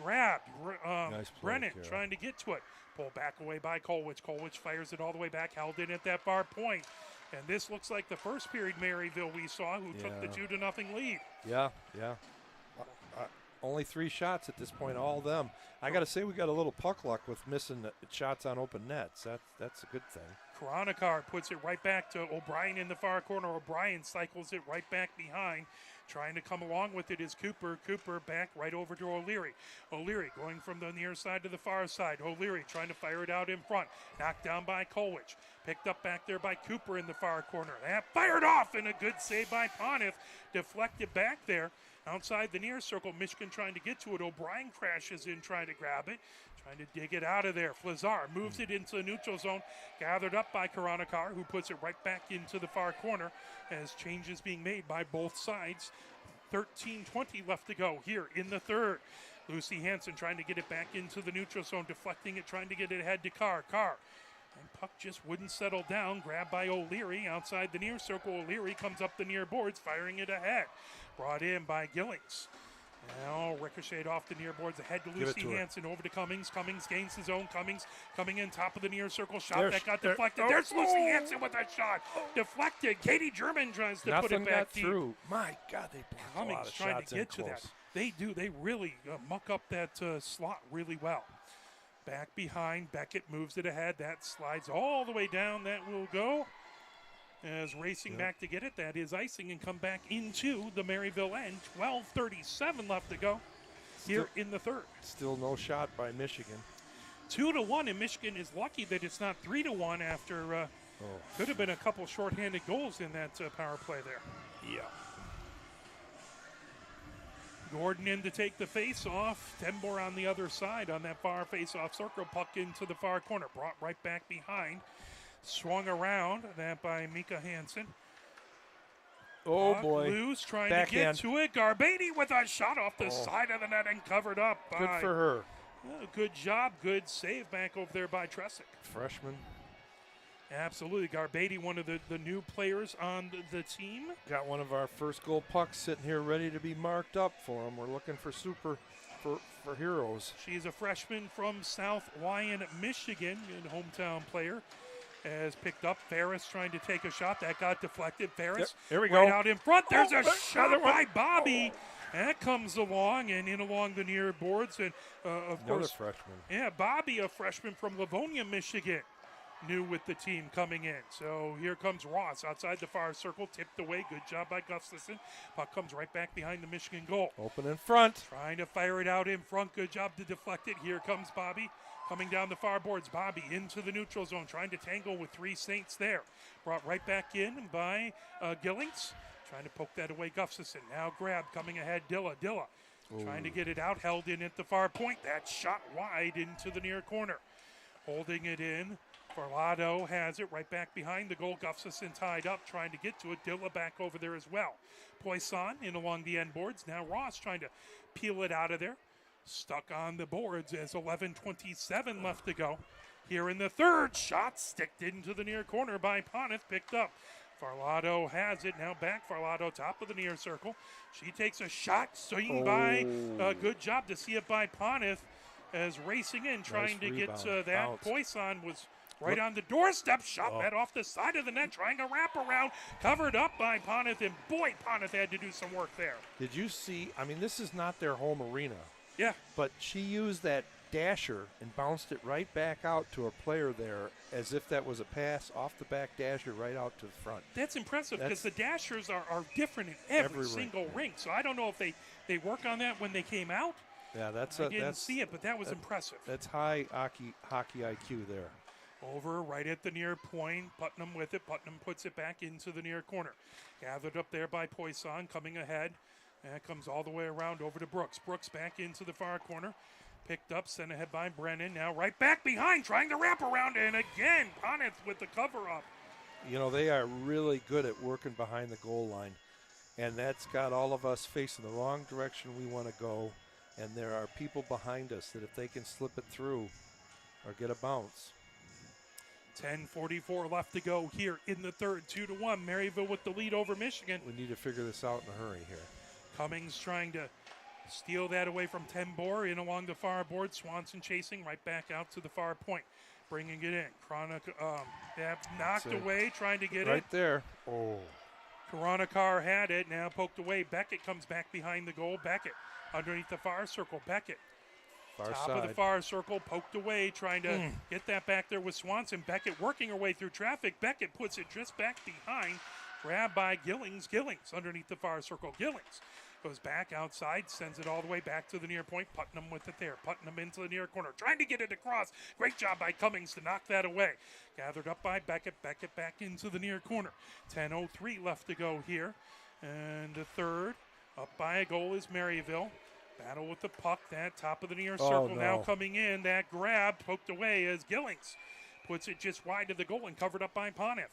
Grabbed. Nice play, Brennan Carol. trying to get to it. Pulled back away by Kolwich. Kolwich fires it all the way back. Held in at that far point. And this looks like the first period Maryville we saw who took the 2-0 lead. Yeah. Only 3 shots at this point, all of them. I got to say, we got a little puck luck with missing the shots on open nets. That's a good thing. Karanakar puts it right back to O'Brien in the far corner. O'Brien cycles it right back behind. Trying to come along with it is Cooper. Cooper back right over to O'Leary. O'Leary going from the near side to the far side. O'Leary trying to fire it out in front. Knocked down by Kolwich. Picked up back there by Cooper in the far corner. That fired off, and a good save by Pontiff. Deflected back there. Outside the near circle, Michigan trying to get to it. O'Brien crashes in trying to grab it. Trying to dig it out of there. Flazar moves it into the neutral zone. Gathered up by Karanakar, who puts it right back into the far corner as changes being made by both sides. 13:20 left to go here in the third. Lucy Hansen trying to get it back into the neutral zone, deflecting it, trying to get it ahead to Carr. And puck just wouldn't settle down. Grabbed by O'Leary outside the near circle. O'Leary comes up the near boards, firing it ahead. Brought in by Gillings. Now ricocheted off the near boards ahead to Lucy Hansen. Over to Cummings. Cummings gains his own. Cummings coming in top of the near circle. Shot that got deflected. There's Lucy Hansen with a shot. Deflected. Katie German tries to put it back deep. Through. My God, they blocked a lot of trying shots to get to that. They do. They really muck up that slot really well. Back behind. Beckett moves it ahead. That slides all the way down. That will go. As racing back to get it, that is icing and come back into the Maryville end. 12:37 left to go here in the third. Still no shot by Michigan. 2-1, and Michigan is lucky that it's not 3-1 after could have been a couple shorthanded goals in that power play there. Yeah. Gordon in to take the face-off. Tembor on the other side on that far face-off circle. Puck into the far corner. Brought right back behind. Swung around, that by Mika Hansen. Oh, boy. Loose, trying Backhand. to get to it. Garbady with a shot off the side of the net and covered up by. Good for her. Good job, good save back over there by Tresick. Freshman. Absolutely. Garbady, one of the new players on the team. Got one of our first goal pucks sitting here ready to be marked up for him. We're looking for for heroes. She's a freshman from South Lyon, Michigan, a hometown player. Has picked up. Ferris trying to take a shot. That got deflected. Ferris Here we right go. out in front. There's a shot by Bobby. That comes along and in along the near boards. And, of Another course, freshman. Yeah, Bobby, a freshman from Livonia, Michigan, new with the team coming in. So here comes Ross outside the far circle. Tipped away. Good job by Gustafson. Puck comes right back behind the Michigan goal. Open in front. Trying to fire it out in front. Good job to deflect it. Here comes Bobby. Coming down the far boards, Bobby into the neutral zone, trying to tangle with three Saints there. Brought right back in by Gillings, trying to poke that away. Gustafson now grabbed, coming ahead. Dilla trying to get it out, held in at the far point. That shot wide into the near corner. Holding it in. Farlado has it right back behind the goal. Gustafson tied up, trying to get to it. Dilla back over there as well. Poisson in along the end boards. Now Ross trying to peel it out of there. Stuck on the boards as 11:27 left to go. Here in the third, shot sticked into the near corner by Ponith, picked up. Farlado has it, now back Farlado, top of the near circle. She takes a shot, swinging by. Good job to see it by Ponith as racing in, trying to get that. Bounce. Poisson was right on the doorstep, shot that off the side of the net, trying to wrap around, covered up by Ponith, and boy, Ponith had to do some work there. Did you see, I mean, this is not their home arena. Yeah. But she used that dasher and bounced it right back out to a player there as if that was a pass off the back dasher right out to the front. That's impressive because the dashers are different in every single rink. So I don't know if they work on that when they came out. Yeah, I didn't see it, but that was impressive. That's high hockey IQ there. Over right at the near point. Putnam with it. Putnam puts it back into the near corner. Gathered up there by Poisson, coming ahead. That comes all the way around over to Brooks. Brooks back into the far corner. Picked up, sent ahead by Brennan. Now right back behind, trying to wrap around. And again, Ponith with the cover up. You know, they are really good at working behind the goal line. And that's got all of us facing the wrong direction we want to go. And there are people behind us that if they can slip it through or get a bounce. 10:44 left to go here in the third. 2-1. Maryville with the lead over Michigan. We need to figure this out in a hurry here. Cummings trying to steal that away from Tembor in along the far board. Swanson chasing right back out to the far point. Bringing it in. Knocked away, trying to get it. Right there. Oh. Karanakar had it, now poked away. Beckett comes back behind the goal. Beckett underneath the far circle. Beckett Far Top side. of the far circle, poked away, trying to get that back there with Swanson. Beckett working her way through traffic. Beckett puts it just back behind. Grabbed by Gillings. Gillings underneath the far circle. Gillings goes back outside, sends it all the way back to the near point. Putnam with it there. Putnam into the near corner, trying to get it across. Great job by Cummings to knock that away. Gathered up by Beckett. Beckett back into the near corner. 10:03 left to go here. And the third, up by a goal is Maryville. Battle with the puck, that top of the near circle now coming in. That grab poked away as Gillings puts it just wide of the goal and covered up by Poneth.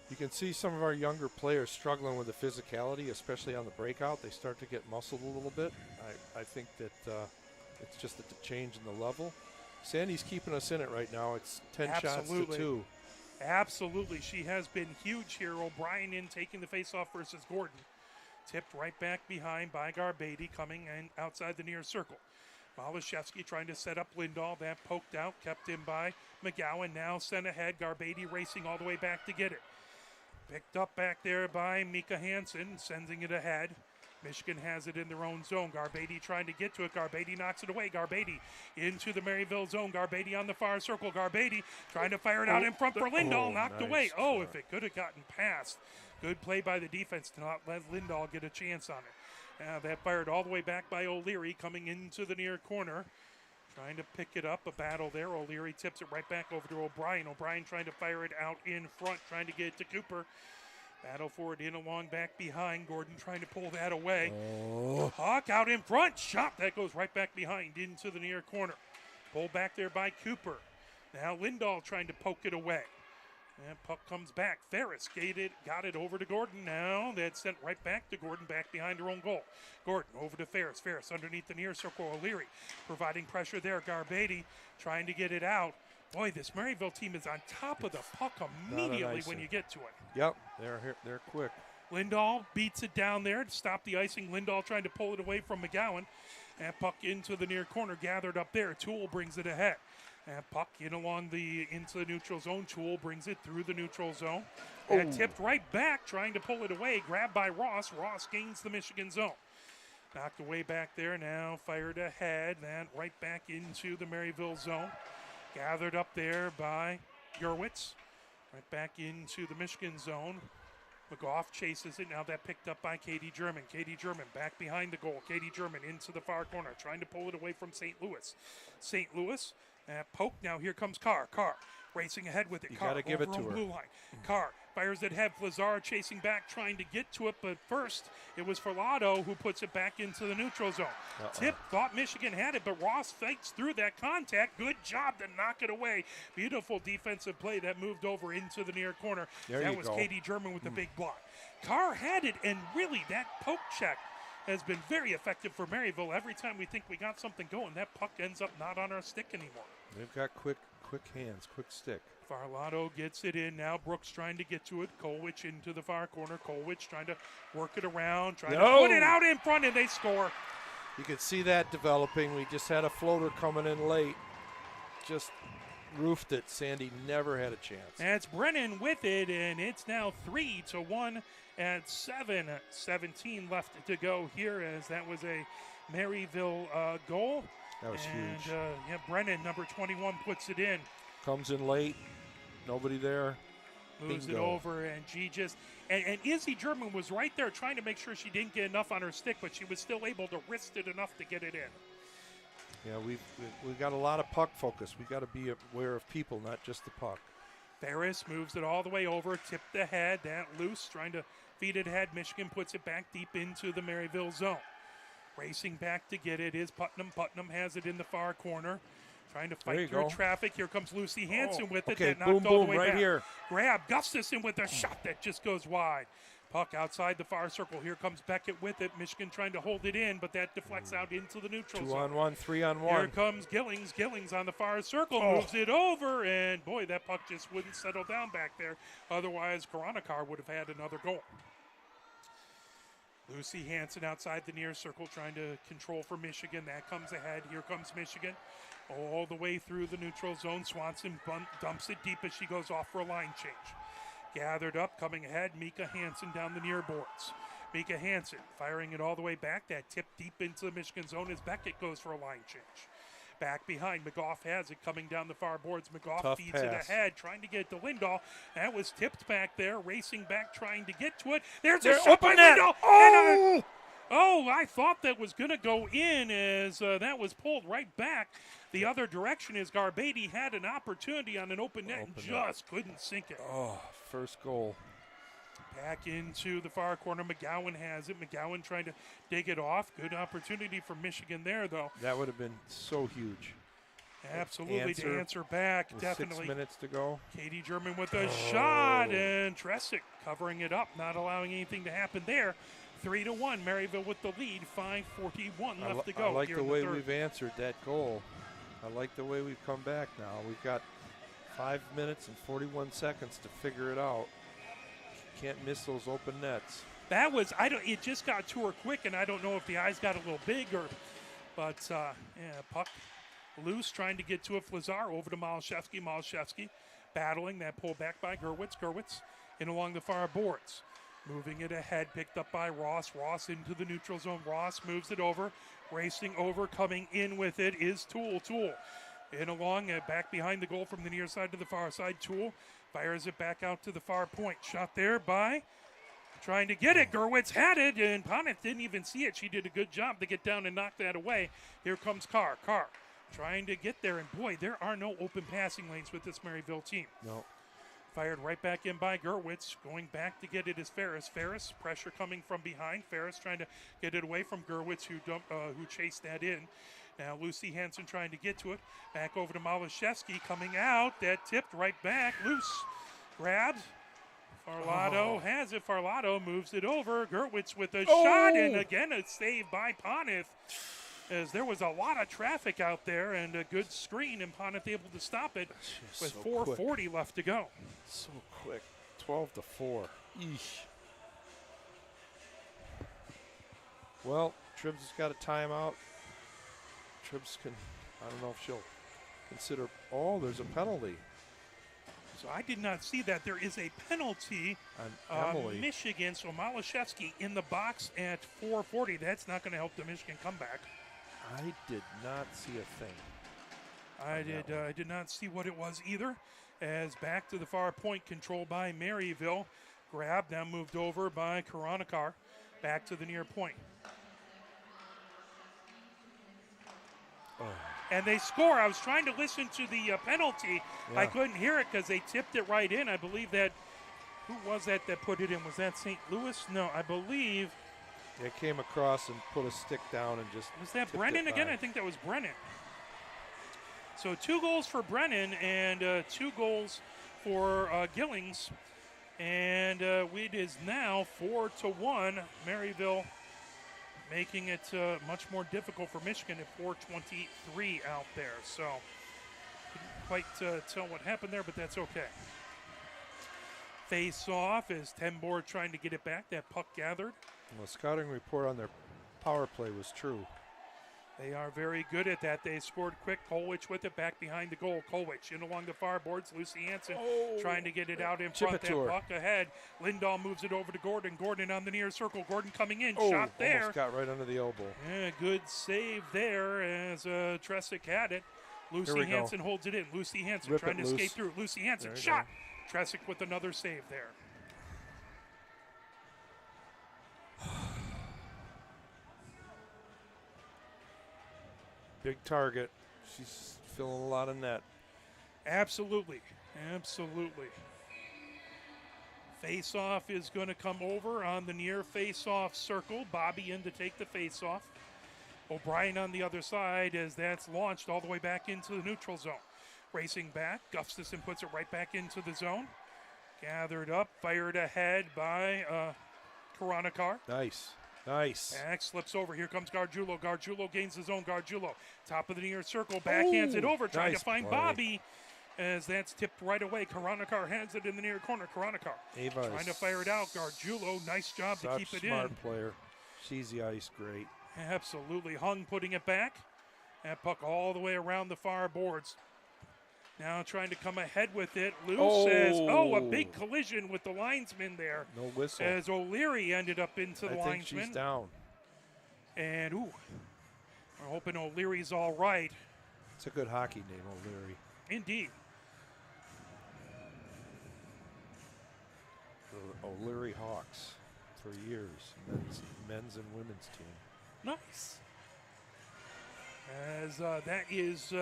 You can see some of our younger players struggling with the physicality, especially on the breakout. They start to get muscled a little bit. I think that it's just a change in the level. Sandy's keeping us in it right now. It's 10 shots to 2. Absolutely. She has been huge here. O'Brien in taking the faceoff versus Gordon. Tipped right back behind by Garbady coming in outside the near circle. Malashevsky trying to set up Lindahl. That poked out, kept in by McGowan. Now sent ahead. Garbady racing all the way back to get it. Picked up back there by Mika Hansen, sending it ahead. Michigan has it in their own zone. Garbady trying to get to it. Garbady knocks it away. Garbady into the Maryville zone. Garbady on the far circle. Garbady trying to fire it out in front for Lindahl. Knocked nice away. try. If it could have gotten past. Good play by the defense to not let Lindahl get a chance on it. That fired all the way back by O'Leary coming into the near corner. Trying to pick it up. A battle there. O'Leary tips it right back over to O'Brien. O'Brien trying to fire it out in front. Trying to get it to Cooper. Battle for it in along back behind. Gordon trying to pull that away. Hawk out in front. Shot. That goes right back behind into the near corner. Pulled back there by Cooper. Now Lindahl trying to poke it away. And puck comes back. Ferris got it over to Gordon. Now that's sent right back to Gordon, back behind her own goal. Gordon over to Ferris. Ferris underneath the near circle. O'Leary providing pressure there. Garbady trying to get it out. Boy, this Maryville team is on top of the puck immediately when you get to it. Yep, they're quick. Lindahl beats it down there to stop the icing. Lindahl trying to pull it away from McGowan. And puck into the near corner, gathered up there. Toole brings it ahead. And puck in along into the neutral zone. Toole brings it through the neutral zone. And tipped right back, trying to pull it away. Grabbed by Ross. Ross gains the Michigan zone. Knocked away back there. Now fired ahead. Then right back into the Maryville zone. Gathered up there by Gurwitz. Right back into the Michigan zone. McGough chases it. Now that picked up by Katie German. Katie German back behind the goal. Katie German into the far corner, trying to pull it away from St. Louis. St. Louis, poke. Now here comes Carr. Carr racing ahead with it. You Carr got to give it over to on her. blue line. Carr fires it ahead. Lazar chasing back, trying to get to it, but first it was Ferlado who puts it back into the neutral zone. Tip thought Michigan had it, but Ross fights through that contact. Good job to knock it away. Beautiful defensive play that moved over into the near corner. That was Katie German with the big block. Carr had it, and really that poke check has been very effective for Maryville. Every time we think we got something going, that puck ends up not on our stick anymore. They've got quick hands, quick stick. Farlato gets it in. Now Brooks trying to get to it. Kolwich into the far corner. Kolwich trying to work it around, trying to put it out in front, and they score. You can see that developing. We just had a floater coming in late. Just roofed it. Sandy never had a chance. And it's Brennan with it, and it's now 3-1 at 7:17 left to go here, as that was a Maryville goal. That was huge. Brennan, number 21, puts it in. Comes in late. Nobody there. Moves Bingo. it over, and she just and Izzy German was right there trying to make sure she didn't get enough on her stick, but she was still able to wrist it enough to get it in. Yeah, we've got a lot of puck focus. We got to be aware of people, not just the puck. Ferris moves it all the way over, tipped ahead, that loose, trying to feed it ahead. Michigan puts it back deep into the Maryville zone. Racing back to get it is Putnam. Putnam has it in the far corner. Trying to fight through traffic. Here comes Lucy Hansen with it. Okay, that knocked all the way right back. here. Grab Gustafson with a shot that just goes wide. Puck outside the far circle. Here comes Beckett with it. Michigan trying to hold it in, but that deflects out into the neutral zone. 2-on-1, 3-on-1. Here comes Gillings. Gillings on the far circle. Moves it over, and boy, that puck just wouldn't settle down back there. Otherwise, Karanakar would have had another goal. Lucy Hansen outside the near circle trying to control for Michigan. That comes ahead. Here comes Michigan. All the way through the neutral zone. Swanson dumps it deep as she goes off for a line change. Gathered up, coming ahead, Mika Hansen down the near boards. Mika Hansen firing it all the way back. That tip deep into the Michigan zone as Beckett goes for a line change. Back behind, McGough has it coming down the far boards. McGough Tough feeds it pass. ahead, trying to get it to Lindahl. That was tipped back there, racing back, trying to get to it. There's a They're shot by open net. Lindahl. Oh! Oh, I thought that was going to go in as that was pulled right back the other direction as Garbady had an opportunity on an open net and just couldn't sink it. Oh, first goal. Back into the far corner. McGowan has it. McGowan trying to dig it off. Good opportunity for Michigan there, though. That would have been so huge. Absolutely to answer back. With Definitely. 6 minutes to go. Katie German with a shot, and Tresick covering it up, not allowing anything to happen there. 3-1, Maryville with the lead, 5:41 left to go. I like here the in way third. we've answered that goal. I like the way we've come back now. We've got 5 minutes and 41 seconds to figure it out. Can't miss those open nets. That was, it just got to her quick, and I don't know if the eyes got a little bigger, but puck loose, trying to get to it. Flazar over to Malashevsky. Malashevsky battling that pull back by Gerwitz. Gerwitz in along the far boards. Moving it ahead, picked up by Ross. Ross into the neutral zone. Ross moves it over, racing over, coming in with it is Toole. Toole in along, back behind the goal from the near side to the far side. Toole fires it back out to the far point. Shot there by, trying to get it. Gerwitz had it, and Poneth didn't even see it. She did a good job to get down and knock that away. Here comes Carr. Carr trying to get there, and boy, there are no open passing lanes with this Maryville team. No. Fired right back in by Gerwitz. Going back to get it is Ferris. Ferris, pressure coming from behind. Ferris trying to get it away from Gerwitz, who chased that in. Now Lucy Hansen trying to get to it. Back over to Malashevsky coming out. That tipped right back. Loose. Grabbed. Farlato has it. Farlato moves it over. Gerwitz with a shot. And again a save by Poneth. As there was a lot of traffic out there and a good screen, and Poneth able to stop it with so 4:40 left to go. So quick. 12-4. Eesh. Well, Tribs has got a timeout. Tribs can, I don't know if she'll consider, there's a penalty. So I did not see that. There is a penalty On Emily. Michigan. So Malashevsky in the box at 4:40. That's not going to help the Michigan comeback. I did not see a thing. I did not see what it was either. As back to the far point, controlled by Maryville. Grab, now moved over by Koronikar. Back to the near point. And they score. I was trying to listen to the penalty. Yeah. I couldn't hear it because they tipped it right in. I believe that, who was that put it in? Was that St. Louis? No, I believe. They came across and put a stick down and just Was that tipped Brennan it again? by. I think that was Brennan. So 2 goals for Brennan and 2 goals for Gillings. And it is now 4-1. Maryville making it much more difficult for Michigan at 4:23 out there. So couldn't quite tell what happened there, but that's okay. Face off as Tembor trying to get it back. That puck gathered. Well, the scouting report on their power play was true. They are very good at that. They scored quick. Kolwich with it back behind the goal. Kolwich in along the far boards. Lucy Hansen trying to get it out in Chip front. it to That her. puck ahead. Lindahl moves it over to Gordon. Gordon on the near circle. Gordon coming in. Oh, Shot there. almost got right under the elbow. Yeah, good save there as Tresick had it. Lucy we go. Hansen holds it in. Lucy Hansen Rip trying it to loose. skate through. Lucy Hansen There you shot. Tresick with another save there. Big target. She's filling a lot of net. Absolutely. Absolutely. Face-off is going to come over on the near face-off circle. Bobby in to take the face-off. O'Brien on the other side as that's launched all the way back into the neutral zone. Racing back. Gustafson puts it right back into the zone. Gathered up. Fired ahead by Koronikar. Nice. Nice. Back slips over. Here comes Gargiulo. Gargiulo gains his own. Gargiulo, top of the near circle, backhands it over, trying nice to find play. Bobby as that's tipped right away. Koronikar hands it in the near corner. Koronikar Ava trying is to fire it out. Gargiulo, nice job to such keep it smart in. player. Sees the ice great. Absolutely. Hung putting it back. That puck all the way around the far boards. Now trying to come ahead with it. Lou says, a big collision with the linesman there. No whistle. As O'Leary ended up into the I think linesman. she's down. And, we're hoping O'Leary's all right. It's a good hockey name, O'Leary. Indeed. The O'Leary Hawks for years, men's and women's team. Nice. As that is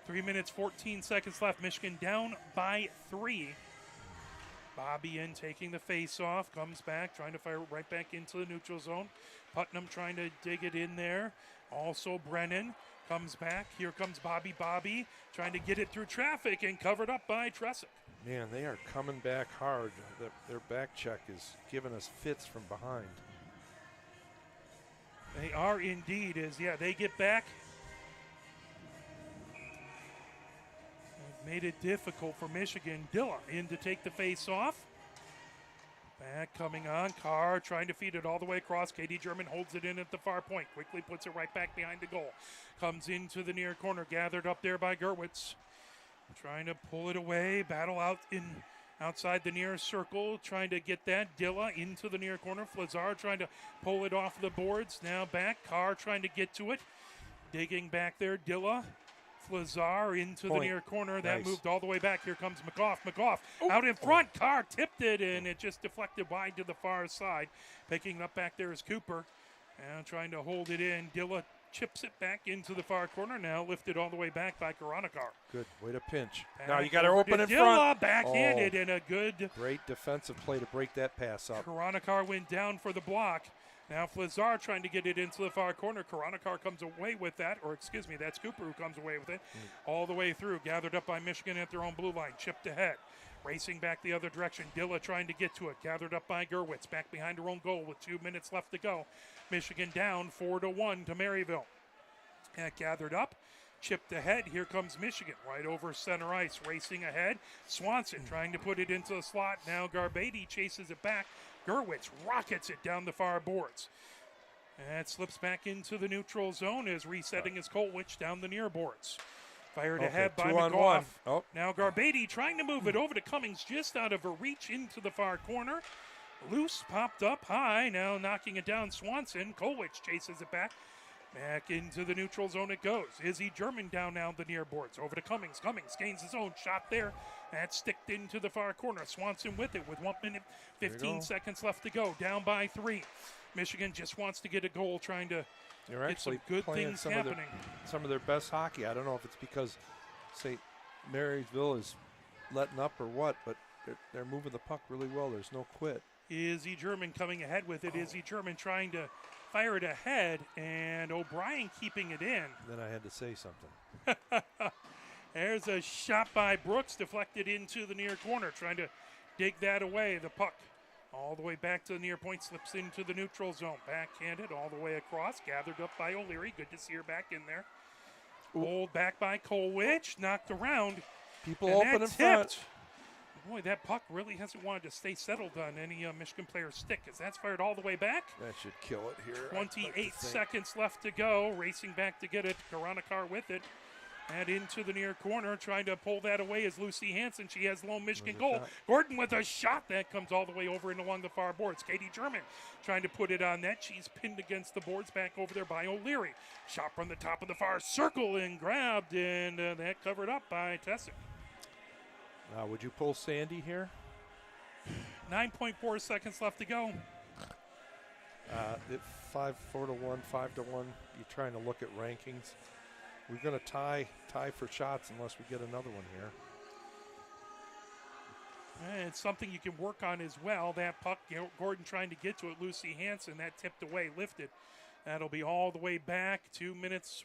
3 minutes, 14 seconds left. Michigan down by 3. Bobby in taking the face off, comes back, trying to fire it right back into the neutral zone. Putnam trying to dig it in there. Also Brennan comes back. Here comes Bobby trying to get it through traffic and covered up by Tressick. Man, they are coming back hard. Their back check is giving us fits from behind. They are indeed. They get back. Made it difficult for Michigan. Dilla in to take the face off. Back coming on. Carr trying to feed it all the way across. Katie German holds it in at the far point. Quickly puts it right back behind the goal. Comes into the near corner. Gathered up there by Gerwitz. Trying to pull it away. Battle out outside the near circle. Trying to get that. Dilla into the near corner. Flazar trying to pull it off the boards. Now back. Carr trying to get to it. Digging back there. Dilla. Flazar into the near corner. That moved all the way back. Here comes McGough. Out in front. Carr tipped it, and it just deflected wide to the far side. Picking up back there is Cooper. And trying to hold it in. Dilla chips it back into the far corner. Now lifted all the way back by Karanakar. Good. Way to pinch. Back now you got to open in Dilla, front. Backhanded and a good. Great defensive play to break that pass up. Karanakar went down for the block. Now Flazar trying to get it into the far corner. Karanakar comes away with that, that's Cooper who comes away with it. All the way through, gathered up by Michigan at their own blue line, chipped ahead. Racing back the other direction, Dilla trying to get to it. Gathered up by Gerwitz, back behind her own goal with 2 minutes left to go. Michigan down 4-1 to Maryville. Gathered up, chipped ahead. Here comes Michigan, right over center ice, racing ahead. Swanson trying to put it into the slot. Now Garbady chases it back. Gerwitz rockets it down the far boards. And it slips back into the neutral zone as resetting is Kolwich down the near boards. Fired ahead by McGough. Now Garbady trying to move it over to Cummings just out of her reach into the far corner. Loose, popped up high, now knocking it down Swanson. Kolwich chases it back. Back into the neutral zone it goes. Izzy German down now the near boards. Over to Cummings. Cummings gains his own shot there. That's sticked into the far corner. Swanson with it with 1 minute, 15 seconds left to go. Down by 3. Michigan just wants to get a goal, trying to get some good things happening. Some of their best hockey. I don't know if it's because, say, Maryville is letting up or what, but they're moving the puck really well. There's no quit. Izzy German coming ahead with it. Izzy German trying to fire it ahead, and O'Brien keeping it in. Then I had to say something. There's a shot by Brooks, deflected into the near corner, trying to dig that away. The puck all the way back to the near point, slips into the neutral zone. Backhanded all the way across, gathered up by O'Leary. Good to see her back in there. Pulled back by Kolwich, knocked around. People open in front. Boy, that puck really hasn't wanted to stay settled on any Michigan player's stick, as that's fired all the way back. That should kill it here. 28 seconds left to go. Racing back to get it. Karanakar with it. And into the near corner, trying to pull that away is Lucy Hansen. She has lone Michigan goal. Gordon with a shot that comes all the way over and along the far boards. Katie German trying to put it on net. She's pinned against the boards back over there by O'Leary. Shot from the top of the far circle and grabbed, and that covered up by Tessick. Now, would you pull Sandy here? 9.4 seconds left to go. 5-4-1, 5-1. You're trying to look at rankings. We're going to tie for shots unless we get another one here. And it's something you can work on as well. That puck, Gordon trying to get to it. Lucy Hansen, that tipped away, lifted. That'll be all the way back. 2 minutes,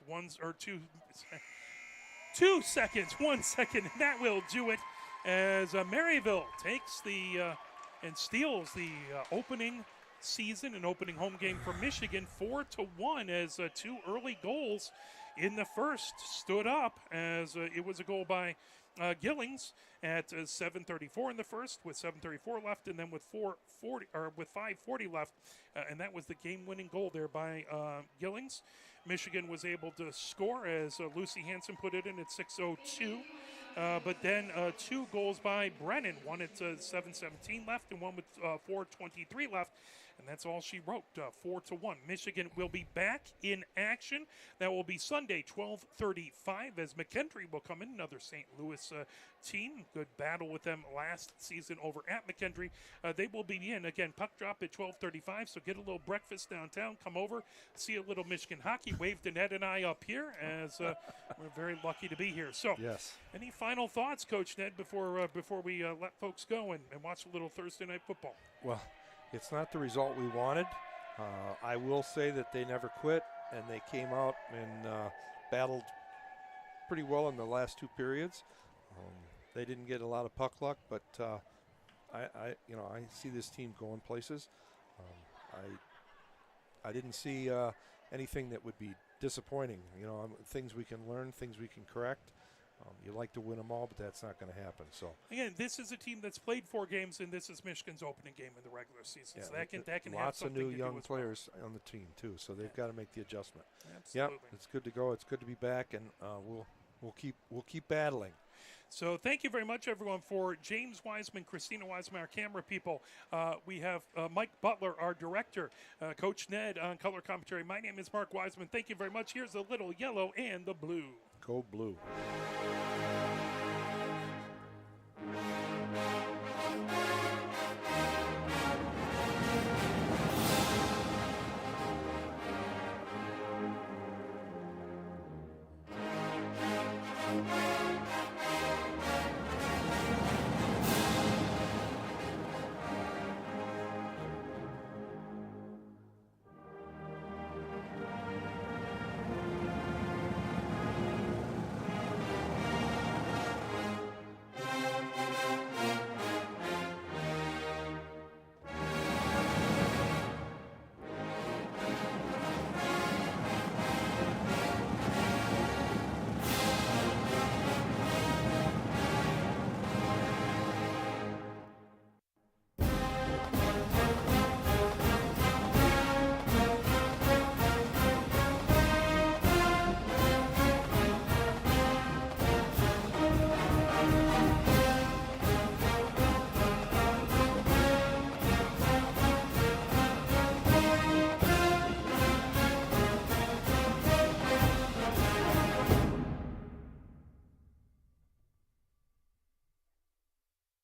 2 seconds, 1 second, and that will do it as Maryville takes and steals the opening season and opening home game for Michigan 4-1 as 2 early goals in the first stood up as it was a goal by Gillings at 7:34 in the first with 7:34 left, and then with 5:40 left, and that was the game-winning goal there by Gillings. Michigan was able to score as Lucy Hansen put it in at 6:02. But then 2 goals by Brennan, one at 7:17 left and one with 4:23 left, And that's all she wrote, 4-1. Michigan will be back in action. That will be Sunday, 12:35, as McKendree will come in, another St. Louis team. Good battle with them last season over at McKendree. They will be in, again, puck drop at 12:35, so get a little breakfast downtown, come over, see a little Michigan hockey. Wave to Ned and I up here, as we're very lucky to be here. So, Yes. any final thoughts, Coach Ned, before we let folks go and watch a little Thursday night football? Well, it's not the result we wanted. I will say that they never quit, and they came out and battled pretty well in the last two periods. They didn't get a lot of puck luck, but I see this team going places. I didn't see anything that would be disappointing. Things we can learn, things we can correct. You like to win them all, but that's not going to happen. So again, this is a team that's played 4 games, and this is Michigan's opening game in the regular season. So that can have lots of something new to young do as players on the team too. So they've got to make the adjustment. Absolutely. Yep, it's good to go. It's good to be back, and we'll keep battling. So thank you very much, everyone, for James Wiseman, Christina Wiseman, our camera people. We have Mike Butler, our director, Coach Ned on color commentary. My name is Mark Wiseman. Thank you very much. Here's the little yellow and the blue. Go blue.